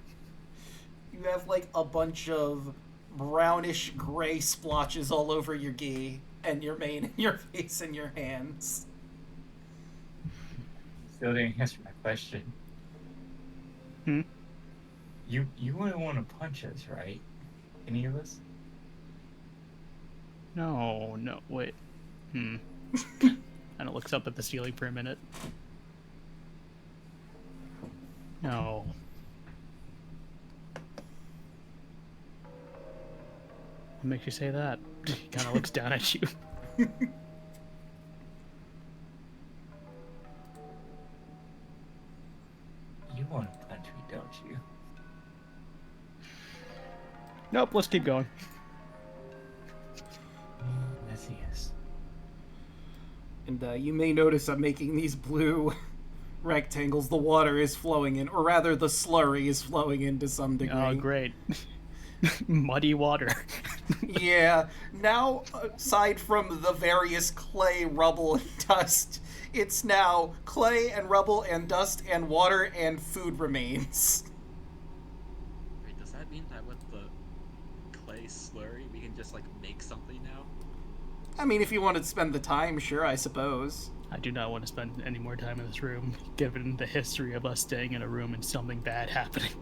Speaker 1: You have like a bunch of brownish gray splotches all over your gi.
Speaker 6: and your mane and your face in your hands.
Speaker 4: Still didn't answer my question.
Speaker 5: Hmm?
Speaker 4: You wouldn't want to punch us, right? Any of us?
Speaker 5: No, wait. Kind of looks up at the ceiling for a minute. No. What makes you say that? He kind of looks down at you.
Speaker 4: You want to punch me, don't you?
Speaker 5: Nope, let's keep going.
Speaker 4: Yes, yes.
Speaker 6: And you may notice I'm making these blue rectangles the water is flowing in, or rather the slurry is flowing in to some degree.
Speaker 5: Oh, great. Muddy water.
Speaker 6: Yeah, now, aside from the various clay, rubble, and dust, it's now clay and rubble and dust and water and food remains.
Speaker 3: Wait, does that mean that with the clay slurry, we can just, like, make something now?
Speaker 6: I mean, if you want to spend the time, sure, I suppose.
Speaker 5: I do not want to spend any more time in this room, given the history of us staying in a room and something bad happening.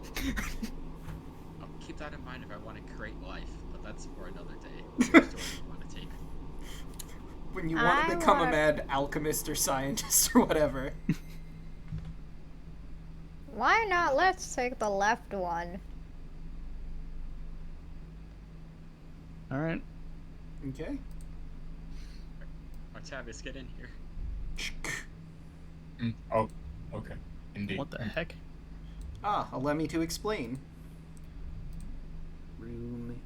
Speaker 3: I'll keep that in mind if I want to create life, but that's for another day. Whichever story you want to take.
Speaker 6: When you want to become a mad alchemist or scientist or whatever.
Speaker 2: Why not? Let's take the left one.
Speaker 5: Alright.
Speaker 6: Okay.
Speaker 3: Octavius, get in here.
Speaker 4: Oh, okay. Indeed.
Speaker 5: What the heck?
Speaker 6: Allow me to explain. Room.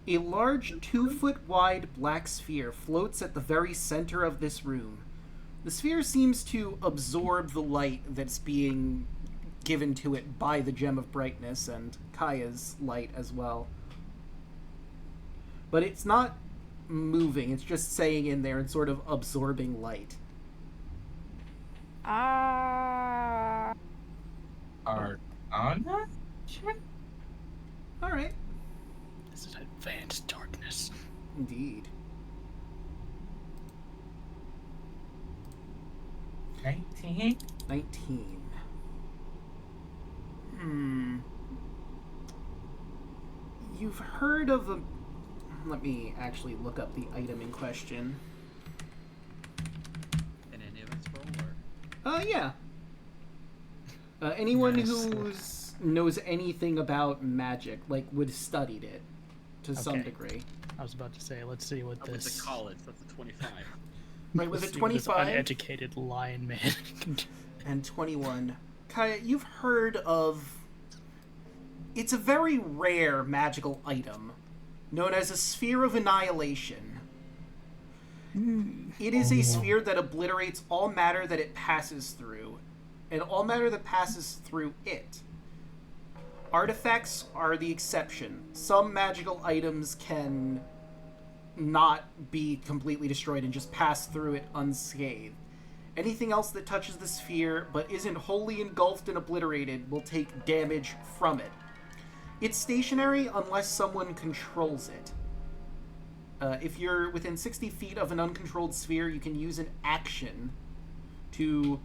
Speaker 6: A large 2-foot wide black sphere floats at the very center of this room. The sphere seems to absorb the light that's being given to it by the Gem of Brightness and Kaya's light as well. But it's not moving, it's just staying in there and sort of absorbing light.
Speaker 4: Arcana? Check?
Speaker 6: Alright.
Speaker 5: This is advanced darkness.
Speaker 6: Indeed.
Speaker 4: 19?
Speaker 6: 19. You've heard of a... Let me actually look up the item in question.
Speaker 3: An inevitable or?
Speaker 6: Yeah. Anyone
Speaker 5: Yes.
Speaker 6: who knows anything about magic, like, would have studied it to some
Speaker 5: Okay.
Speaker 6: degree.
Speaker 5: I was about to say, let's see what
Speaker 3: I went
Speaker 5: this...
Speaker 3: to college, that's a 25.
Speaker 6: Right, with a
Speaker 5: let's see what this
Speaker 6: 25
Speaker 5: uneducated lion man can do.
Speaker 6: and 21. Kaya, you've heard of... It's a very rare magical item known as a Sphere of Annihilation. It is a sphere that obliterates all matter that it passes through, and all matter that passes through it. Artifacts are the exception. Some magical items can not be completely destroyed and just pass through it unscathed. Anything else that touches the sphere but isn't wholly engulfed and obliterated will take damage from it. It's stationary unless someone controls it. If you're within 60 feet of an uncontrolled sphere, you can use an action to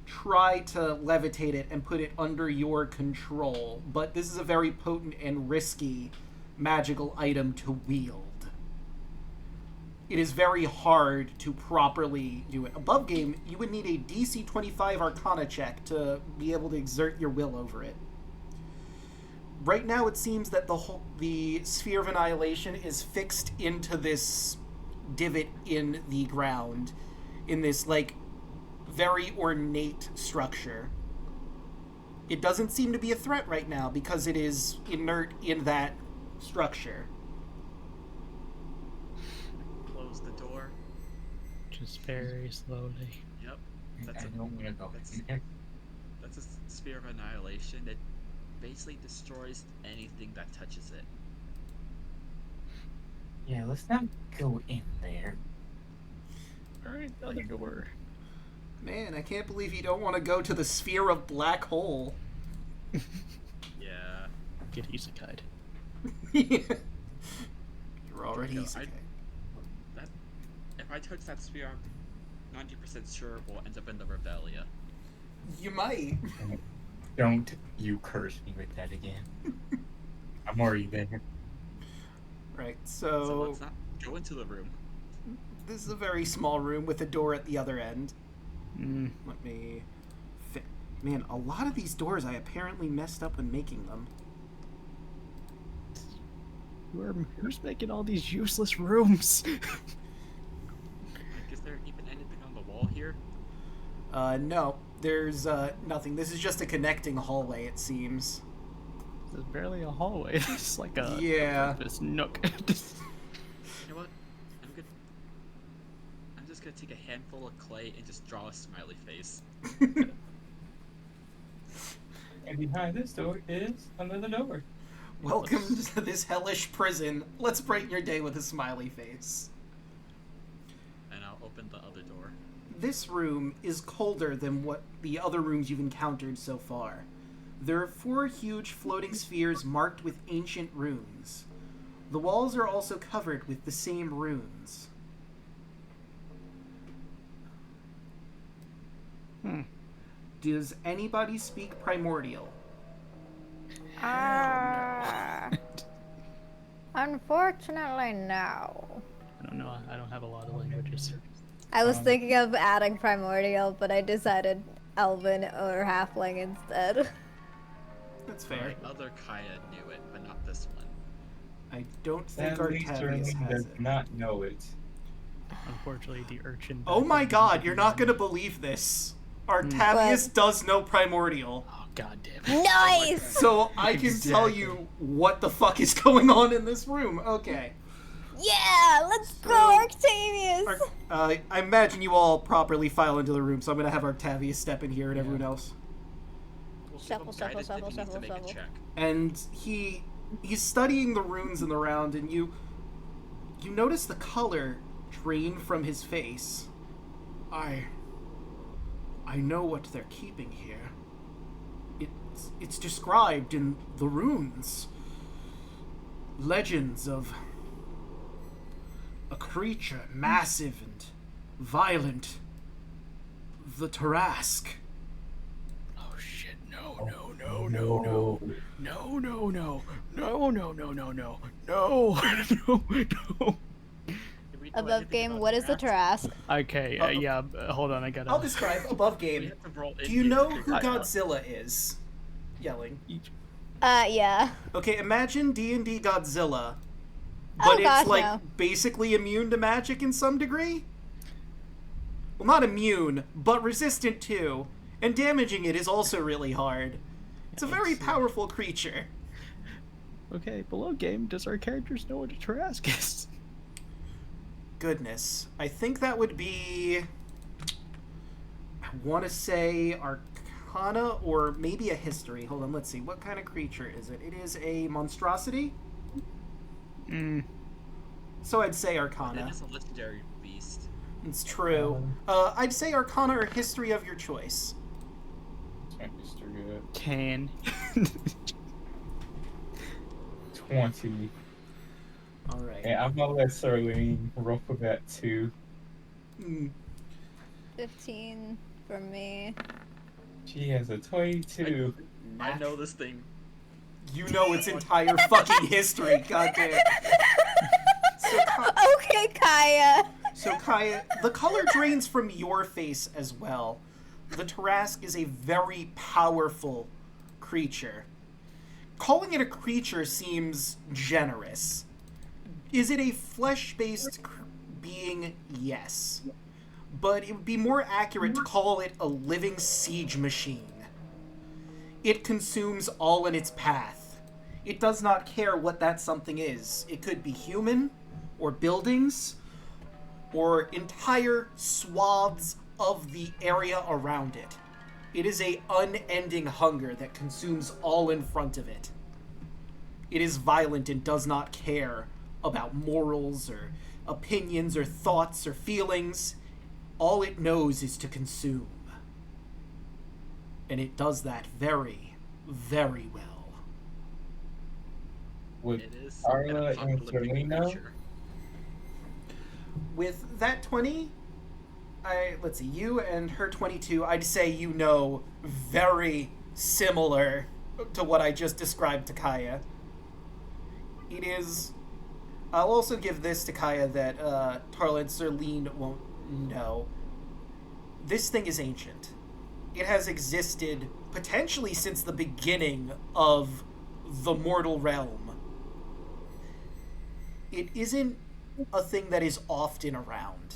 Speaker 6: try to levitate it and put it under your control. But this is a very potent and risky magical item to wield. It is very hard to properly do it. Above game, you would need a DC 25 Arcana check to be able to exert your will over it. Right now, it seems that the Sphere of Annihilation is fixed into this divot in the ground, in this, like, very ornate structure. It doesn't seem to be a threat right now because it is inert in that structure.
Speaker 3: Close the door.
Speaker 5: Just very slowly.
Speaker 3: Yep. That's
Speaker 4: I
Speaker 3: a,
Speaker 4: don't want to go in there.
Speaker 3: that's a sphere of annihilation. It basically destroys anything that touches it.
Speaker 4: Yeah, let's not go in there.
Speaker 5: Alright, other door.
Speaker 6: Man, I can't believe you don't want to go to the Sphere of Black Hole.
Speaker 3: Yeah.
Speaker 5: Get isekai'd.
Speaker 6: You're already
Speaker 3: Draco,
Speaker 6: isekai.
Speaker 3: I touch that sphere, I'm 90% sure we'll end up in the Revelia.
Speaker 6: You might.
Speaker 4: Don't you curse me with that again. I'm already there.
Speaker 6: Right,
Speaker 3: So
Speaker 6: so
Speaker 3: let's not go into the room.
Speaker 6: this is a very small room with a door at the other end.
Speaker 5: Mm.
Speaker 6: Let me... Man, a lot of these doors I apparently messed up when making them.
Speaker 5: Who's making all these useless rooms?
Speaker 3: Like, is there even anything on the wall here?
Speaker 6: No. There's, nothing. This is just a connecting hallway, it seems.
Speaker 5: There's barely a hallway. It's like a...
Speaker 6: Yeah.
Speaker 5: This nook.
Speaker 3: You know what? I'm just gonna take a handful of clay and just draw a smiley face.
Speaker 4: And behind this door is another door.
Speaker 6: Welcome to this hellish prison. Let's brighten your day with a smiley face.
Speaker 3: And I'll open the other door.
Speaker 6: This room is colder than what the other rooms you've encountered so far. There are 4 huge floating spheres marked with ancient runes. The walls are also covered with the same runes. Does anybody speak Primordial?
Speaker 2: Unfortunately, no.
Speaker 5: I don't know. I don't have a lot of languages.
Speaker 2: I was thinking of adding Primordial, but I decided Elven or Halfling instead.
Speaker 6: That's fair.
Speaker 3: My other Kaya knew it, but not this one.
Speaker 6: I don't think
Speaker 4: At least
Speaker 6: Artavius has
Speaker 4: does
Speaker 6: it.
Speaker 4: not know it.
Speaker 5: Unfortunately, the urchin...
Speaker 6: Oh my god, you're not gonna believe this. Artavius does know Primordial.
Speaker 5: Oh, god damn it.
Speaker 2: Nice!
Speaker 6: So I can tell
Speaker 5: Exactly.
Speaker 6: you what the fuck is going on in this room. Okay.
Speaker 2: Yeah, let's go, Octavius!
Speaker 6: I imagine you all properly file into the room, so I'm gonna have Artavius step in here and everyone else.
Speaker 3: We'll give
Speaker 2: Shuffle,
Speaker 3: him
Speaker 2: shuffle,
Speaker 3: guidance if
Speaker 2: shuffle,
Speaker 3: he needs to
Speaker 2: shuffle,
Speaker 3: make a
Speaker 2: shuffle.
Speaker 3: check.
Speaker 6: And he's studying the runes in the round, and you notice the color drain from his face. I know what they're keeping here. It's described in the runes. Legends of a creature massive and violent. The Tarask.
Speaker 5: Oh shit, no. No.
Speaker 3: Did we do
Speaker 2: Above
Speaker 3: anything
Speaker 2: game,
Speaker 3: about
Speaker 2: what is the
Speaker 3: rats?
Speaker 2: Tarask?
Speaker 5: Okay, yeah, hold on, I gotta...
Speaker 6: I'll describe above
Speaker 3: We
Speaker 6: game.
Speaker 3: have to roll
Speaker 6: Do you
Speaker 3: in
Speaker 6: know
Speaker 3: to
Speaker 6: who
Speaker 3: figure it out.
Speaker 6: Godzilla is? Yelling.
Speaker 2: Yeah.
Speaker 6: Okay, imagine D&D Godzilla, but
Speaker 2: Oh,
Speaker 6: it's
Speaker 2: gosh,
Speaker 6: like
Speaker 2: no.
Speaker 6: basically immune to magic in some degree. Well, not immune, but resistant to, and damaging it is also really hard. It's a very powerful creature.
Speaker 5: Okay, below game, does our characters know what a Tarask is?
Speaker 6: Goodness, I think that would be, I want to say Arcana or maybe a history. Hold on, let's see. What kind of creature is it? It is a monstrosity? So I'd say
Speaker 3: It
Speaker 6: Arcana.
Speaker 3: is a legendary beast.
Speaker 6: It's true. I'd say Arcana or history of your choice.
Speaker 5: Can.
Speaker 4: 20.
Speaker 6: Alright.
Speaker 4: And I'm gonna let Serlene roll for that too.
Speaker 2: 15 for me.
Speaker 4: She has a 22.
Speaker 3: I know this thing.
Speaker 6: You know its entire fucking history, goddamn.
Speaker 2: Okay, Kaya.
Speaker 6: So Kaya, the color drains from your face as well. The Tarask is a very powerful creature. Calling it a creature seems generous. Is it a flesh-based being? Yes. But it would be more accurate to call it a living siege machine. It consumes all in its path. It does not care what that something is. It could be human, or buildings, or entire swaths of the area around it. It is a unending hunger that consumes all in front of it. It is violent and does not care about morals or opinions or thoughts or feelings. All it knows is to consume. And it does that very, very well.
Speaker 4: Would
Speaker 3: It is
Speaker 4: Arla
Speaker 3: an
Speaker 4: and
Speaker 3: apocalyptic
Speaker 4: Serlene know?
Speaker 3: creature.
Speaker 6: With that 20, let's see, you and her 22, I'd say you know very similar to what I just described to Kaya. It is... I'll also give this to Kaya that Tarla and Zerline won't know. This thing is ancient. It has existed potentially since the beginning of the mortal realm. It isn't a thing that is often around.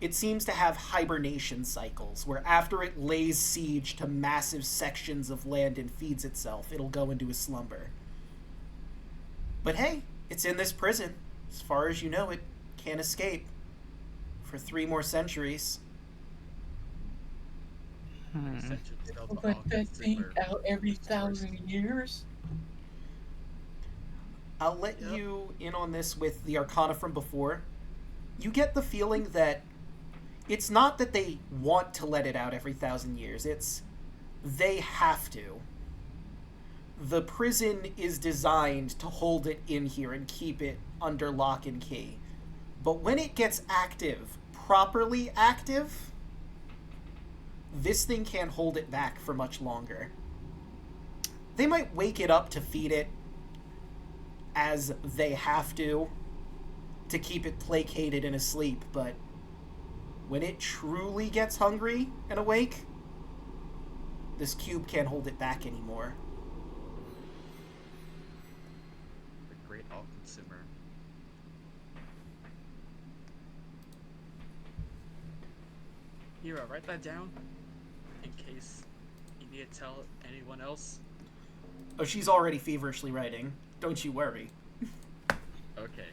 Speaker 6: It seems to have hibernation cycles, where after it lays siege to massive sections of land and feeds itself, it'll go into a slumber. But hey, it's in this prison. As far as you know, it can't escape. For 3 more centuries.
Speaker 4: Let that thing out every 1,000 years?
Speaker 6: I'll let you in on this with the Arcana from before. You get the feeling that it's not that they want to let it out every 1,000 years. It's they have to. The prison is designed to hold it in here and keep it under lock and key. But when it gets active, properly active, this thing can't hold it back for much longer. They might wake it up to feed it as they have to keep it placated and asleep, but when it truly gets hungry and awake, this cube can't hold it back anymore.
Speaker 3: The great all-consumer. Hero, write that down in case you need to tell anyone else.
Speaker 6: Oh, she's already feverishly writing. Don't you worry.
Speaker 3: Okay.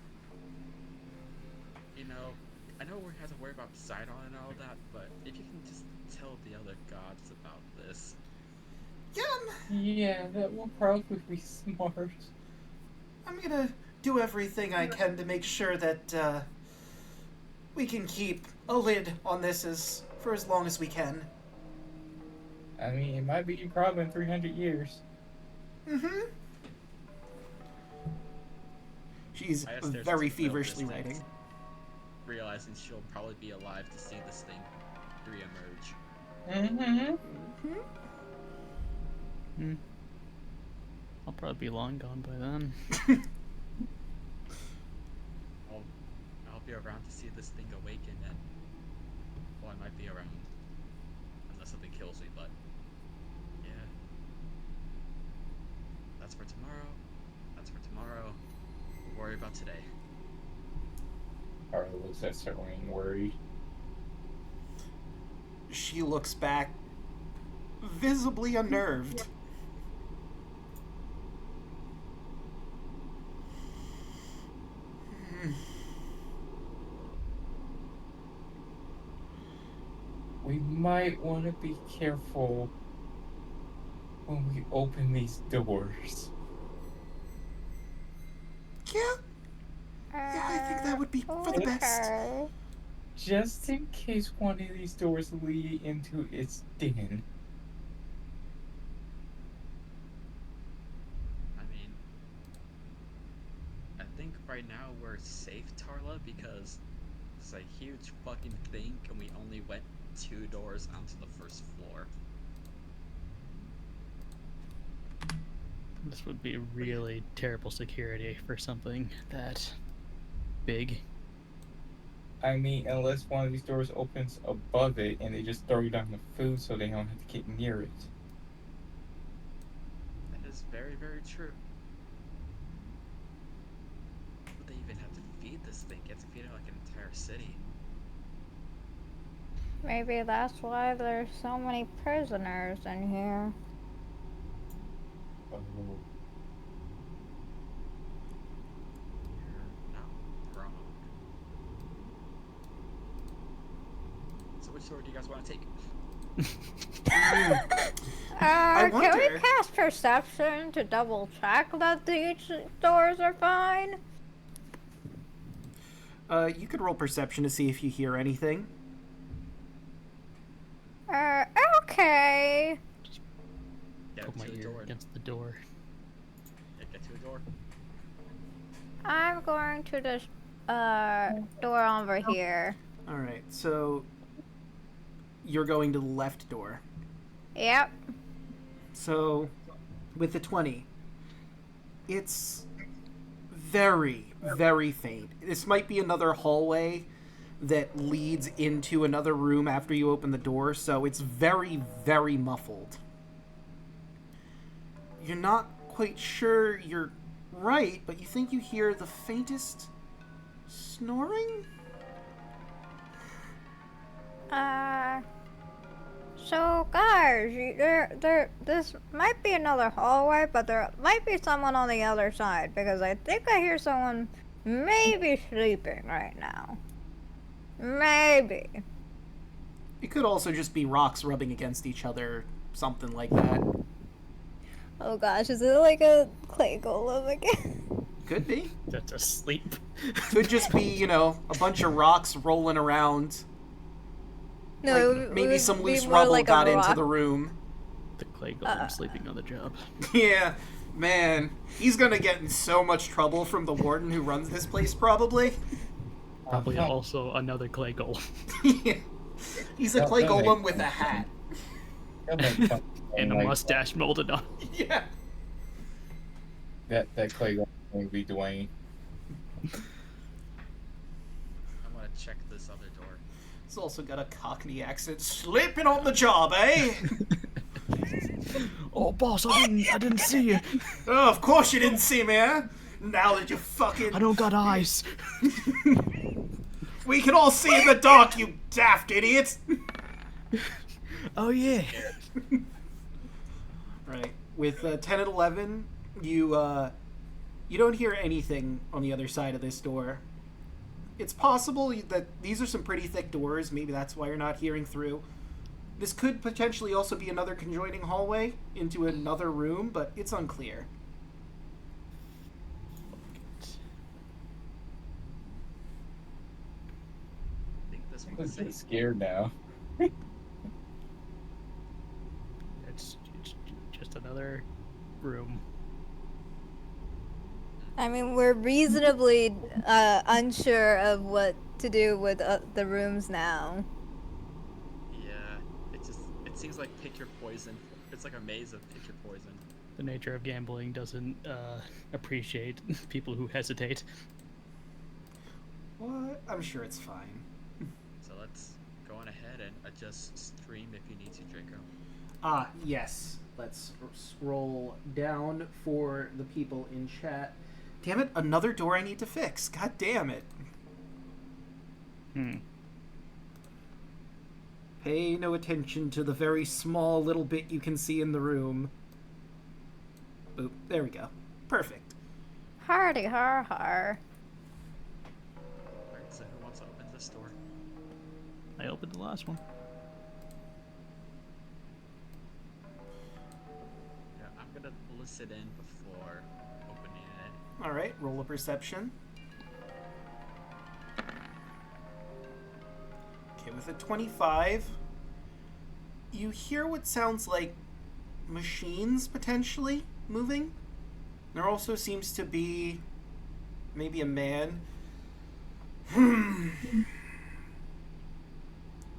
Speaker 3: You know, I know we have to worry about Sidon and all that, but if you can just tell the other gods about this.
Speaker 4: Yeah, that will probably be smart.
Speaker 6: I'm gonna do everything I can to make sure that we can keep a lid on this for as long as we can.
Speaker 4: I mean, it might be a problem in 300 years.
Speaker 6: Mm-hmm. She's very feverishly writing.
Speaker 3: Realizing she'll probably be alive to see this thing re-emerge.
Speaker 4: Mm-hmm.
Speaker 5: Hmm. I'll probably be long gone by then.
Speaker 3: I'll be around to see this thing awaken, and well, I might be around unless something kills me. But yeah, that's for tomorrow. That's for tomorrow. We'll worry about today.
Speaker 4: Harley looks at Serene worried.
Speaker 6: She looks back, visibly unnerved.
Speaker 4: We might want to be careful when we open these doors.
Speaker 6: Yeah, I think that would be for the best.
Speaker 4: Just in case one of these doors lead into its den.
Speaker 3: I mean, I think right now we're safe, Tarla, because it's a huge fucking thing, and we only went 2 doors onto the first floor.
Speaker 5: This would be really terrible security for something that big.
Speaker 4: I mean, unless one of these doors opens above it and they just throw you down the food so they don't have to get near it.
Speaker 3: That is very, very true. But they even have to feed this thing. You have to feed it like an entire city.
Speaker 2: Maybe that's why there's so many prisoners in here.
Speaker 4: Oh.
Speaker 3: You're not wrong. So which door do you guys want to take?
Speaker 6: I
Speaker 2: Can we
Speaker 6: wonder-
Speaker 2: pass perception to double check that these doors are fine?
Speaker 6: You could roll perception to see if you hear anything.
Speaker 2: Okay.
Speaker 3: Get
Speaker 5: Put my
Speaker 3: to the
Speaker 5: ear
Speaker 3: door.
Speaker 5: against the door.
Speaker 3: Yeah, get to the door.
Speaker 2: I'm going to just Door over here.
Speaker 1: All right, so you're going to the left door.
Speaker 2: Yep.
Speaker 1: So, with the 20, it's very, very faint. This might be another hallway that leads into another room after you open the door, so it's very, very muffled. You're not quite sure you're right, but you think you hear the faintest snoring?
Speaker 2: So guys, this might be another hallway, but there might be someone on the other side, because I think I hear someone maybe sleeping right now. Maybe.
Speaker 1: It could also just be rocks rubbing against each other, something like that.
Speaker 2: Oh gosh, is it like a clay golem again?
Speaker 1: Could be.
Speaker 5: That's asleep.
Speaker 1: Could just be, a bunch of rocks rolling around.
Speaker 2: No,
Speaker 1: Like, maybe some loose
Speaker 2: more
Speaker 1: rubble
Speaker 2: like a
Speaker 1: got into
Speaker 2: rock.
Speaker 1: the room.
Speaker 5: The clay golem sleeping on the job.
Speaker 1: Yeah, man. He's gonna get in so much trouble from the warden who runs this place, probably.
Speaker 5: Probably also another clay golem.
Speaker 1: Yeah. He's a clay golem with a hat.
Speaker 5: And a mustache molded on.
Speaker 1: Yeah.
Speaker 4: That clay golem will be Dwayne.
Speaker 3: I want to check this other door.
Speaker 1: He's also got a Cockney accent. Sleeping on the job, eh?
Speaker 5: Oh, boss, I didn't see you.
Speaker 1: Oh, of course you didn't see me, huh? Now that you fucking...
Speaker 5: I don't got eyes.
Speaker 1: We can all see in the dark, you daft idiots!
Speaker 5: Oh, yeah.
Speaker 1: Right. With 10 and 11, you don't hear anything on the other side of this door. It's possible that these are some pretty thick doors. Maybe that's why you're not hearing through. This could potentially also be another conjoining hallway into another room, but it's unclear.
Speaker 3: I think this
Speaker 4: I'm
Speaker 3: one's
Speaker 4: so
Speaker 3: safe.
Speaker 4: scared now.
Speaker 5: It's just another room.
Speaker 2: I mean, we're reasonably unsure of what to do with the rooms now.
Speaker 3: Yeah, it seems like pick your poison. It's like a maze of pick your poison.
Speaker 5: The nature of gambling doesn't appreciate people who hesitate.
Speaker 1: What? I'm sure it's fine.
Speaker 3: So let's go on ahead and adjust stream if you need to, Draco.
Speaker 1: Ah, yes. Let's scroll down for the people in chat. Damn it, another door I need to fix. God damn it. Pay no attention to the very small little bit you can see in the room. Boop, there we go. Perfect.
Speaker 2: Hardy har har.
Speaker 3: Alright, so who wants to open this door?
Speaker 5: I opened the last one.
Speaker 3: Yeah, I'm gonna listen in before opening it.
Speaker 1: Alright, roll a perception. Okay, with a 25, you hear what sounds like machines potentially moving. There also seems to be maybe a man.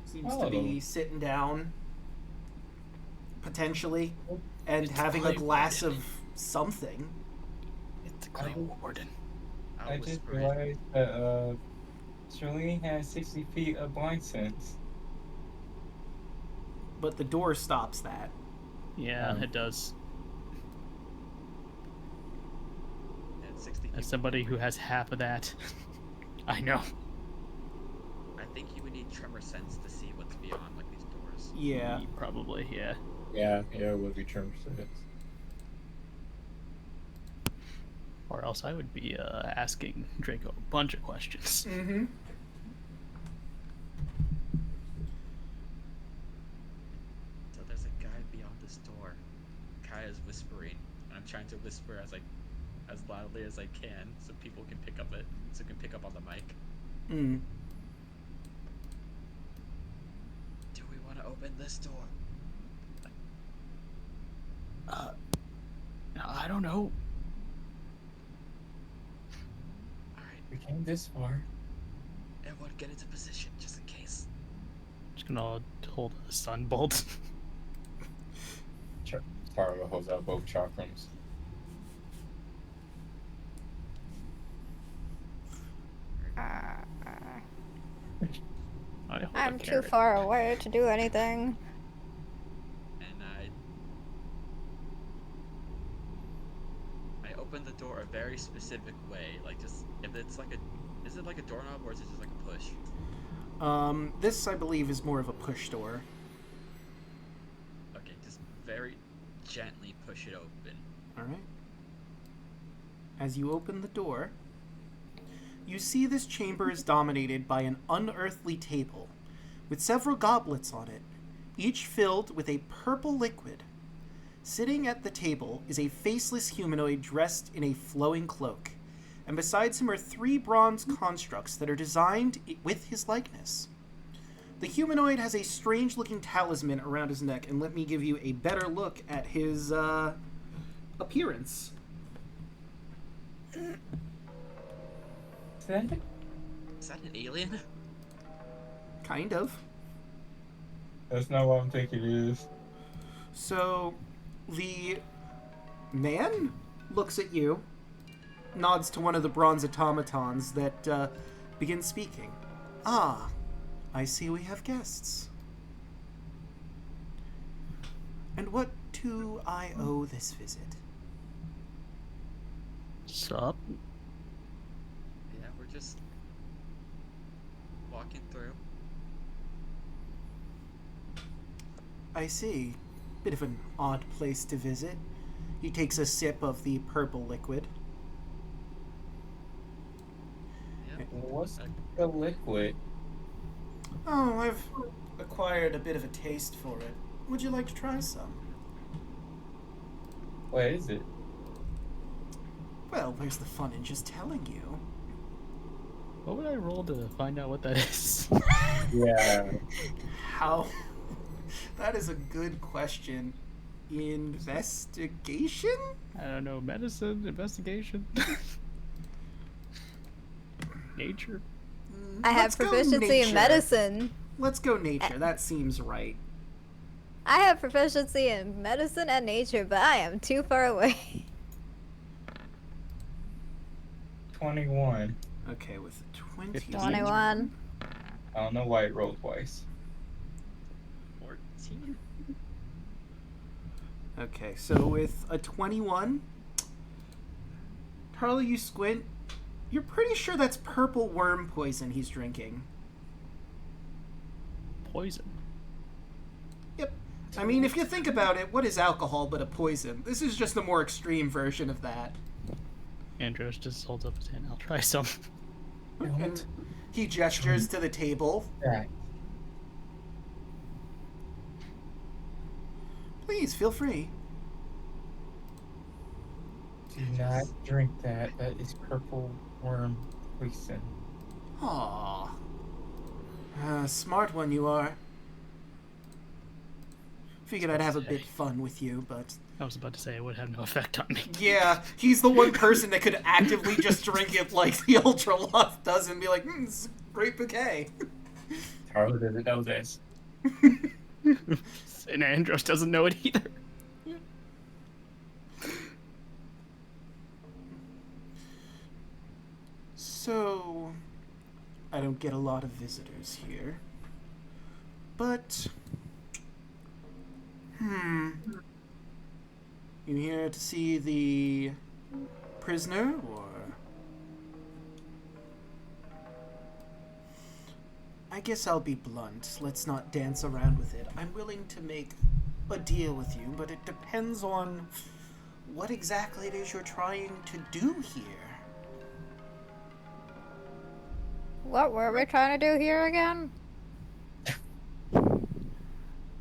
Speaker 1: Seems to be sitting down, potentially, and having a glass of something.
Speaker 5: It's a clay warden.
Speaker 4: I just
Speaker 3: whisper it.
Speaker 4: realized that Charlene has 60 feet of blind sense.
Speaker 1: But the door stops that.
Speaker 5: Yeah, it does.
Speaker 3: And 60
Speaker 5: As
Speaker 3: feet.
Speaker 5: somebody who has half of that, I know.
Speaker 3: I think you would need tremor sense to see what's beyond like these doors.
Speaker 1: Yeah.
Speaker 5: Probably, yeah.
Speaker 4: Yeah, it would be true.
Speaker 5: Or else I would be asking Draco a bunch of questions.
Speaker 1: Mm-hmm.
Speaker 3: So there's a guy beyond this door. Kai is whispering, and I'm trying to whisper as loudly as I can so people can pick up on the mic.
Speaker 1: Mm.
Speaker 3: Do we want to open this door?
Speaker 5: I don't know.
Speaker 3: Alright,
Speaker 4: We came this far.
Speaker 3: Everyone get into position, just in case.
Speaker 5: Just gonna hold a sun bolt.
Speaker 4: Taro holds out both chakrams.
Speaker 2: I'm too far away to do anything.
Speaker 3: And I open the door a very specific way, like just if it's like a, is it like a doorknob or is it just like a push?
Speaker 1: This I believe is more of a push door.
Speaker 3: Okay, just very gently push it open.
Speaker 1: All right. As you open the door, you see this chamber is dominated by an unearthly table with several goblets on it, each filled with a purple liquid. Sitting at the table is a faceless humanoid dressed in a flowing cloak, and besides him are 3 bronze constructs that are designed with his likeness. The humanoid has a strange-looking talisman around his neck, and let me give you a better look at his appearance.
Speaker 3: Is that an alien?
Speaker 1: Kind of.
Speaker 4: That's not what I'm thinking it is.
Speaker 1: So, the man looks at you, nods to one of the bronze automatons that begins speaking. Ah, I see we have guests. And what do I owe this visit?
Speaker 5: Sup?
Speaker 3: Yeah, we're just walking through.
Speaker 1: I see. Bit of an odd place to visit. He takes a sip of the purple liquid.
Speaker 3: Yep.
Speaker 4: What's the liquid?
Speaker 1: Oh, I've acquired a bit of a taste for it. Would you like to try some?
Speaker 4: What is it?
Speaker 1: Well, where's the fun in just telling you?
Speaker 5: What would I roll to find out what that is?
Speaker 4: Yeah.
Speaker 1: How? That is a good question. Investigation?
Speaker 5: I don't know. Medicine, investigation, nature.
Speaker 2: I have
Speaker 1: Let's go
Speaker 2: proficiency in
Speaker 1: nature.
Speaker 2: medicine.
Speaker 1: Let's go nature. That seems right.
Speaker 2: I have proficiency in medicine and nature, but I am too far away.
Speaker 4: 21.
Speaker 1: Okay, with 20.
Speaker 2: 21.
Speaker 4: I don't know why it rolled twice.
Speaker 3: 14?
Speaker 1: Okay, so with a 21, Harley, you squint. You're pretty sure that's purple worm poison he's drinking.
Speaker 5: Poison.
Speaker 1: Yep. I mean, if you think about it, what is alcohol but a poison? This is just a more extreme version of that.
Speaker 5: Andros just holds up his hand. I'll try some.
Speaker 1: And he gestures to the table.
Speaker 4: Right.
Speaker 1: Please, feel free.
Speaker 4: Do not drink that. That is purple worm poison.
Speaker 1: Aww. Smart one you are. Figured I'd have a bit fun with you, but...
Speaker 5: I was about to say it would have no effect on me.
Speaker 1: Yeah, he's the one person that could actively just drink it like the Ultra Luft does and be like, this is a great bouquet.
Speaker 4: Taro doesn't know this.
Speaker 5: And Andros doesn't know it either.
Speaker 1: So, I don't get a lot of visitors here. But, you here to see the prisoner, or? I guess I'll be blunt. Let's not dance around with it. I'm willing to make a deal with you, but it depends on what exactly it is you're trying to do here.
Speaker 2: What were we trying to do here again?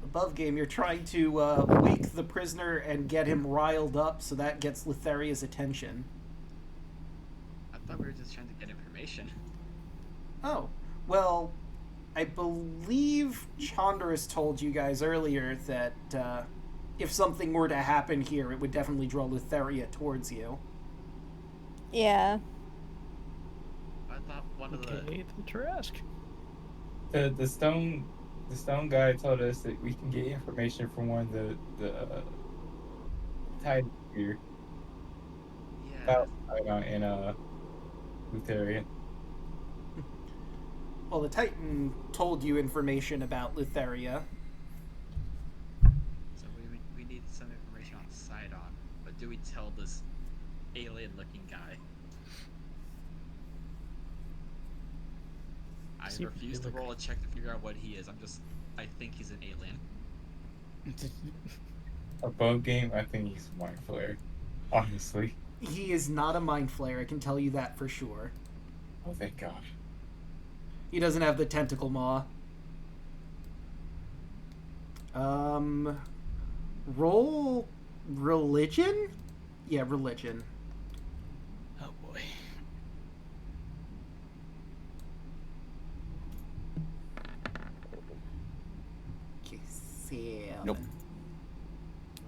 Speaker 1: Above game, you're trying to wake the prisoner and get him riled up so that gets Lutheria's attention.
Speaker 3: I thought we were just trying to get information.
Speaker 1: Oh, well, I believe Chandra's told you guys earlier that if something were to happen here, it would definitely draw Lutheria towards you.
Speaker 2: Yeah.
Speaker 3: thought one of the.
Speaker 5: Okay, the Trask.
Speaker 4: The stone guy told us that we can get information from one of the Titan here
Speaker 3: Yeah.
Speaker 4: in Lutheria.
Speaker 6: Well, the Titan told you information about Lutheria.
Speaker 3: So we need some information on Sidon, but do we tell this alien-looking guy? I
Speaker 5: See,
Speaker 3: refuse to roll a check to figure out what he is. I think he's an alien.
Speaker 4: Above game, I think he's Mind Flayer. Honestly.
Speaker 6: He is not a Mind Flayer, I can tell you that for sure.
Speaker 4: Oh, thank God.
Speaker 6: He doesn't have the tentacle maw. Roll religion? Yeah, religion.
Speaker 5: Oh boy.
Speaker 6: Okay, 7.
Speaker 4: Nope.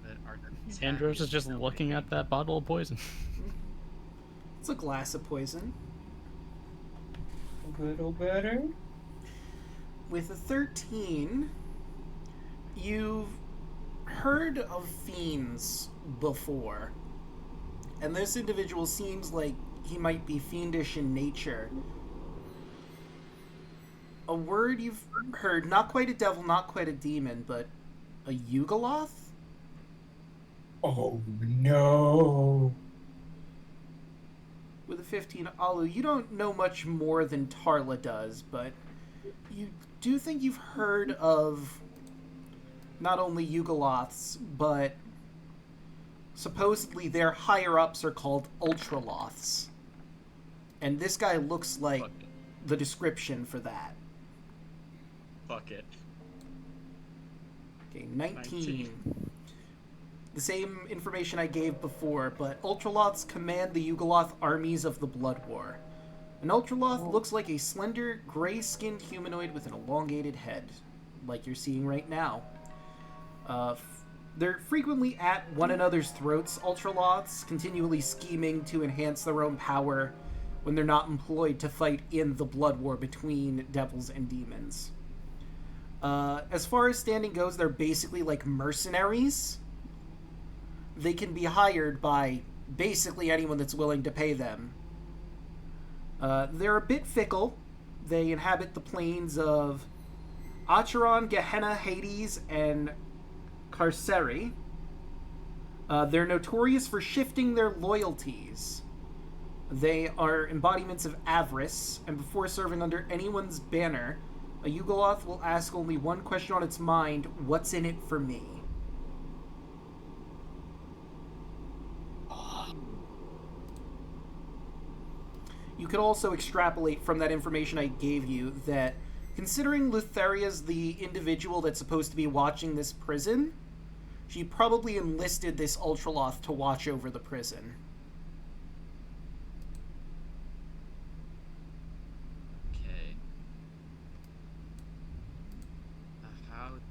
Speaker 3: Then our
Speaker 5: Andros is just
Speaker 3: no
Speaker 5: looking
Speaker 3: way.
Speaker 5: at that bottle of poison.
Speaker 6: It's a glass of poison.
Speaker 4: A little better.
Speaker 6: With a 13, you've heard of fiends before. And this individual seems like he might be fiendish in nature. A word you've heard, not quite a devil, not quite a demon, but a Yugoloth?
Speaker 4: Oh no.
Speaker 6: With a 15, Alu, you don't know much more than Tarla does, but you do think you've heard of not only Yugoloths, but supposedly their higher-ups are called Ultraloths. And this guy looks like
Speaker 3: Fuck it.
Speaker 6: the description for that.
Speaker 3: Fuck it.
Speaker 6: Okay, 19. The same information I gave before, but Ultraloths command the Yugoloth armies of the Blood War. An Ultraloth looks like a slender, gray-skinned humanoid with an elongated head, like you're seeing right now. They're frequently at one another's throats, Ultraloths, continually scheming to enhance their own power when they're not employed to fight in the Blood War between devils and demons. As far as standing goes, they're basically like mercenaries. They can be hired by basically anyone that's willing to pay them. They're a bit fickle. They inhabit the plains of Acheron, Gehenna, Hades, and Carceri. They're notorious for shifting their loyalties. They are embodiments of avarice, and before serving under anyone's banner, a Yugoloth will ask only one question on its mind: what's in it for me? You could also extrapolate from that information I gave you that, considering Lutheria's the individual that's supposed to be watching this prison, she probably enlisted this Ultraloth to watch over the prison.
Speaker 3: Okay. How? I'm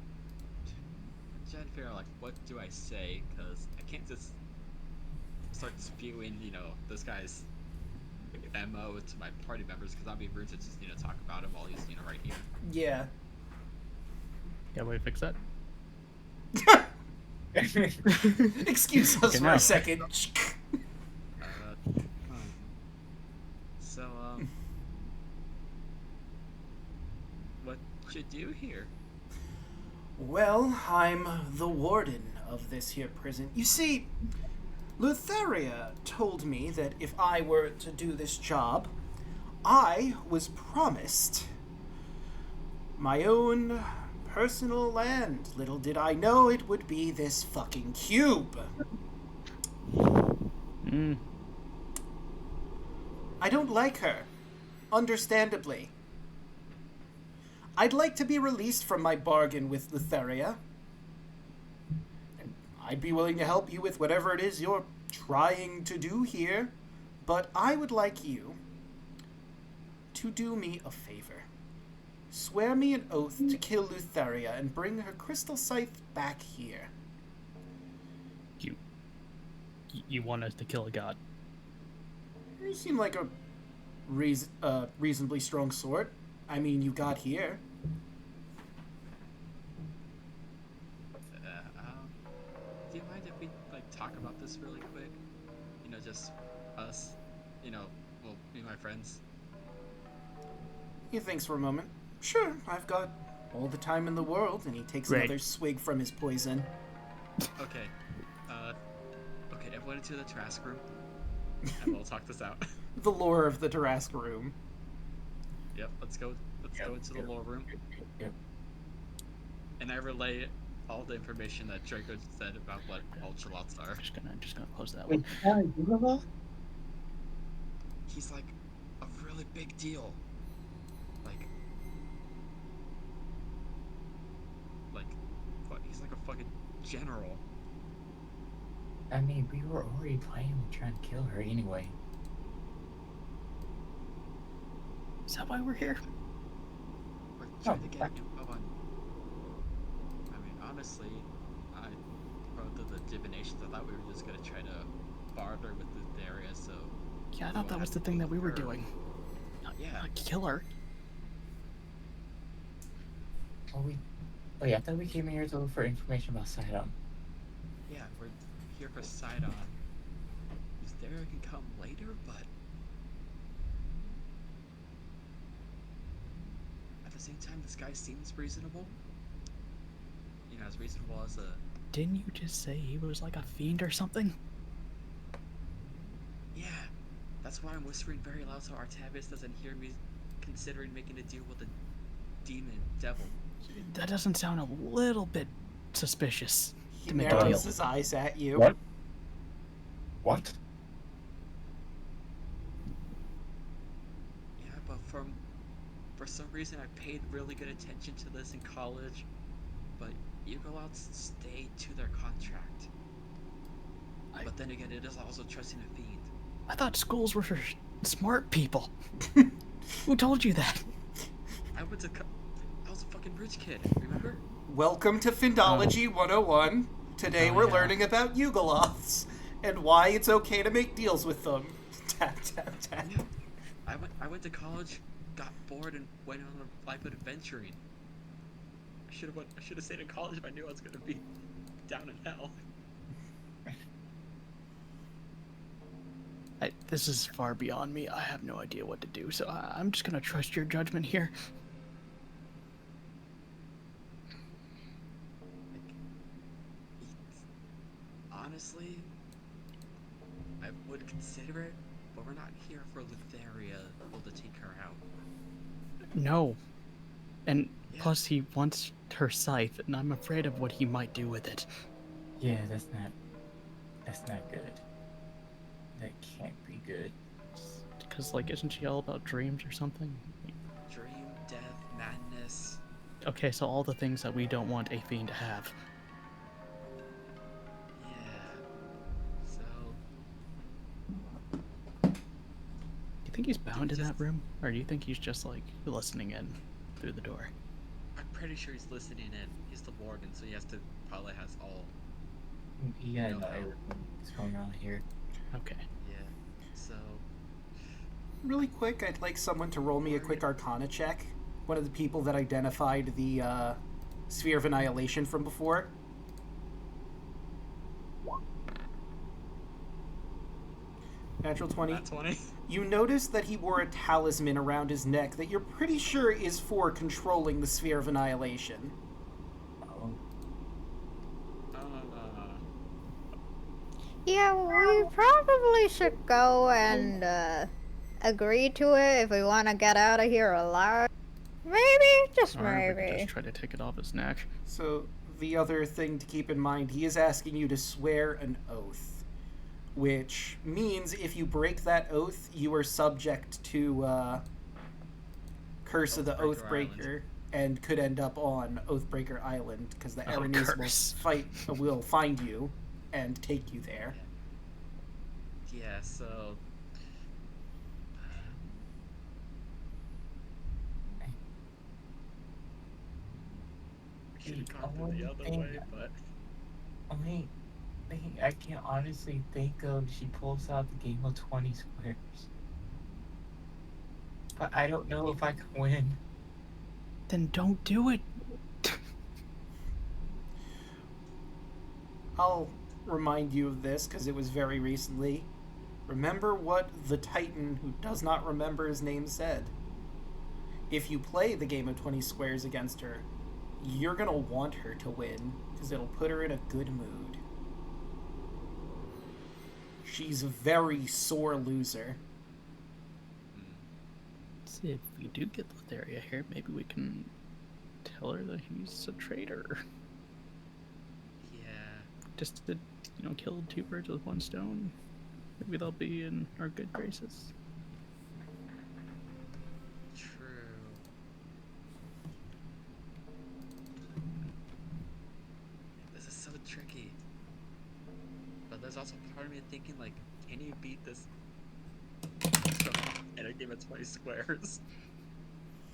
Speaker 3: trying to figure out, like, what do I say? Because I can't just start spewing, this guy's MO to my party members, because that'd be rude to just, talk about him while he's, right here.
Speaker 6: Yeah.
Speaker 5: Yeah, wait, fix that.
Speaker 6: Excuse us
Speaker 5: Okay,
Speaker 6: for
Speaker 5: now.
Speaker 6: a second.
Speaker 3: So, what you do here?
Speaker 6: Well, I'm the warden of this here prison. You see, Lutheria told me that if I were to do this job, I was promised my own personal land. Little did I know it would be this fucking cube. I don't like her, understandably. I'd like to be released from my bargain with Lutheria. I'd be willing to help you with whatever it is you're trying to do here, but I would like you to do me a favor. Swear me an oath to kill Lutheria and bring her crystal scythe back here.
Speaker 5: You want us to kill a god?
Speaker 6: You seem like a reasonably strong sword. I mean, you got here.
Speaker 3: Do you mind if we like talk about this really quick? You know, just us. You know, well, me and my friends.
Speaker 6: He thinks for a moment. Sure, I've got all the time in the world, and he takes
Speaker 5: Right.
Speaker 6: another swig from his poison.
Speaker 3: Okay. Okay, everyone into the trash room, and we'll talk this out.
Speaker 6: The lore of the Tarrasque room.
Speaker 3: Yep, let's go into the lore room.
Speaker 4: Yep.
Speaker 3: And I relay all the information that Draco said about what ultralots are.
Speaker 5: Just gonna close that
Speaker 4: Wait,
Speaker 5: one.
Speaker 3: He's like a really big deal. Like what? He's like a fucking general.
Speaker 4: I mean, we were already planning on trying to kill her anyway.
Speaker 5: Is that why we're here?
Speaker 3: We're trying to get info on. I mean, honestly, I wrote the divinations. I thought we were just gonna try to barter with Lutheria, so.
Speaker 5: Yeah, I thought that was the thing that we were doing.
Speaker 3: Yeah.
Speaker 5: Not kill her.
Speaker 4: Oh, wait, I thought we came here to look for information about Sidon.
Speaker 3: Yeah, we're here for Sidon. Lutheria can come later, but at the same time, this guy seems reasonable. You know, as reasonable as a.
Speaker 5: Didn't you just say he was like a fiend or something?
Speaker 3: Yeah, that's why I'm whispering very loud so Artavius doesn't hear me considering making a deal with a demon devil.
Speaker 5: That doesn't sound a little bit suspicious
Speaker 6: He
Speaker 5: to make a
Speaker 6: narrows
Speaker 5: deal.
Speaker 6: his eyes at you.
Speaker 4: What? What?
Speaker 3: Yeah, but for some reason I paid really good attention to this in college, but Eugolots stay to their contract. But then again, it is also trusting a fiend.
Speaker 5: I thought schools were for smart people. Who told you that?
Speaker 3: I was a fucking rich kid, remember?
Speaker 6: Welcome to Findology 101. Today we're learning about Eugoloths and why it's okay to make deals with them. Tap, tap, tap.
Speaker 3: Yeah. I went to college, got bored, and went on a life of adventuring. I should have stayed in college if I knew I was gonna be down in hell.
Speaker 5: This is far beyond me. I have no idea what to do, so I'm just gonna trust your judgment here.
Speaker 3: Honestly, I would consider it, but we're not here for Lutheria to take her out.
Speaker 5: No. And
Speaker 3: Yeah.
Speaker 5: plus he wants her scythe, and I'm afraid of what he might do with it.
Speaker 4: Yeah, that's not good. That can't be good.
Speaker 5: Because, like, isn't she all about dreams or something?
Speaker 3: Dream, death, madness.
Speaker 5: Okay, so all the things that we don't want a fiend to have.
Speaker 3: Yeah. So.
Speaker 5: Do you think he's bound in that room? Or do you think he's just, like, listening in through the door?
Speaker 3: I'm pretty sure he's listening in. He's the Morgan, so he probably has all.
Speaker 4: You gotta know what's going on here.
Speaker 5: Okay.
Speaker 3: Yeah. So.
Speaker 6: Really quick, I'd like someone to roll me a quick Arcana check. One of the people that identified the Sphere of Annihilation from before. Natural 20.
Speaker 3: Not 20.
Speaker 6: You notice that he wore a talisman around his neck that you're pretty sure is for controlling the Sphere of Annihilation.
Speaker 4: Oh,
Speaker 2: Yeah, we probably should go and agree to it if we want to get out of here alive. Maybe, just
Speaker 5: Or we could
Speaker 2: maybe.
Speaker 5: just try to take it off his neck.
Speaker 6: So, the other thing to keep in mind, he is asking you to swear an oath. Which means if you break that oath, you are subject to Curse of the
Speaker 3: Oathbreaker
Speaker 6: Oathbreaker and could end up on Oathbreaker Island because the
Speaker 5: Oh,
Speaker 6: Erinese
Speaker 5: curse.
Speaker 6: will find you and take you there.
Speaker 3: Yeah, so. We should have gone through the other way, but.
Speaker 4: only thing I can honestly think of, she pulls out the game of 20 squares. but I don't know if I can win.
Speaker 5: Then don't do it.
Speaker 6: I'll remind you of this because it was very recently. Remember what the Titan who does not remember his name said. If you play the game of 20 squares against her, you're going to want her to win because it'll put her in a good mood. She's a very sore loser.
Speaker 5: See, if we do get Lutheria here, maybe we can tell her that he's a traitor.
Speaker 3: Yeah.
Speaker 5: Just to, kill two birds with one stone. Maybe they'll be in our good graces.
Speaker 3: True. This is so tricky. But there's also part of me thinking, like, can you beat this in a game of 20 squares?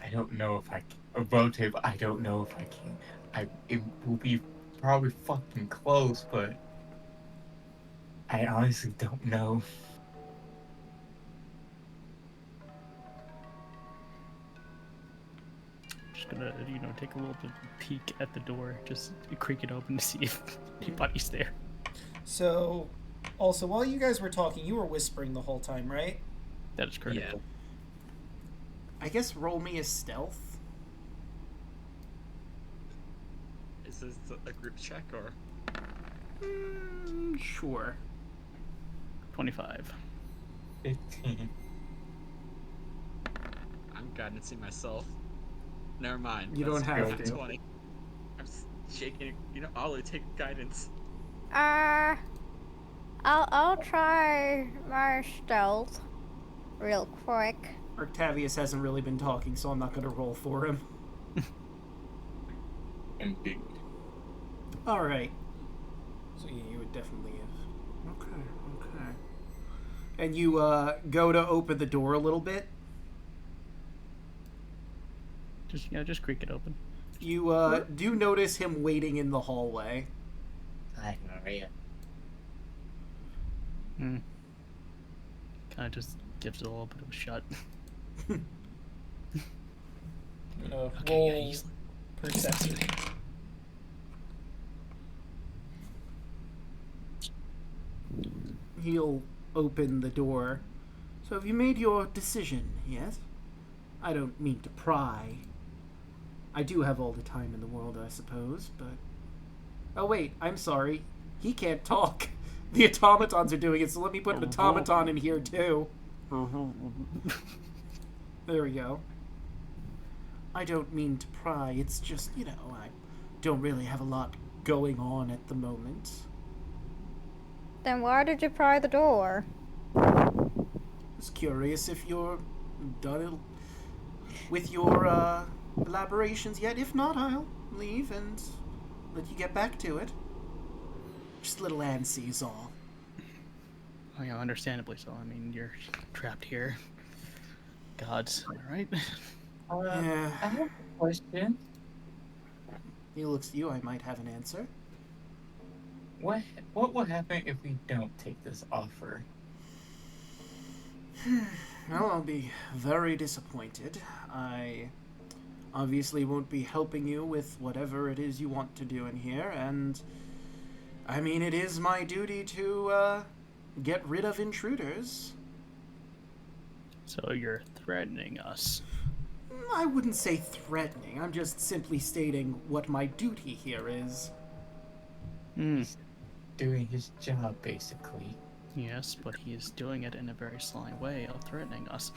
Speaker 4: I don't know if I can. Rotate, I don't know if I can. It will be probably fucking close, but I honestly don't know.
Speaker 5: Just gonna, take a little bit of a peek at the door, just creak it open to see if anybody's there.
Speaker 1: So, also, while you guys were talking, you were whispering the whole time, right?
Speaker 5: That is correct.
Speaker 3: Yeah.
Speaker 6: I guess roll me a stealth.
Speaker 3: Is this a group check or?
Speaker 6: Sure.
Speaker 5: 25.
Speaker 4: 15.
Speaker 3: I'm guidancing myself. Never mind.
Speaker 6: You don't have
Speaker 3: to. 20. I'm shaking. Ollie, take guidance.
Speaker 2: I'll try my stealth real quick.
Speaker 6: Octavius hasn't really been talking, so I'm not going to roll for him.
Speaker 4: Indeed.
Speaker 6: Alright. So yeah, you would definitely have... Okay. And you go to open the door a little bit.
Speaker 5: Just creak it open.
Speaker 6: You do notice him waiting in the hallway.
Speaker 4: Hi, Maria.
Speaker 5: Kind of just gives it a little bit of a shut.
Speaker 1: Roll perception.
Speaker 6: He'll open the door. So have you made your decision, yes? I don't mean to pry. I do have all the time in the world, I suppose, but... Oh wait, I'm sorry. He can't talk. The automatons are doing it, so let me put an automaton in here too. There we go. I don't mean to pry, it's just, I don't really have a lot going on at the moment.
Speaker 2: Then why did you pry the door?
Speaker 6: Was curious if you're done with your elaborations yet. If not, I'll leave and let you get back to it. Just a little antsy is all.
Speaker 5: Oh, yeah, understandably so. I mean, you're trapped here. Gods, am I right?
Speaker 6: Yeah.
Speaker 4: I have a question.
Speaker 6: He looks at you. I might have an answer.
Speaker 4: What will happen if we don't take this offer?
Speaker 6: Well, I'll be very disappointed. I obviously won't be helping you with whatever it is you want to do in here, and I mean, it is my duty to get rid of intruders.
Speaker 5: So you're threatening us.
Speaker 6: I wouldn't say threatening. I'm just simply stating what my duty here is.
Speaker 4: He's doing his job, basically.
Speaker 5: Yes, but he is doing it in a very sly way of threatening us.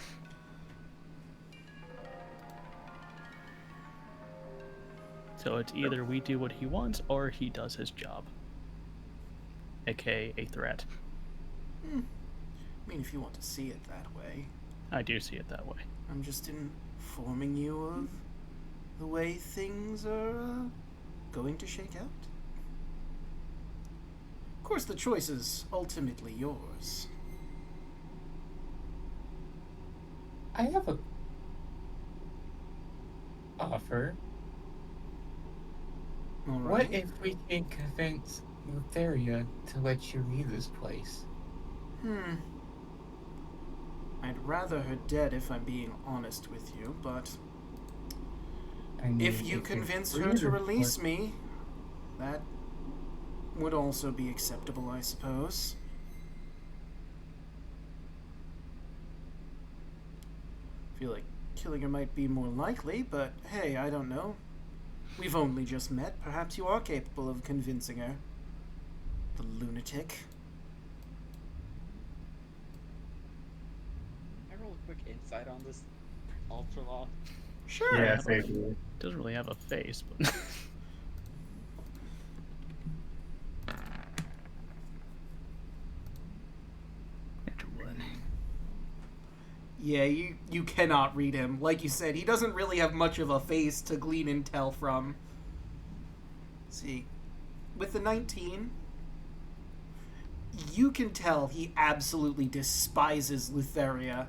Speaker 5: So it's either we do what he wants or he does his job. AKA a threat.
Speaker 6: I mean, if you want to see it that way.
Speaker 5: I do see it that way.
Speaker 6: I'm just informing you of the way things are going to shake out. Of course, the choice is ultimately yours.
Speaker 4: I have a offer.
Speaker 6: All right.
Speaker 4: What if we can convince Lutheria to let you leave this place?
Speaker 6: I'd rather her dead if I'm being honest with you, but
Speaker 4: I mean,
Speaker 6: if you convince her to release me, that would also be acceptable, I suppose. Feel like killing her might be more likely, but hey, I don't know. We've only just met. Perhaps you are capable of convincing her. The lunatic.
Speaker 3: Can I roll a quick insight on this ultra law?
Speaker 6: Sure.
Speaker 4: Yeah, maybe.
Speaker 5: Doesn't really have a face, but natural one.
Speaker 6: Yeah, you cannot read him. Like you said, he doesn't really have much of a face to glean intel from. See, with the 19, you can tell he absolutely despises Lutheria.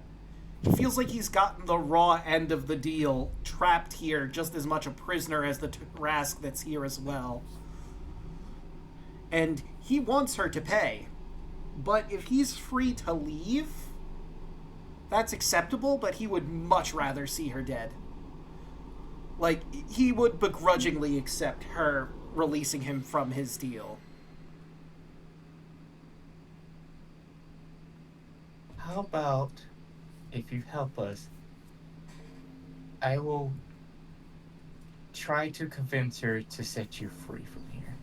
Speaker 6: He feels like he's gotten the raw end of the deal, trapped here, just as much a prisoner as the Tarask that's here as well. And he wants her to pay. But if he's free to leave, that's acceptable, but he would much rather see her dead. Like, he would begrudgingly accept her releasing him from his deal.
Speaker 4: How about if you help us, I will try to convince her to set you free from here.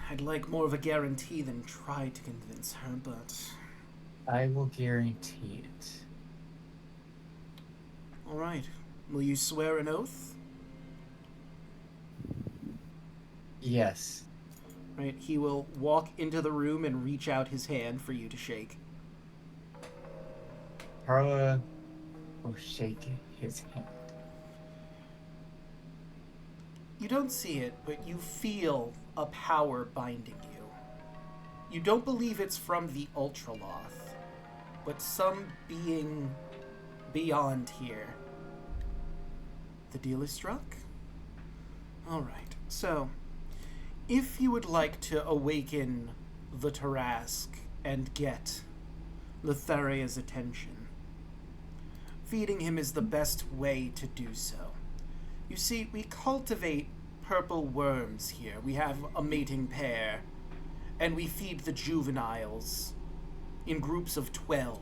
Speaker 6: I'd like more of a guarantee than try to convince her, but...
Speaker 4: I will guarantee it.
Speaker 6: Alright. Will you swear an oath?
Speaker 4: Yes.
Speaker 6: Right, he will walk into the room and reach out his hand for you to shake.
Speaker 4: Carla will shake his hand.
Speaker 6: You don't see it, but you feel a power binding you. You don't believe it's from the Ultraloth, but some being beyond here. The deal is struck? Alright, so, if you would like to awaken the Tarask and get Lutheria's attention, feeding him is the best way to do so. You see, we cultivate purple worms here. We have a mating pair, and we feed the juveniles in groups of 12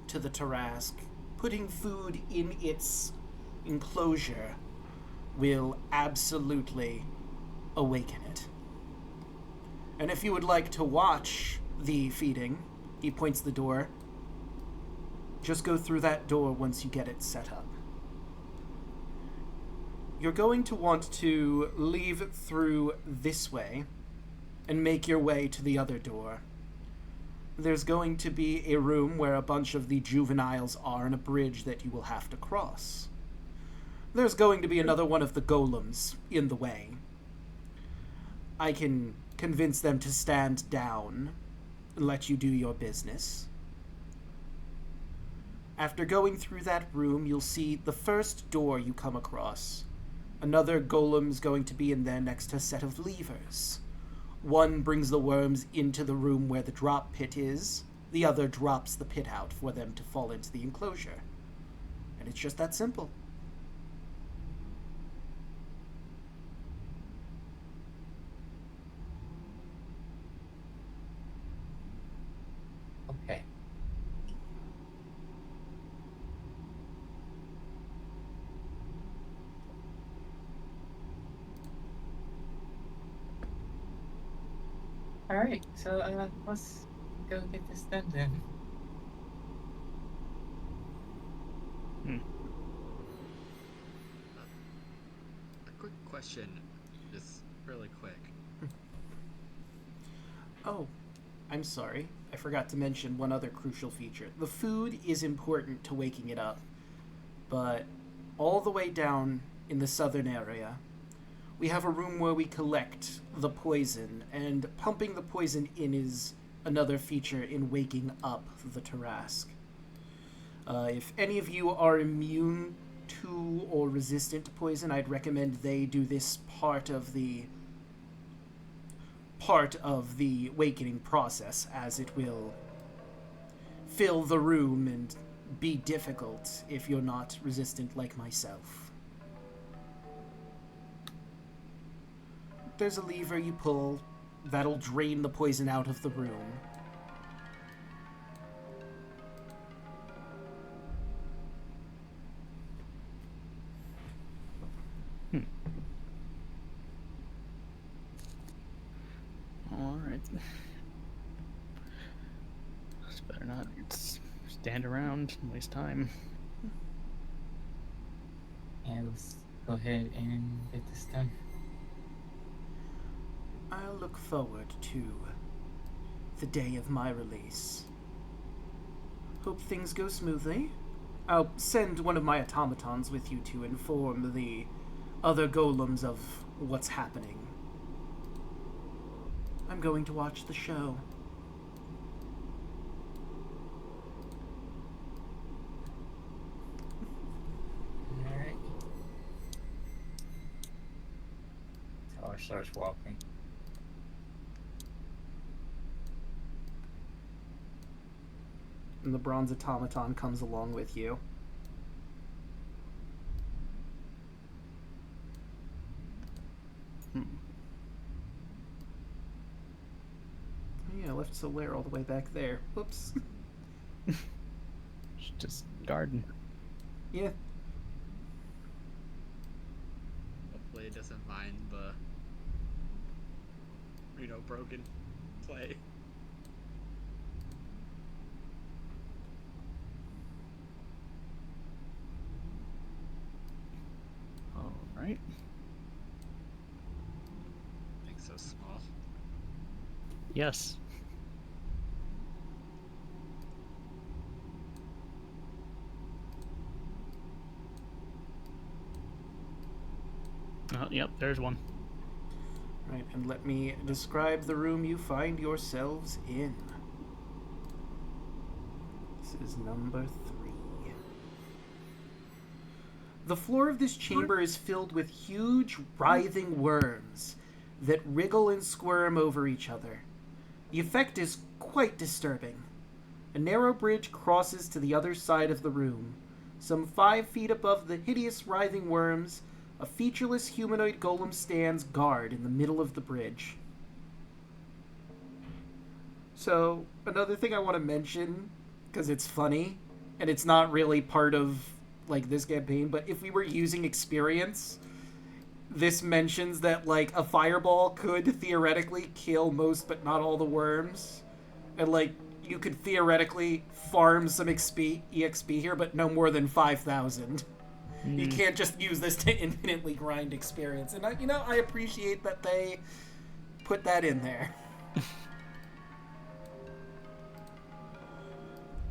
Speaker 6: to the Tarask. Putting food in its enclosure will absolutely awaken it. And if you would like to watch the feeding, he points the door, just go through that door once you get it set up. You're going to want to leave through this way and make your way to the other door. There's going to be a room where a bunch of the juveniles are and a bridge that you will have to cross. There's going to be another one of the golems in the way. I can convince them to stand down and let you do your business. After going through that room, you'll see the first door you come across. Another golem's going to be in there next to a set of levers. One brings the worms into the room where the drop pit is. The other drops the pit out for them to fall into the enclosure. And it's just that simple.
Speaker 4: Okay. Alright, so let's go get this done then.
Speaker 3: A quick question, just really quick.
Speaker 6: Oh, I'm sorry. I forgot to mention one other crucial feature. The food is important to waking it up, but all the way down in the southern area, we have a room where we collect the poison, and pumping the poison in is another feature in waking up the Tarask. If any of you are immune to or resistant to poison, I'd recommend they do this part of the awakening process, as it will fill the room and be difficult if you're not resistant like myself. There's a lever you pull that'll drain the poison out of the room.
Speaker 5: Alright. It's better not stand around and waste time.
Speaker 4: Yeah, let's go ahead and get this done.
Speaker 6: I'll look forward to the day of my release. Hope things go smoothly. I'll send one of my automatons with you to inform the other golems of what's happening. I'm going to watch the show.
Speaker 4: Alright. Tower starts walking.
Speaker 6: And the bronze automaton comes along with you. Yeah, I left Solaire all the way back there. Whoops.
Speaker 5: Just garden.
Speaker 6: Yeah.
Speaker 3: Hopefully it doesn't mind the, broken play.
Speaker 5: Alright.
Speaker 3: Thing's so small.
Speaker 5: Yes. Oh, yep, there's one.
Speaker 6: Right, and let me describe the room you find yourselves in. This is number 3. The floor of this chamber is filled with huge, writhing worms that wriggle and squirm over each other. The effect is quite disturbing. A narrow bridge crosses to the other side of the room. Some 5 feet above the hideous writhing worms, a featureless humanoid golem stands guard in the middle of the bridge. So, another thing I want to mention, because it's funny, and it's not really part of, this campaign, but if we were using experience, this mentions that, a fireball could theoretically kill most but not all the worms. And, you could theoretically farm some EXP here, but no more than 5,000. You can't just use this to infinitely grind experience. And, I appreciate that they put that in there.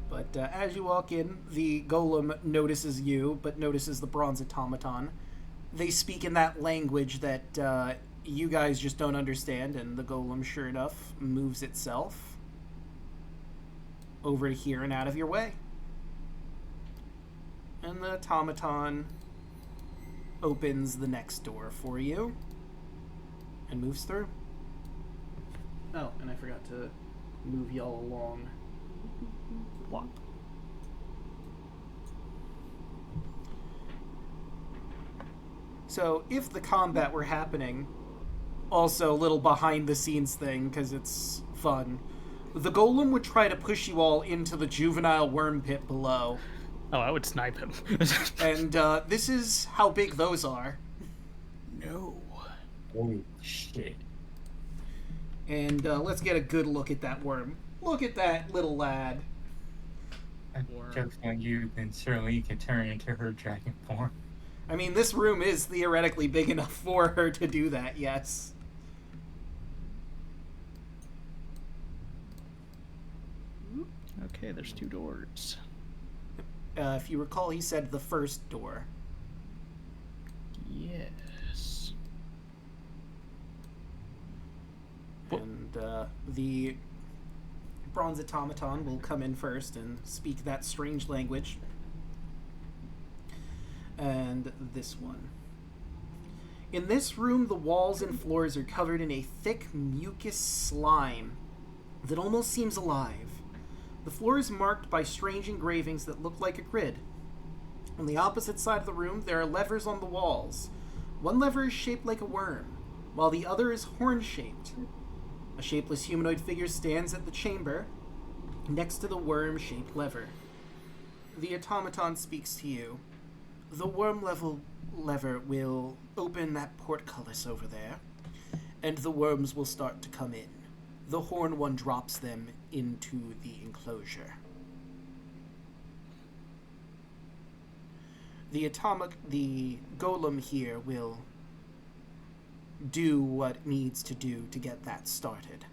Speaker 6: But as you walk in, the golem notices you, but notices the bronze automaton. They speak in that language that you guys just don't understand, and the golem, sure enough, moves itself over to here and out of your way. And the automaton opens the next door for you and moves through. Oh, and I forgot to move y'all along.
Speaker 5: What?
Speaker 6: So, if the combat were happening, also a little behind the scenes thing, because it's fun, the golem would try to push you all into the juvenile worm pit below.
Speaker 5: Oh, I would snipe him.
Speaker 6: And this is how big those are.
Speaker 5: No.
Speaker 4: Holy shit.
Speaker 6: And let's get a good look at that worm. Look at that little lad.
Speaker 4: Joke's on you, then certainly you can turn into her dragon form.
Speaker 6: I mean, this room is theoretically big enough for her to do that, yes.
Speaker 5: Okay, there's 2 doors.
Speaker 6: If you recall, he said the first door.
Speaker 5: Yes.
Speaker 6: And the bronze automaton will come in first and speak that strange language. And this one. In this room, the walls and floors are covered in a thick mucus slime that almost seems alive.
Speaker 1: The floor is marked by strange engravings that look like a grid. On the opposite side of the room, there are levers on the walls. One lever is shaped like a worm, while the other is horn-shaped. A shapeless humanoid figure stands at the chamber, next to the worm-shaped lever. The automaton speaks to you. The lever will open that portcullis over there, and the worms will start to come in. The horn one drops them into the enclosure. The golem here will do what it needs to do to get that started.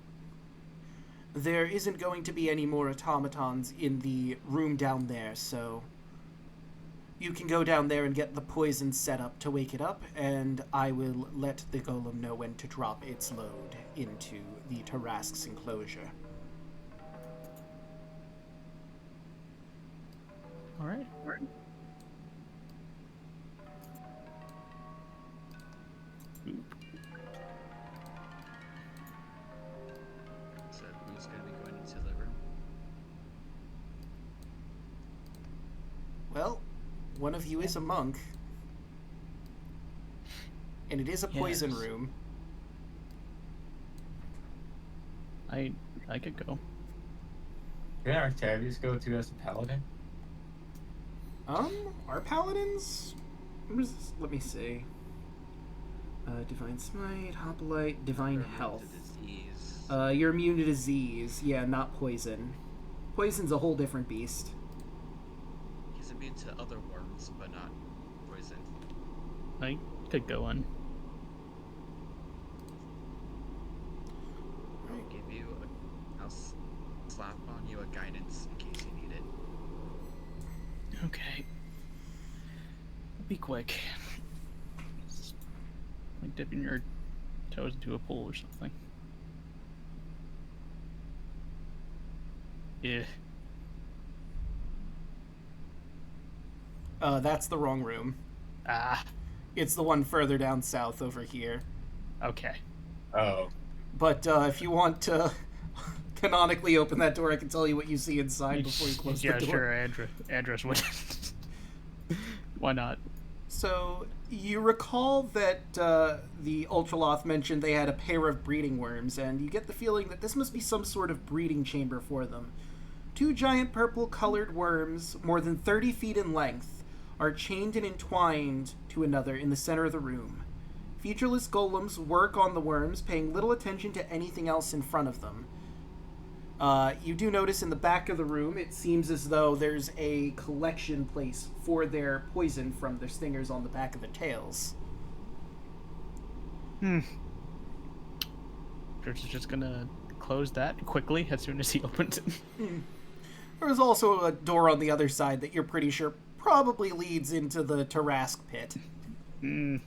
Speaker 1: There isn't going to be any more automatons in the room down there, so you can go down there and get the poison set up to wake it up, and I will let the golem know when to drop its load into the Tarask's enclosure.
Speaker 5: All right.
Speaker 3: So who's going to be going into the room?
Speaker 1: Well, one of you is a monk, and it is a poison
Speaker 5: Yes.
Speaker 1: room.
Speaker 5: I could go.
Speaker 4: Can Octavius go to as a paladin?
Speaker 1: Are paladins? Let me see. Divine Smite, Hoplite, Divine
Speaker 3: Or immune to
Speaker 1: Health.
Speaker 3: disease.
Speaker 1: You're immune to disease. Yeah, not poison. Poison's a whole different beast.
Speaker 3: He's immune to other worms, but not poison.
Speaker 5: I could go in.
Speaker 3: I'll give you slap on you a guidance in case you need it.
Speaker 5: Okay. Be quick. It's like dipping your toes into a pool or something. Yeah.
Speaker 1: That's the wrong room.
Speaker 5: Ah.
Speaker 1: It's the one further down south over here.
Speaker 5: Okay.
Speaker 4: Oh.
Speaker 1: But if you want to canonically open that door, I can tell you what you see inside before you close
Speaker 5: Yeah,
Speaker 1: the door.
Speaker 5: sure. Address would. Why not?
Speaker 1: So, you recall that the Ultraloth mentioned they had a pair of breeding worms, and you get the feeling that this must be some sort of breeding chamber for them. 2 giant purple-colored worms, more than 30 feet in length, are chained and entwined to another in the center of the room. Featureless golems work on the worms, paying little attention to anything else in front of them. You do notice in the back of the room, it seems as though there's a collection place for their poison from their stingers on the back of their tails.
Speaker 5: George is just gonna close that quickly as soon as he opens it.
Speaker 1: There's also a door on the other side that you're pretty sure probably leads into the Tarask pit.
Speaker 5: Don't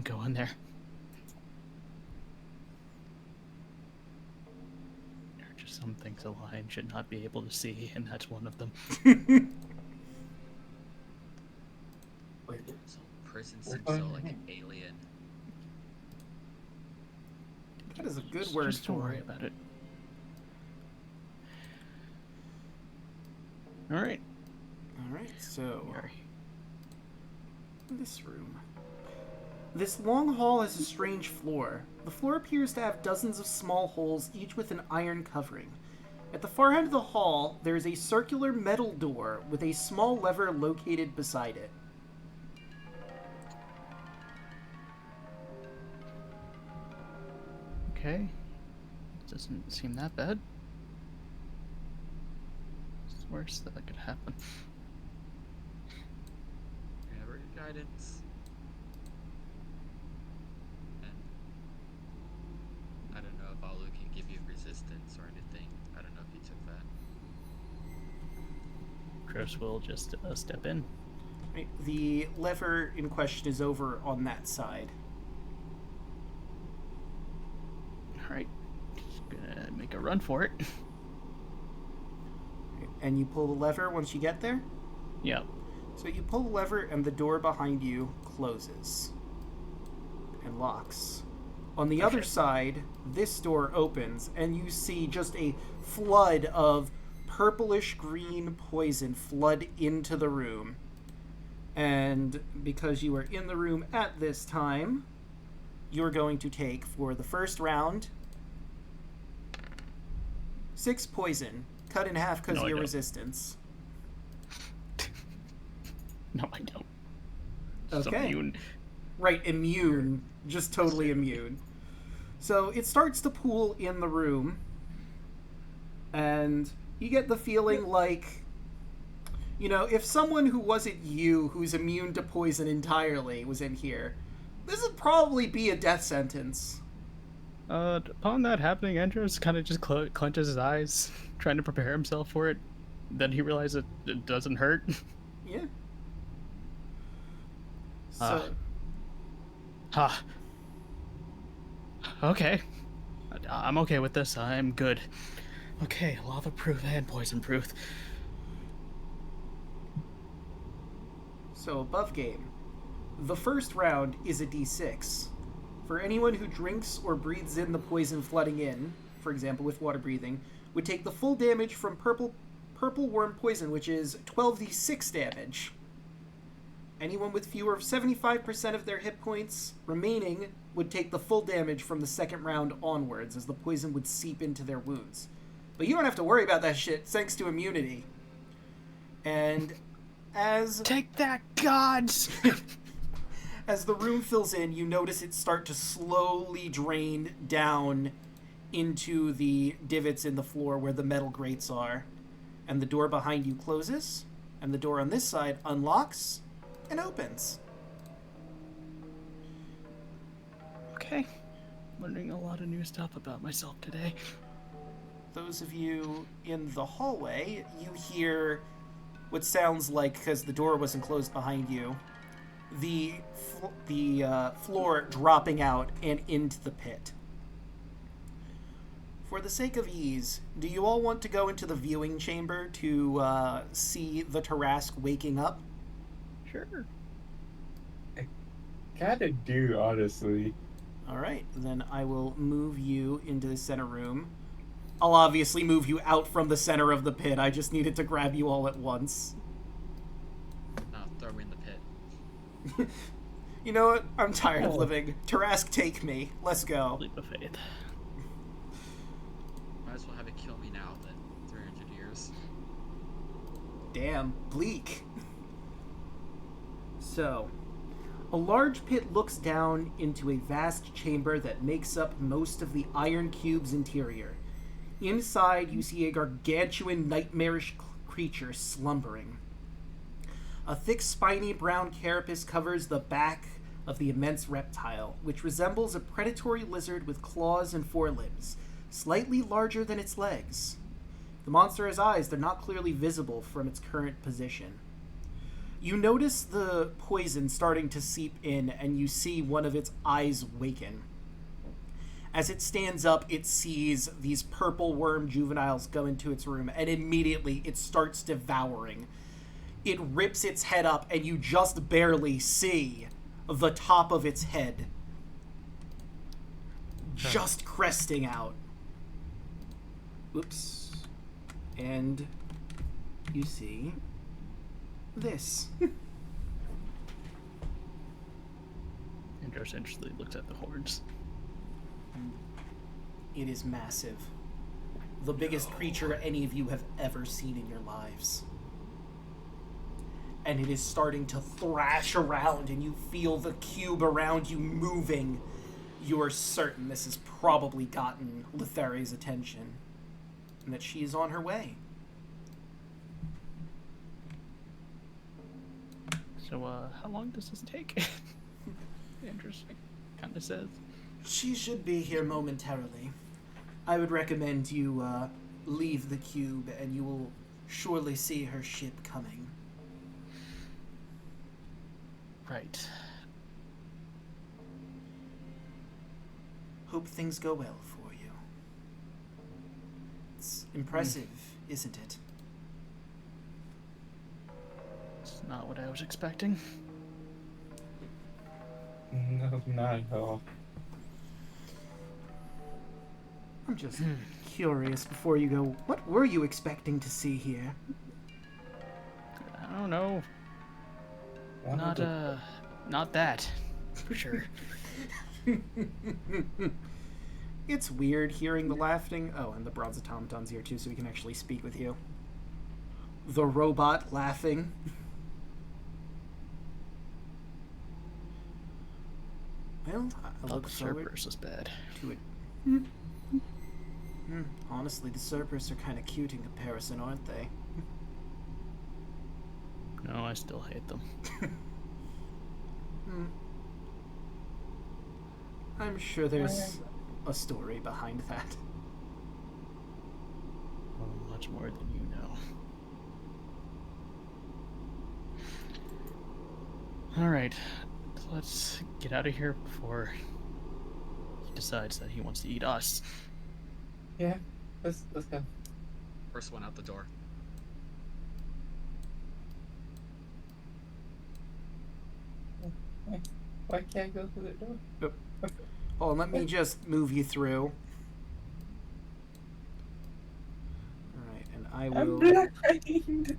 Speaker 5: go in there. There are just some things a lion should not be able to see, and that's one of them.
Speaker 3: So person seems so like an alien.
Speaker 1: That is a good word
Speaker 5: Just don't
Speaker 1: for
Speaker 5: worry
Speaker 1: it.
Speaker 5: about it. All right.
Speaker 1: Alright, so
Speaker 5: Sorry.
Speaker 1: this room. This long hall has a strange floor. The floor appears to have dozens of small holes, each with an iron covering. At the far end of the hall, there is a circular metal door with a small lever located beside it.
Speaker 5: Okay. Doesn't seem that bad. It's the worst that could happen.
Speaker 3: Remember your guidance. And I don't know if Alu can give you resistance or anything. I don't know if he took that.
Speaker 5: Chris will just step in.
Speaker 1: Right, the lever in question is over on that side.
Speaker 5: Alright. Just gonna make a run for it.
Speaker 1: And you pull the lever once you get there?
Speaker 5: Yep.
Speaker 1: So you pull the lever and the door behind you closes and locks. On the other side, this door opens, and you see just a flood of purplish green poison flood into the room. And because you are in the room at this time, you're going to take, for the first round, 6 poison, cut in half because of your resistance.
Speaker 5: No, I don't.
Speaker 1: Okay.
Speaker 5: Immune.
Speaker 1: Right, immune. Just totally immune. So it starts to pool in the room, and you get the feeling like, you know, if someone who wasn't you, who's immune to poison entirely, was in here, this would probably be a death sentence.
Speaker 5: Upon that happening, Andros kind of just clenches his eyes, trying to prepare himself for it. Then he realizes it doesn't hurt.
Speaker 1: Yeah. So...
Speaker 5: Okay. I'm okay with this. I'm good. Okay, lava proof and poison proof.
Speaker 1: So, above game. The first round is a d6. For anyone who drinks or breathes in the poison flooding in, for example with water breathing, would take the full damage from purple worm poison, which is 12d6 damage. Anyone with fewer of 75% of their hit points remaining would take the full damage from the second round onwards, as the poison would seep into their wounds. But you don't have to worry about that shit, thanks to immunity. And as...
Speaker 5: Take that, gods!
Speaker 1: As the room fills in, you notice it start to slowly drain down into the divots in the floor where the metal grates are. And the door behind you closes, and the door on this side unlocks and opens.
Speaker 5: Okay. Learning a lot of new stuff about myself today.
Speaker 1: Those of you in the hallway, you hear what sounds like, because the door wasn't closed behind you, the floor dropping out and into the pit. For the sake of ease, do you all want to go into the viewing chamber to see the Tarask waking up?
Speaker 5: Sure.
Speaker 4: I kinda do, honestly.
Speaker 1: Alright, then I will move you into the center room. I'll obviously move you out from the center of the pit. I just needed to grab you all at once.
Speaker 3: No, throw me in the pit.
Speaker 1: You know what? I'm tired of living. Tarask, take me. Let's go.
Speaker 5: Leap of faith.
Speaker 3: Might as well have it kill me now than 300 years.
Speaker 1: Damn, bleak. So, a large pit looks down into a vast chamber that makes up most of the Iron Cube's interior. Inside, you see a gargantuan, nightmarish creature slumbering. A thick, spiny brown carapace covers the back of the immense reptile, which resembles a predatory lizard with claws and forelimbs, slightly larger than its legs. The monster has eyes that are not clearly visible from its current position. You notice the poison starting to seep in, and you see one of its eyes waken. As it stands up, it sees these purple worm juveniles go into its room, and immediately it starts devouring. It rips its head up, and you just barely see the top of its head just cresting out. Oops. And you see this.
Speaker 5: Andros interestingly looks at the horns.
Speaker 1: It is massive. The biggest creature any of you have ever seen in your lives. And it is starting to thrash around, and you feel the cube around you moving. You are certain this has probably gotten Lutheria's attention, and that she is on her way.
Speaker 5: So, how long does this take? Andros kind of says.
Speaker 1: She should be here momentarily. I would recommend you leave the cube, and you will surely see her ship coming.
Speaker 5: Right.
Speaker 1: Hope things go well for you. It's impressive, isn't it?
Speaker 5: It's not what I was expecting.
Speaker 4: No, not at all.
Speaker 6: I'm just curious before you go, what were you expecting to see here?
Speaker 5: I don't know. Not that, for sure.
Speaker 6: It's weird hearing the laughing. Oh, and the bronze automaton's here too, so we can actually speak with you. The robot laughing. Well, I
Speaker 5: Thought
Speaker 6: look
Speaker 5: the
Speaker 6: forward
Speaker 5: Cerberus was bad.
Speaker 6: to it. Honestly, the Cerberus are kind of cute in comparison, aren't they?
Speaker 5: No, I still hate them.
Speaker 6: I'm sure there's a story behind that.
Speaker 5: Oh, much more than you know. Alright, let's get out of here before he decides that he wants to eat us.
Speaker 4: Yeah, let's go.
Speaker 3: First one out the door.
Speaker 4: Why can't I go through the door?
Speaker 6: Yep. Oh, let me just move you through. Alright, and I
Speaker 4: I'm
Speaker 6: will...
Speaker 4: blind.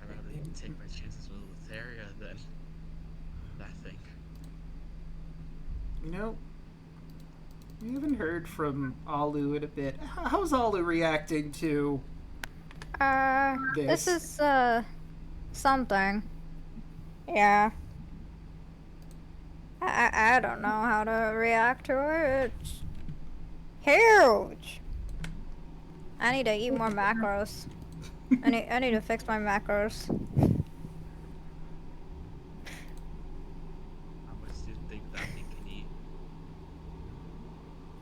Speaker 3: I'd rather even take my chances with Lutheria than that thing.
Speaker 6: You know, we haven't heard from Alu in a bit. How's Alu reacting to...
Speaker 2: This is, something. Yeah. I don't know how to react to it. It's huge. I need to eat more macros. I need to fix my macros.
Speaker 3: How much do you think that thing can eat?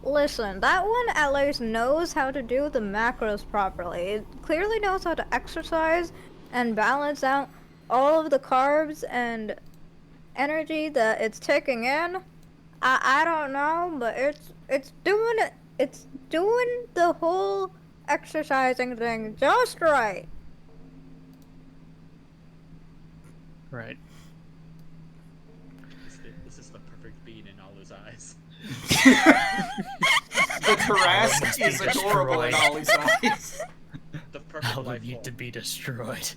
Speaker 2: Listen, that one at least knows how to do the macros properly. It clearly knows how to exercise and balance out all of the carbs and energy that it's taking in. I don't know, but it's doing it. It's doing the whole exercising thing just right.
Speaker 5: Right.
Speaker 3: This is the perfect bean in all his eyes.
Speaker 6: The Tarrasque is adorable in Ollie's eyes.
Speaker 3: The perfect
Speaker 5: All
Speaker 3: life
Speaker 5: of you
Speaker 3: form.
Speaker 5: to be destroyed.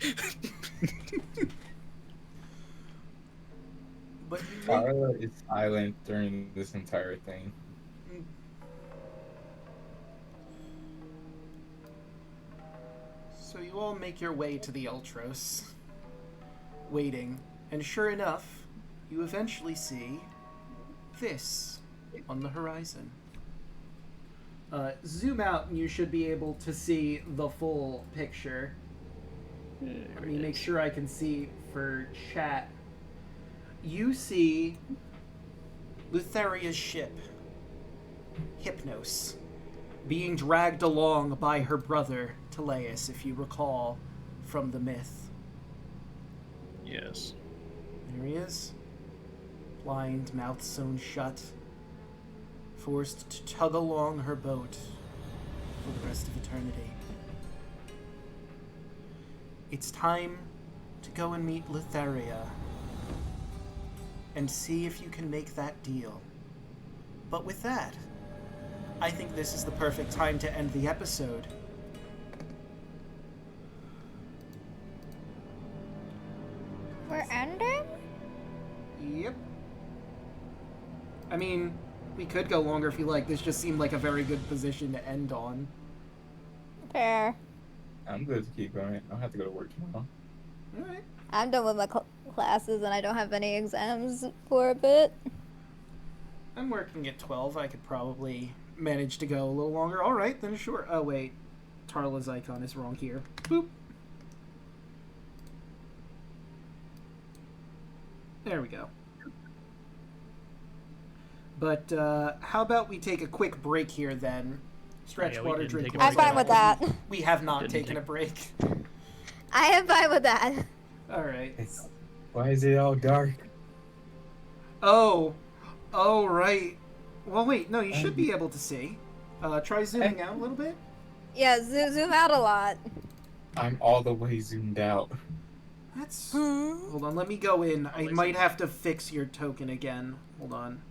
Speaker 6: But
Speaker 4: Carla is silent during this entire thing.
Speaker 6: So you all make your way to the Ultros, waiting, and sure enough, you eventually see this on the horizon. Zoom out and you should be able to see the full picture. Let me make sure I can see for chat. You see Lutheria's ship, Hypnos, being dragged along by her brother, Teleus, if you recall from the myth.
Speaker 5: Yes.
Speaker 6: There he is. Blind, mouth sewn shut, forced to tug along her boat for the rest of eternity. It's time to go and meet Lutheria and see if you can make that deal. But with that, I think this is the perfect time to end the episode.
Speaker 2: We're ending?
Speaker 6: Yep. I mean, we could go longer if you like. This just seemed like a very good position to end on.
Speaker 2: Fair.
Speaker 4: I'm good to keep going. I don't have to go to work tomorrow.
Speaker 6: Alright.
Speaker 2: I'm done with my classes and I don't have any exams for a bit.
Speaker 6: I'm working at 12. I could probably manage to go a little longer. Alright, then sure. Oh, wait. Tarla's icon is wrong here. Boop. There we go. But, how about we take a quick break here, then? Stretch
Speaker 5: Yeah, we
Speaker 6: water,
Speaker 5: didn't
Speaker 6: drink
Speaker 5: take a
Speaker 6: water.
Speaker 2: I'm fine with that.
Speaker 6: We have not
Speaker 5: Didn't
Speaker 6: taken
Speaker 5: take-
Speaker 6: a break.
Speaker 2: I am fine with that.
Speaker 6: Alright.
Speaker 4: Why is it all dark?
Speaker 6: Oh, right. Well, wait, no, you should be able to see. Try zooming out a little bit.
Speaker 2: Yeah, zoom out a lot.
Speaker 4: I'm all the way zoomed out.
Speaker 1: That's... Hold on, let me go in. I might have to fix your token again. Hold on.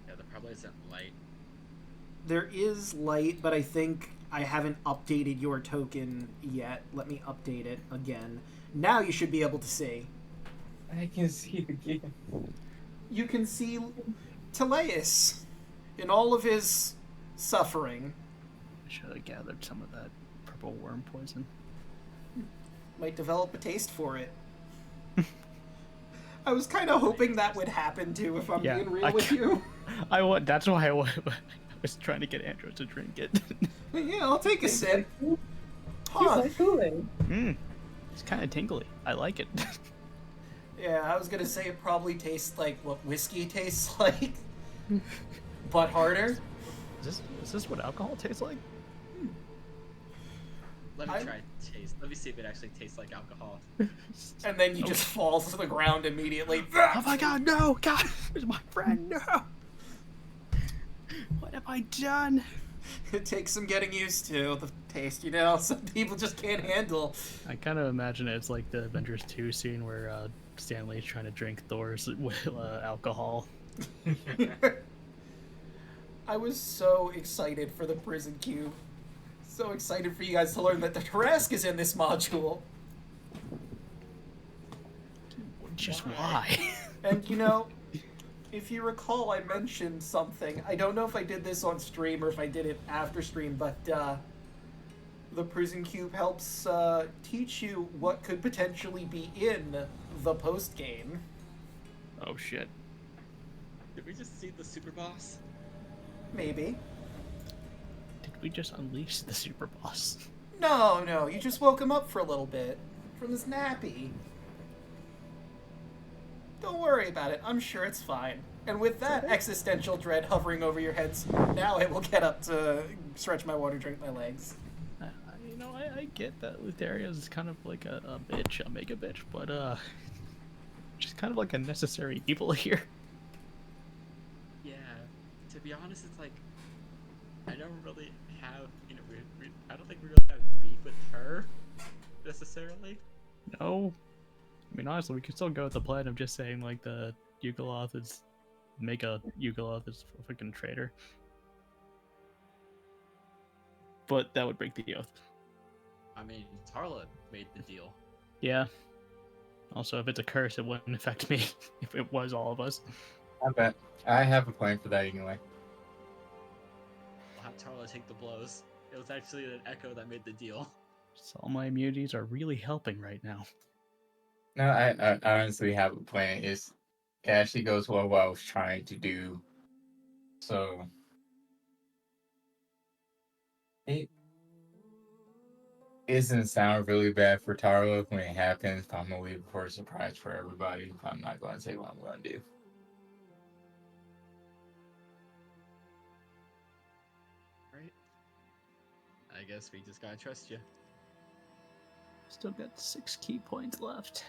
Speaker 3: Yeah, there probably isn't light.
Speaker 1: There is light, but I think I haven't updated your token yet. Let me update it again. Now you should be able to see.
Speaker 4: I can see again.
Speaker 1: You can see Teleus in all of his suffering.
Speaker 5: I should have gathered some of that purple worm poison.
Speaker 1: Might develop a taste for it. I was kind of hoping that would happen too, if I'm being real with you.
Speaker 5: That's why I was trying to get Andrew to drink it.
Speaker 1: Yeah, I'll take a sip.
Speaker 7: Tastes like Kool-Aid.
Speaker 5: It's kind of tingly. I like it.
Speaker 1: Yeah, I was gonna say it probably tastes like what whiskey tastes like, but harder.
Speaker 5: Is this what alcohol tastes like?
Speaker 3: Let me try taste. Let me see if it actually tastes like alcohol.
Speaker 1: And then you just fall to the ground immediately.
Speaker 5: Oh my god, no! God, it's my friend, no! What have I done?
Speaker 1: It takes some getting used to, the taste, you know? Some people just can't handle.
Speaker 5: I kind of imagine it's like the Avengers 2 scene where Stanley's trying to drink Thor's alcohol.
Speaker 1: I was so excited for the prison cube. So excited for you guys to learn that the Tarrasque is in this module.
Speaker 5: Just why?
Speaker 1: And you know, if you recall, I mentioned something. I don't know if I did this on stream or if I did it after stream, but the prison cube helps teach you what could potentially be in the post game.
Speaker 5: Oh shit.
Speaker 3: Did we just see the super boss?
Speaker 1: Maybe.
Speaker 5: Did we just unleash the super boss?
Speaker 1: No, you just woke him up for a little bit from his nappy. Don't worry about it. I'm sure it's fine. And with that existential dread hovering over your heads, now I will get up to stretch my water, drink my legs.
Speaker 5: I get that Lutheria is kind of like a bitch, a mega bitch, but she's kind of like a necessary evil here.
Speaker 3: Yeah. To be honest, it's like I don't really have, I don't think we really have beef with her necessarily.
Speaker 5: No. I mean, honestly, we could still go with the plan of just saying, like, the Yugoloth is... Make a Yugoloth is a freaking traitor. But that would break the oath.
Speaker 3: I mean, Tarla made the deal.
Speaker 5: Yeah. Also, if it's a curse, it wouldn't affect me if it was all of us.
Speaker 4: I bet. I have a plan for that anyway.
Speaker 3: We'll have Tarla take the blows. It was actually an Echo that made the deal.
Speaker 5: So all my immunities are really helping right now.
Speaker 4: No, I honestly have a plan. It actually goes well what I was trying to do. So it isn't sound really bad for Taro when it happens, but I'm gonna leave it for a surprise for everybody. I'm not gonna say what I'm gonna do.
Speaker 3: Right? I guess we just gotta trust you.
Speaker 5: Still got 6 key points left.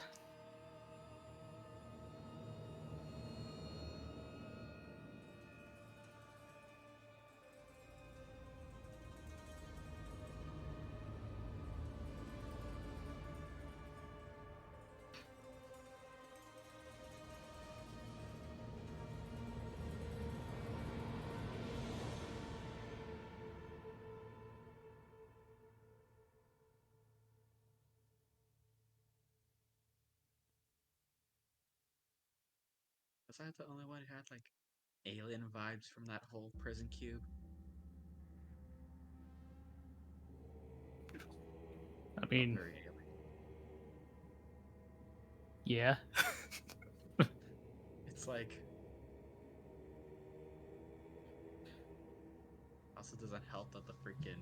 Speaker 3: Was I the only one who had, like, alien vibes from that whole prison cube?
Speaker 5: I mean,
Speaker 3: Very alien.
Speaker 5: yeah.
Speaker 3: It's like... Also doesn't help that the freaking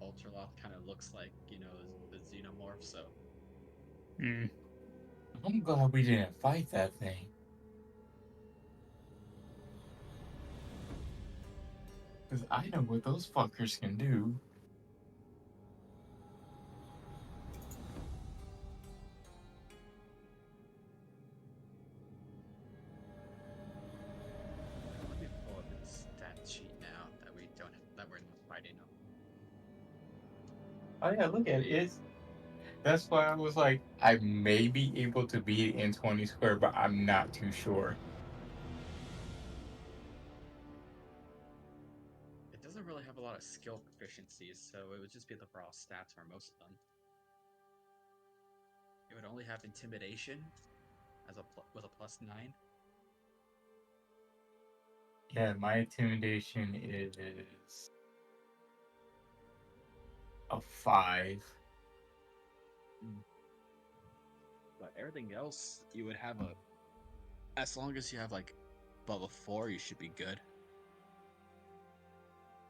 Speaker 3: Ultraloth kind of looks like, the Xenomorph, so...
Speaker 5: Mm.
Speaker 4: I'm glad we didn't fight that thing. Because I know what those fuckers can do.
Speaker 3: Let me pull up his stat sheet now that we're not fighting him.
Speaker 4: Oh yeah, look at it. That's why I was like, I may be able to beat it in 20 square, but I'm not too sure.
Speaker 3: It doesn't really have a lot of skill proficiencies, so it would just be the raw stats for most of them. It would only have intimidation as with a +9.
Speaker 4: Yeah, my intimidation is a 5.
Speaker 3: But everything else, you would have a. As long as you have like level 4, you should be good.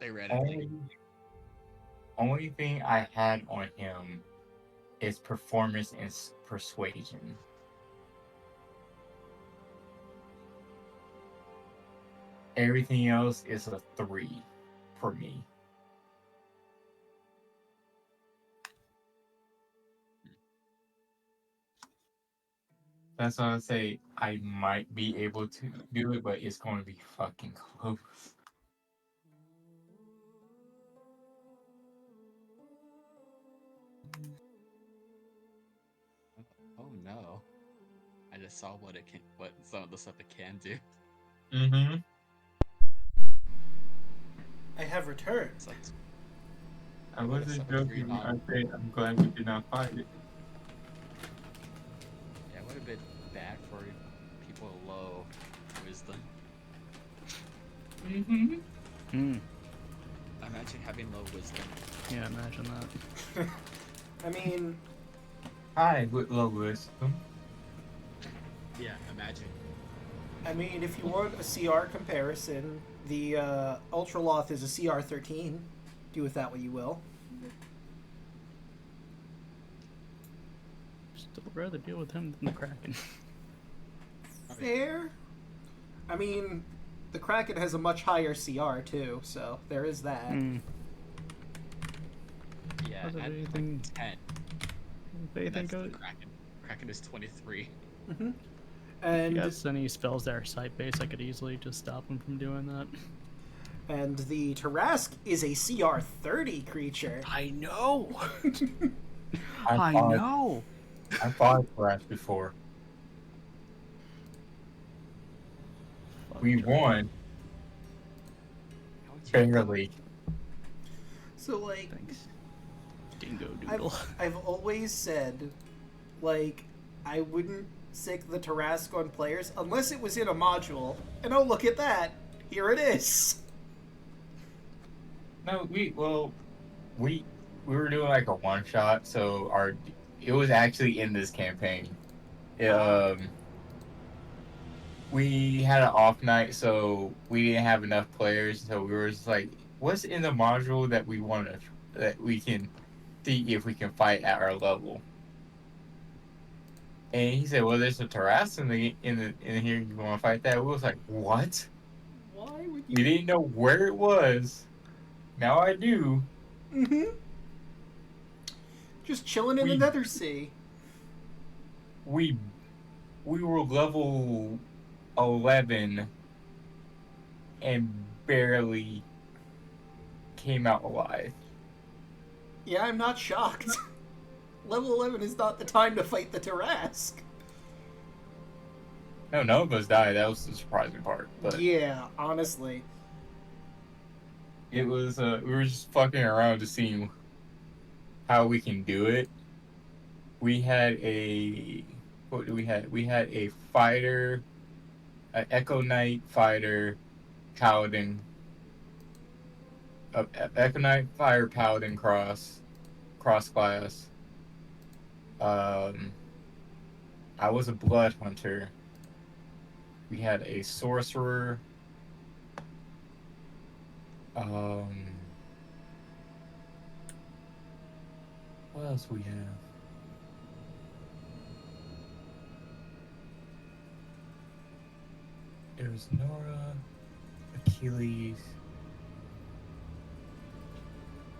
Speaker 3: Theoretically.
Speaker 4: Only thing I had on him is performance and persuasion. Everything else is a 3 for me. That's why I say I might be able to do it, but it's going to be fucking close.
Speaker 3: Oh no. I just saw what some of the stuff it can do.
Speaker 4: Mm-hmm.
Speaker 6: I have returned.
Speaker 3: It's like,
Speaker 4: I wasn't joking. I said I'm glad we did not fight it.
Speaker 3: yeah, it would have been bad for people low wisdom.
Speaker 4: Mm-hmm.
Speaker 3: Imagine having low wisdom.
Speaker 5: Yeah, imagine that.
Speaker 6: I mean,
Speaker 4: Hi, with low wisdom.
Speaker 3: Yeah, imagine.
Speaker 6: if you want a CR comparison, the Ultraloth is a CR 13. Do with that what you will.
Speaker 5: Still rather deal with him than the Kraken.
Speaker 6: Fair. I mean, the Kraken has a much higher CR too, so there is that.
Speaker 3: Yeah,
Speaker 5: Was it
Speaker 3: at
Speaker 5: anything-
Speaker 3: 10.
Speaker 5: Anything
Speaker 3: That's the
Speaker 5: good?
Speaker 3: Kraken. Kraken is 23.
Speaker 6: Mm-hmm.
Speaker 5: If
Speaker 6: And
Speaker 5: you has any spells that are site-based, I could easily just stop him from doing that.
Speaker 6: and the Tarask is a CR 30 creature.
Speaker 5: I know!
Speaker 4: I
Speaker 5: know!
Speaker 4: I fought Thrash before. We won.
Speaker 3: How would you
Speaker 4: Barely.
Speaker 6: So like,
Speaker 5: Thanks. Dingo Doodle.
Speaker 6: I've always said, like, I wouldn't sick the Tarask on players unless it was in a module. And oh, look at that! Here it is!
Speaker 4: No, we were doing like a one shot, so it was actually in this campaign. We had an off night, so we didn't have enough players, so we were just like, what's in the module that we that we can see if we can fight at our level? And he said, well, there's a Taras in here, you want to fight that? We was like, what?
Speaker 6: Why would
Speaker 4: We didn't know where it was. Now I do.
Speaker 6: Mm-hmm. Just chilling in the Nether Sea.
Speaker 4: We were level 11 and barely came out alive.
Speaker 6: Yeah, I'm not shocked. Level 11 is not the time to fight the Tarask.
Speaker 4: No, none of us died. That was the surprising part. But
Speaker 6: yeah, honestly.
Speaker 4: it was, we were just fucking around to see how we can do it. We had what do we have? We had a fighter, an Echo Knight fighter, paladin, Echo Knight fire paladin cross class. I was a blood hunter. We had a sorcerer. What else we have? There was Nora, Achilles.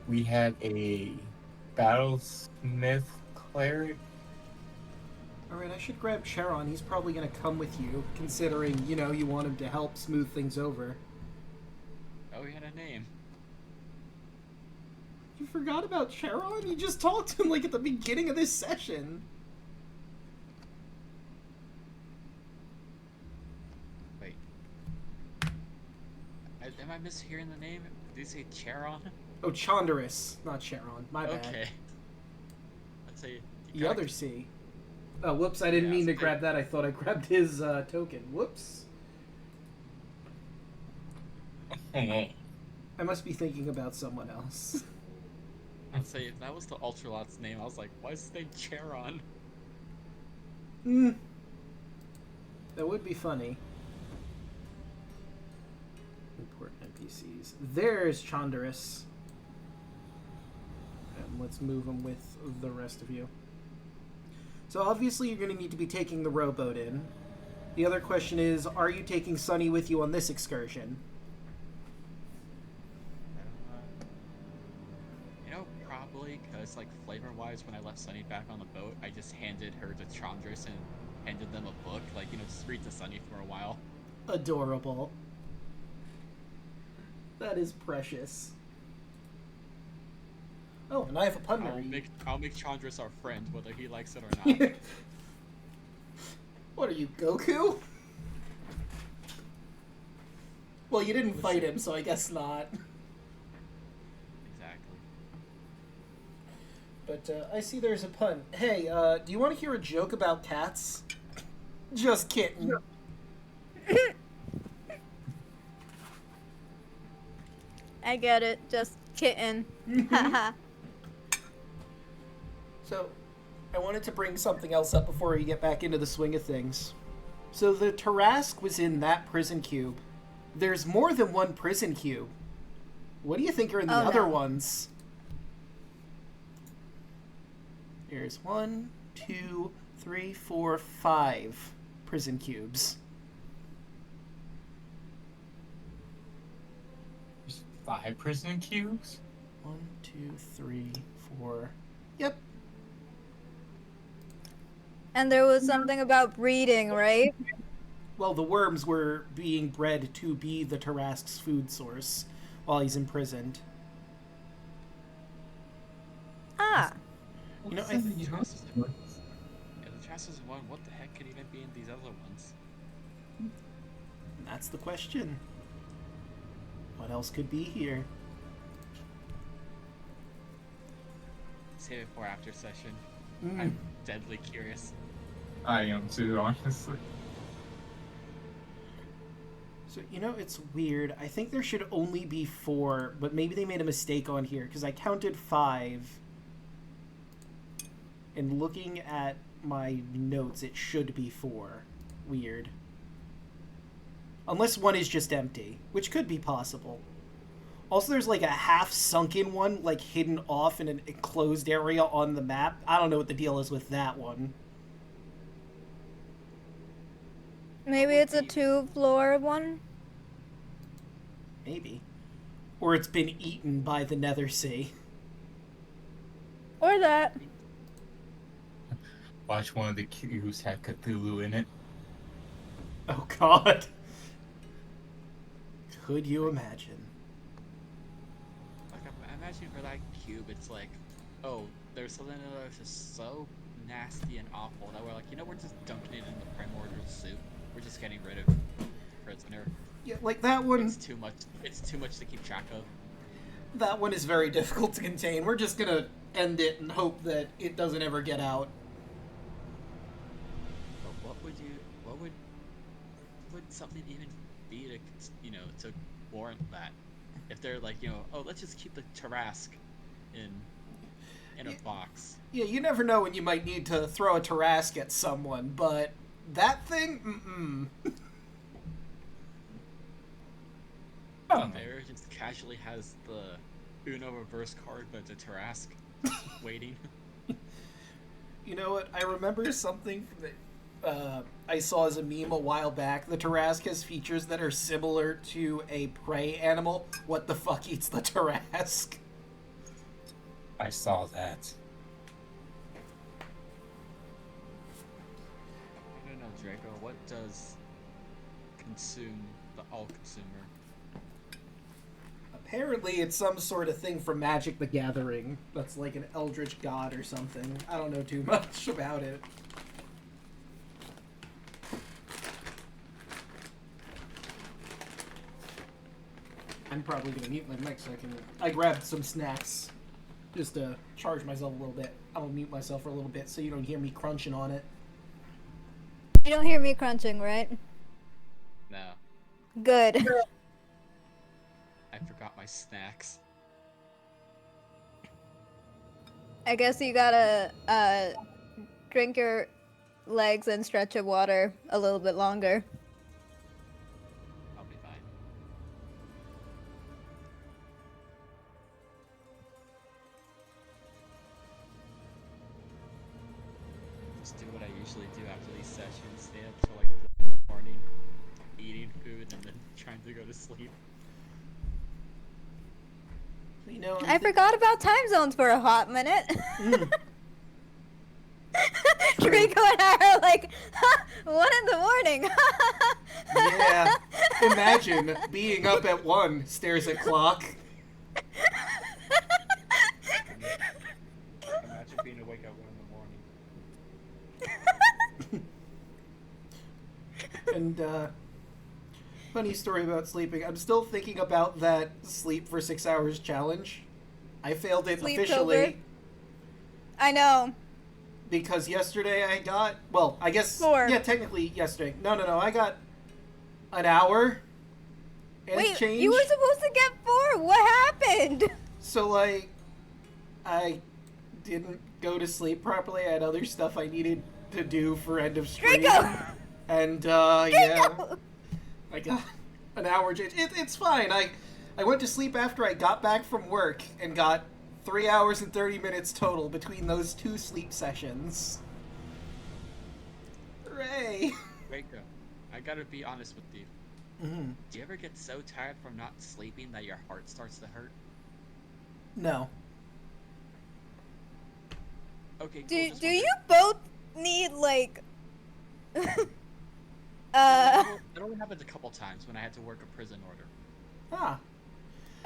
Speaker 4: We had a battlesmith cleric.
Speaker 6: Alright, I should grab Charon. He's probably going to come with you, considering, you want him to help smooth things over.
Speaker 3: Oh, he had a name.
Speaker 6: You forgot about Charon? You just talked to him like at the beginning of this session.
Speaker 3: Wait. Am I mishearing the name? Did you say Charon?
Speaker 6: Oh, Chondarus, not Charon. My bad.
Speaker 3: Okay. I'd say
Speaker 6: The other C. Oh, whoops, I didn't mean to grab that. I thought I grabbed his token. Whoops. I must be thinking about someone else.
Speaker 3: I'd say if that was the Ultralot's name, I was like, why is his name Charon?
Speaker 6: That would be funny. Important NPCs. There's Chondarus. And let's move him with the rest of you. So obviously you're going to need to be taking the rowboat in. The other question is, are you taking Sunny with you on this excursion?
Speaker 3: Probably, because, like, flavor-wise, when I left Sunny back on the boat, I just handed her to Chandris and handed them a book. Like, just read to Sunny for a while.
Speaker 6: Adorable. That is precious. Oh, and I have a pun to read.
Speaker 3: I'll make Chandris our friend, whether he likes it or not.
Speaker 6: What are you, Goku? Well, you didn't fight him, so I guess not.
Speaker 3: Exactly.
Speaker 6: But I see there's a pun. Hey, do you want to hear a joke about cats? Just kidding.
Speaker 2: I get it. Just kitten. Haha.
Speaker 6: So, I wanted to bring something else up before we get back into the swing of things. So the Tarrasque was in that prison cube. There's more than one prison cube. What do you think are in the other ones? There's 1, 2, 3, 4, 5 prison cubes.
Speaker 4: There's 5 prison cubes?
Speaker 6: 1, 2, 3, 4. Yep.
Speaker 2: And there was something about breeding, right?
Speaker 6: Well, the worms were being bred to be the Tarrasque's food source while he's imprisoned.
Speaker 2: Ah.
Speaker 6: You know,
Speaker 3: Yeah, the chances of one, what the heck could even be in these other ones?
Speaker 6: That's the question. What else could be here?
Speaker 3: Save it for after session. I'm deadly curious.
Speaker 4: I am too, honestly.
Speaker 6: So, you know, it's weird. I think there should only be 4, but maybe they made a mistake on here, because I counted 5. And looking at my notes, it should be 4. Weird. Unless one is just empty, which could be possible. Also, there's like a half-sunken one, like hidden off in an enclosed area on the map. I don't know what the deal is with that one.
Speaker 2: Maybe it's a 2-floor one?
Speaker 6: Maybe. Or it's been eaten by the Nether Sea.
Speaker 2: Or that.
Speaker 4: Watch one of the cubes have Cthulhu in it.
Speaker 6: Oh god. Could you imagine?
Speaker 3: Like, I imagine for that cube, it's like, oh, there's something that was just so nasty and awful that we're like, we're just dunking it in the primordial soup. We're just getting rid of prisoner.
Speaker 6: Yeah, like that one.
Speaker 3: It's too much. It's too much to keep track of.
Speaker 6: That one is very difficult to contain. We're just gonna end it and hope that it doesn't ever get out.
Speaker 3: But what would something even be to warrant that? If they're like, oh, let's just keep the Tarrasque in a box.
Speaker 6: Yeah, you never know when you might need to throw a Tarrasque at someone, but that thing,
Speaker 3: There just casually has the Uno reverse card, but the Tarrasque waiting.
Speaker 6: You know what? I remember something that I saw as a meme a while back. The Tarrasque has features that are similar to a prey animal. What the fuck eats the Tarrasque?
Speaker 4: I saw that.
Speaker 3: I don't know, Draco. What does consume the all-consumer?
Speaker 6: A
Speaker 1: Apparently it's some sort of thing from Magic the Gathering. That's like an eldritch god or something. I don't know too much about it. I'm probably gonna mute my mic so I grabbed some snacks just to charge myself a little bit. I'll mute myself for a little bit so you don't hear me crunching on it.
Speaker 2: You don't hear me crunching, right?
Speaker 3: No.
Speaker 2: Good.
Speaker 3: I forgot my snacks.
Speaker 2: I guess you gotta drink your legs and stretch your water a little bit longer.
Speaker 3: I'll be fine. Just do what I usually do after these sessions. Stay up till like 1 in the morning, eating food, and then trying to go to sleep.
Speaker 1: You know,
Speaker 2: I forgot about time zones for a hot minute. Draco and I are like, 1 in the morning.
Speaker 1: yeah. Imagine being up at 1, stares at clock.
Speaker 3: Imagine being awake at 1 in the morning.
Speaker 1: And, funny story about sleeping. I'm still thinking about that sleep for 6 hours challenge. I failed it officially.
Speaker 2: Sleep-tober. I know.
Speaker 1: Because yesterday I got, well, I guess,
Speaker 2: 4.
Speaker 1: yeah, technically yesterday. No, I got an hour. And
Speaker 2: Wait,
Speaker 1: change.
Speaker 2: you were supposed to get 4. What happened?
Speaker 1: So, like, I didn't go to sleep properly. I had other stuff I needed to do for end of stream.
Speaker 2: Draco!
Speaker 1: And, yeah. I got an hour change. It's fine. I went to sleep after I got back from work and got 3 hours and 30 minutes total between those 2 sleep sessions. Hooray!
Speaker 3: Draco, I gotta be honest with you.
Speaker 1: Mm-hmm.
Speaker 3: Do you ever get so tired from not sleeping that your heart starts to hurt?
Speaker 1: No.
Speaker 3: Okay, cool.
Speaker 2: Do
Speaker 3: just
Speaker 2: you
Speaker 3: wondering.
Speaker 2: both need, like...
Speaker 3: It only happened a couple times when I had to work a prison order.
Speaker 1: Ah.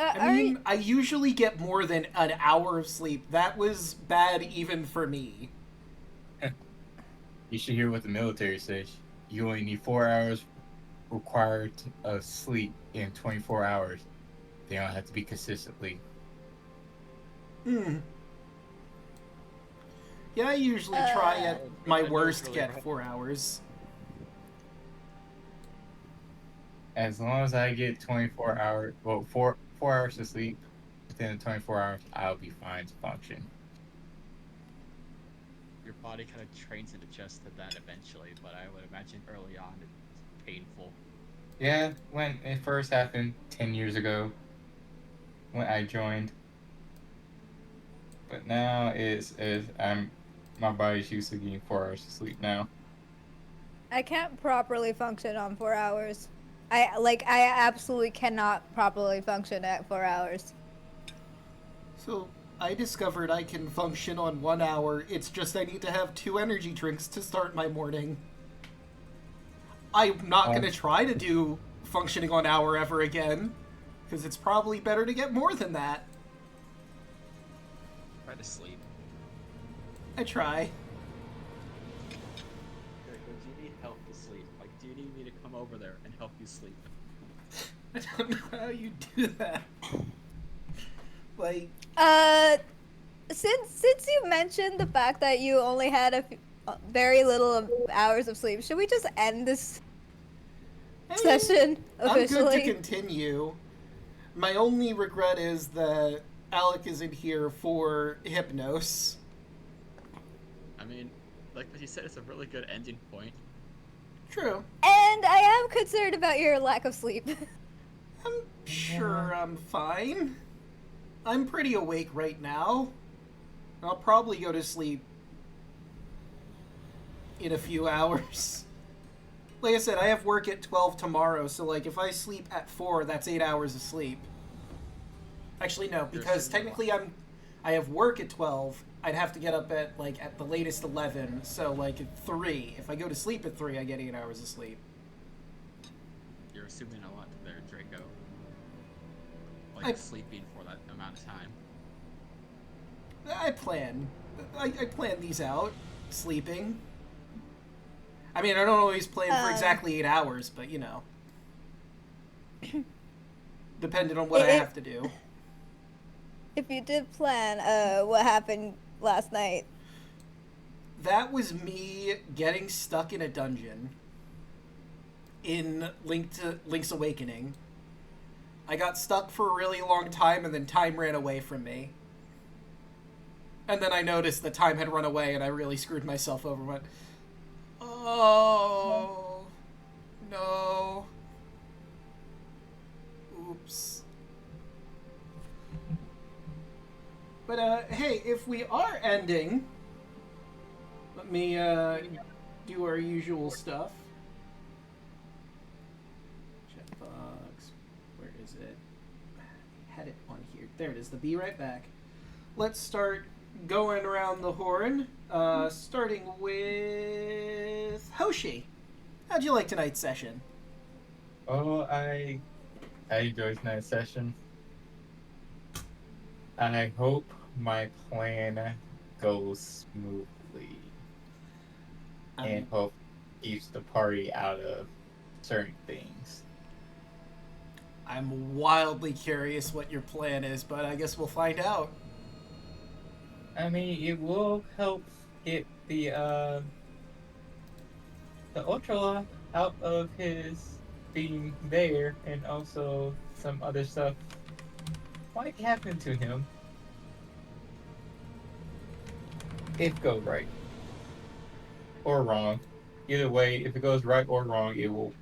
Speaker 2: are
Speaker 1: I mean,
Speaker 2: you-
Speaker 1: I usually get more than an hour of sleep. That was bad even for me.
Speaker 4: You should hear what the military says. You only need 4 hours required of sleep in 24 hours. They don't have to be consistently.
Speaker 1: Hmm. Yeah, I usually try at my worst get 4 hours.
Speaker 4: As long as I get 24 hours, well, four hours of sleep within the 24 hours, I'll be fine to function.
Speaker 3: Your body kind of trains and adjusts to that eventually, but I would imagine early on it's painful.
Speaker 4: Yeah, when it first happened 10 years ago, when I joined. But now my body's used to getting 4 hours of sleep now.
Speaker 2: I can't properly function on 4 hours. I absolutely cannot properly function at 4 hours.
Speaker 1: So, I discovered I can function on 1 hour. It's just I need to have 2 energy drinks to start my morning. I'm not going to try to do functioning on hour ever again, because it's probably better to get more than that.
Speaker 3: Try to sleep.
Speaker 1: I try.
Speaker 3: Do you need help to sleep? Like, do you need me to come over there and help you sleep?
Speaker 1: I don't know how you do that. Like,
Speaker 2: Since you mentioned the fact that you only had very little hours of sleep, should we just end this session officially?
Speaker 1: I'm good to continue. My only regret is that Alek isn't here for Hypnos.
Speaker 3: I mean, like what you said, it's a really good ending point.
Speaker 1: True.
Speaker 2: And I am concerned about your lack of sleep.
Speaker 1: I'm sure I'm fine. I'm pretty awake right now. I'll probably go to sleep in a few hours. Like I said, I have work at 12 tomorrow, so like if I sleep at 4, that's 8 hours of sleep. Actually, no, because technically I have work at 12. I'd have to get up at the latest 11, so like at 3. If I go to sleep at 3, I get 8 hours of sleep.
Speaker 3: You're assuming a lot there, Draco. like sleeping for that amount of time.
Speaker 6: I plan these out, sleeping. I mean, I don't always plan for exactly 8 hours, but you know, depending on what I have to do.
Speaker 2: If you did plan, what happened last night?
Speaker 6: That was me getting stuck in a dungeon in Link's Awakening. I got stuck for a really long time, and then time ran away from me. And then I noticed that time had run away, and I really screwed myself over. Went, oh, no. Oops. But, hey, if we are ending, let me, do our usual stuff. Checkbox. Where is it? I had it on here. There it is. The be right back. Let's start going around the horn, starting with Hoshi. How'd you like tonight's session?
Speaker 4: Oh, I enjoyed tonight's session. I hope my plan goes smoothly. And hope keeps the party out of certain things.
Speaker 6: I'm wildly curious what your plan is, but I guess we'll find out.
Speaker 4: I mean, it will help get the Ultraloth out of his being there, and also some other stuff might happen to him. If it goes right. Or wrong. Either way, if it goes right or wrong, it will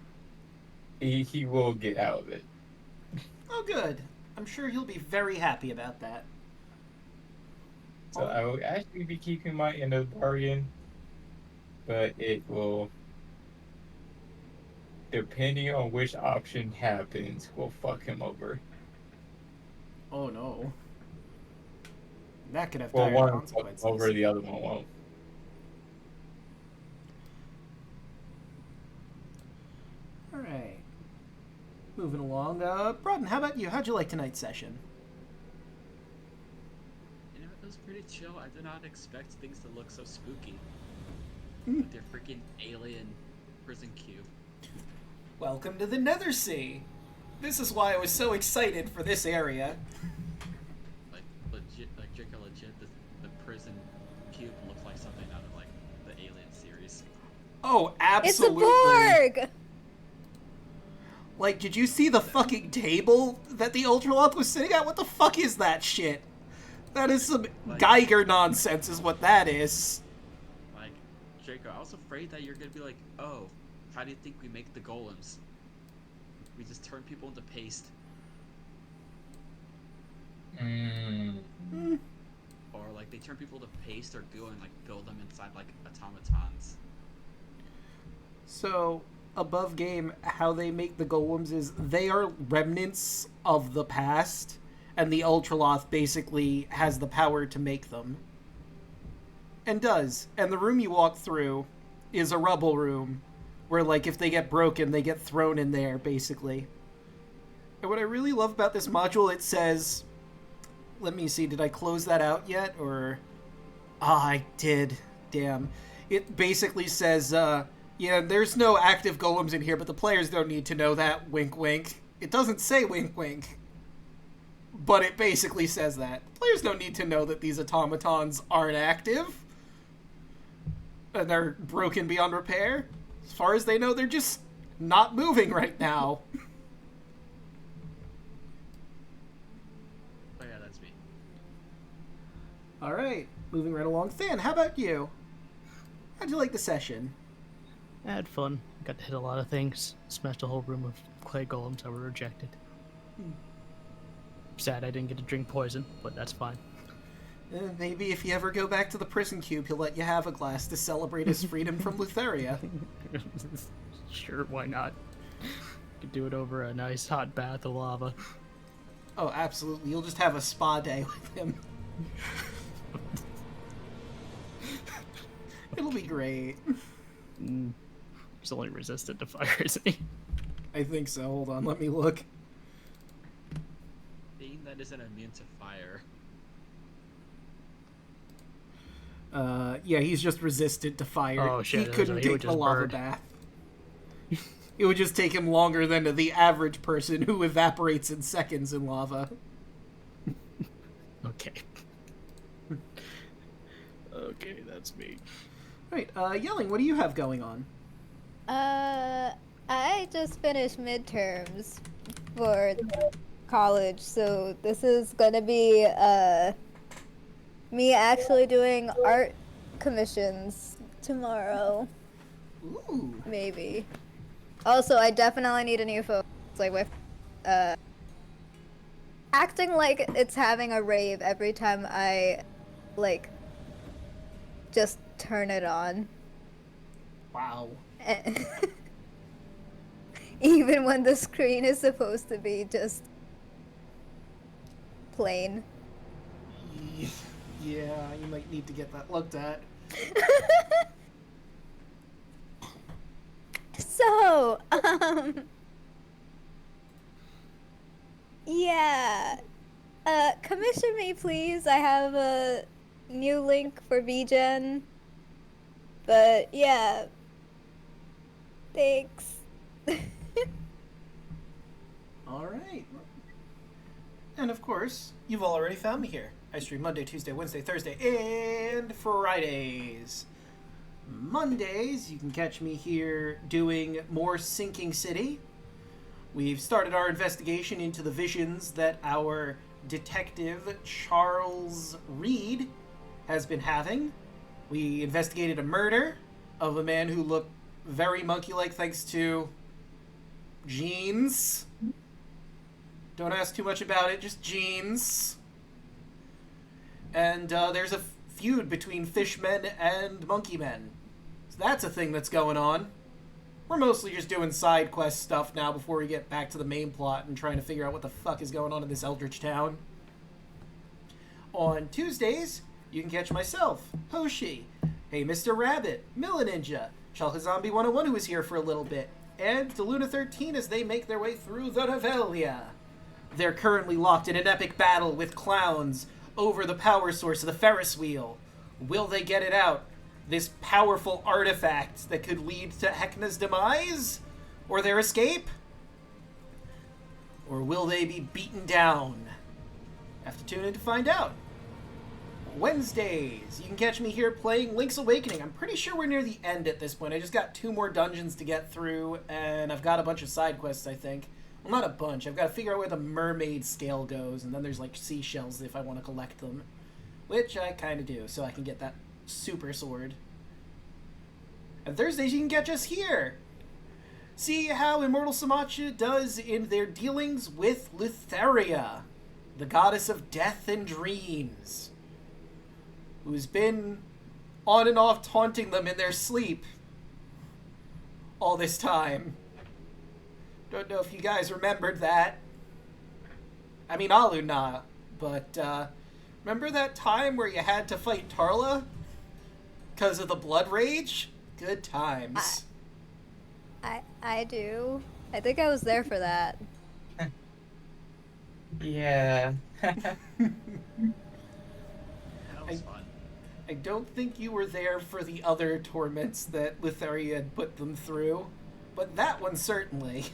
Speaker 4: he will get out of it.
Speaker 6: Oh, good. I'm sure he'll be very happy about that.
Speaker 4: So I will actually be keeping my end of the bargain, but it will, depending on which option happens, will fuck him over.
Speaker 6: Oh no. That could have
Speaker 4: Well,
Speaker 6: dire
Speaker 4: one
Speaker 6: consequences.
Speaker 4: over, the other one won't.
Speaker 6: Alright. Moving along. Brodden, how about you? How'd you like tonight's session?
Speaker 3: You know, it was pretty chill. I did not expect things to look so spooky.
Speaker 6: Hmm.
Speaker 3: Like their freaking alien prison cube.
Speaker 6: Welcome to the Nether Sea! This is why I was so excited for this area.
Speaker 3: Like Draco legit, the prison cube looked like something out of like the Alien series.
Speaker 6: Oh, absolutely.
Speaker 2: It's a Borg!
Speaker 6: Like, did you see the fucking table that the Ultraloth was sitting at? What the fuck is that shit? That is some Geiger nonsense is what that is.
Speaker 3: Like, Draco, I was afraid that you're gonna be like, oh, how do you think we make the golems? We just turn people into paste. Or like they turn people to paste or goo and like build them inside like automatons.
Speaker 6: So, above game, how they make the golems is they are remnants of the past, and the Ultraloth basically has the power to make them. And does. And the room you walk through is a rubble room, where, like, if they get broken, they get thrown in there, basically. And what I really love about this module, it says... Let me see, did I close that out yet, or... Ah, I did. Damn. It basically says, yeah, there's no active golems in here, but the players don't need to know that, wink wink. It doesn't say wink wink. But it basically says that. Players don't need to know that these automatons aren't active. And they're broken beyond repair. As far as they know, they're just not moving right now.
Speaker 3: Oh yeah, that's me.
Speaker 6: Alright, moving right along. Than, how about you? How'd you like the session?
Speaker 5: I had fun. Got to hit a lot of things. Smashed a whole room of clay golems that were rejected. Sad I didn't get to drink poison, but that's fine.
Speaker 6: Maybe if you ever go back to the prison cube, he'll let you have a glass to celebrate his freedom from Lutheria.
Speaker 5: Sure, why not? Could do it over a nice hot bath of lava.
Speaker 6: Oh, absolutely. You'll just have a spa day with him. It'll be great.
Speaker 5: He's only resistant to fire, isn't he?
Speaker 6: I think so. Hold on, let me look.
Speaker 3: The fish-man isn't immune to fire.
Speaker 1: Yeah, he's just resistant to fire.
Speaker 5: Oh, shit,
Speaker 1: He couldn't
Speaker 5: he would
Speaker 1: take the
Speaker 5: just
Speaker 1: lava
Speaker 5: burn.
Speaker 1: bath. It would just take him longer than the average person who evaporates in seconds in lava.
Speaker 5: Okay. Okay, that's me.
Speaker 1: Right, Yelling, what do you have going on?
Speaker 2: I just finished midterms for college, so this is gonna be, me actually doing art commissions tomorrow.
Speaker 1: Ooh.
Speaker 2: Maybe. Also, I definitely need a new phone. It's like with, acting like it's having a rave every time I, like, just turn it on.
Speaker 1: Wow.
Speaker 2: Even when the screen is supposed to be just plain.
Speaker 1: Yeah, you might need to get that looked at.
Speaker 2: So, yeah. Commission me, please. I have a new link for VGen. But, yeah. Thanks.
Speaker 1: Alright. And of course, you've already found me here. I stream Monday, Tuesday, Wednesday, Thursday, and Fridays. Mondays, you can catch me here doing more Sinking City. We've started our investigation into the visions that our detective, Charles Reed, has been having. We investigated a murder of a man who looked very monkey-like thanks to jeans. Don't ask too much about it, just jeans. And there's a feud between fishmen and monkey men. So that's a thing that's going on. We're mostly just doing side quest stuff now before we get back to the main plot and trying to figure out what the fuck is going on in this eldritch town. On Tuesdays, you can catch myself, Hoshi, Hey Mr. Rabbit, Milla Ninja, Chalka Zombie 101 who was here for a little bit, and Deluna 13 as they make their way through the Revelia. They're currently locked in an epic battle with clowns over the power source of the Ferris wheel. Will they get it out? This powerful artifact that could lead to Hecna's demise? Or their escape? Or will they be beaten down? Have to tune in to find out. Wednesdays, you can catch me here playing Link's Awakening. I'm pretty sure we're near the end at this point. I just got 2 more dungeons to get through, and I've got a bunch of side quests, I think. Well, not a bunch. I've got to figure out where the mermaid scale goes, and then there's, like, seashells if I want to collect them. Which I kind of do, so I can get that super sword. And Thursdays, you can catch us here. See how Immortal Symmachia does in their dealings with Lutheria, the goddess of death and dreams, who's been on and off taunting them in their sleep all this time. Don't know if you guys remembered that. I mean, Aluna, but remember that time where you had to fight Tarla because of the blood rage? Good times.
Speaker 2: I do. I think I was there for that.
Speaker 4: Yeah.
Speaker 3: That was fun.
Speaker 1: I don't think you were there for the other torments that Lutheria had put them through, but that one certainly.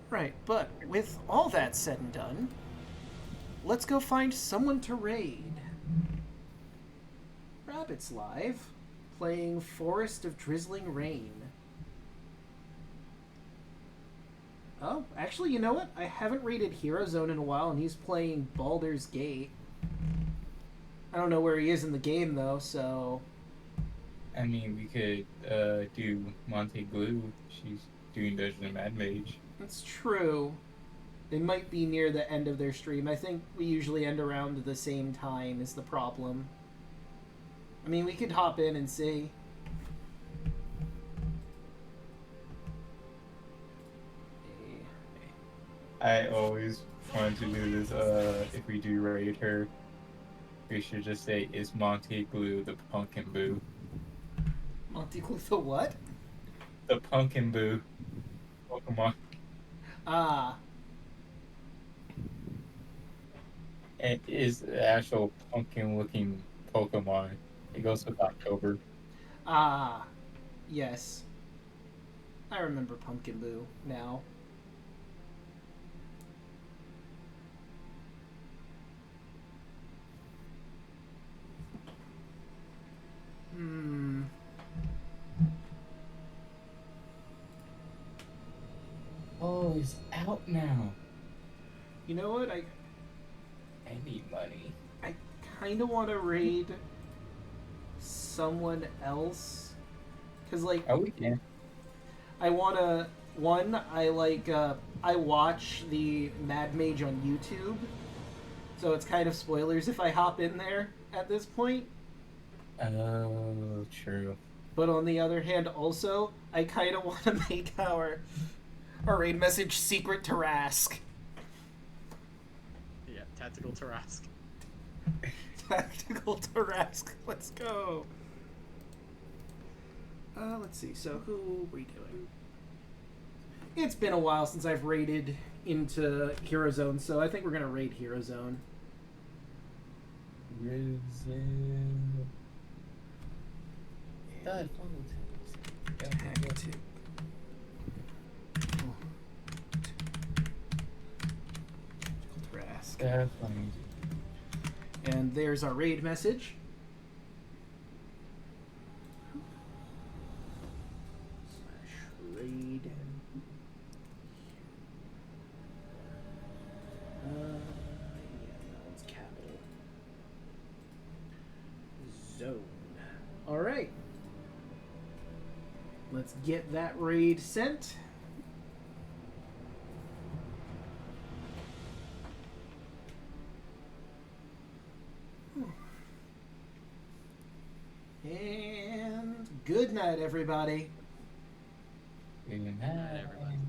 Speaker 1: Right, but with all that said and done, let's go find someone to raid. Rabbit's live, playing Forest of Drizzling Rain. Oh, actually, you know what? I haven't raided Hero Zone in a while, and he's playing Baldur's Gate. I don't know where he is in the game, though, so...
Speaker 4: I mean, we could do Monte Glue. She's doing Dungeon and Mad Mage.
Speaker 1: That's true. They might be near the end of their stream. I think we usually end around the same time is the problem. I mean, we could hop in and see.
Speaker 4: I always wanted to do this, if we do raid her, we should just say, is Monte Glue the Pumpkin Boo?
Speaker 1: Monte Glue the what?
Speaker 4: The Pumpkin Boo. Pokemon.
Speaker 1: Ah.
Speaker 4: It is the actual pumpkin-looking Pokemon. It goes with October.
Speaker 1: Ah, yes. I remember Pumpkin Boo now. Hmm.
Speaker 4: Oh, it's out now.
Speaker 1: You know what? I
Speaker 4: need money.
Speaker 1: I kind of want to raid someone else. Cause like
Speaker 4: Oh, we can.
Speaker 1: I want to I watch the Mad Mage on YouTube. So it's kind of spoilers if I hop in there at this point.
Speaker 4: Oh, true.
Speaker 1: But on the other hand, also, I kind of want to make our raid message secret to Rask.
Speaker 3: Yeah, tactical Tarask.
Speaker 1: Tactical to Rask. Let's go. Let's see. So who are we doing? It's been a while since I've raided into Hero Zone, so I think we're gonna raid Hero Zone. Tactic. Rask.
Speaker 4: Definitely.
Speaker 1: And there's our raid message. /raid. That one's capital. Zone. All right. Let's get that raid sent. And good night, everybody.
Speaker 4: Good night,
Speaker 3: everybody.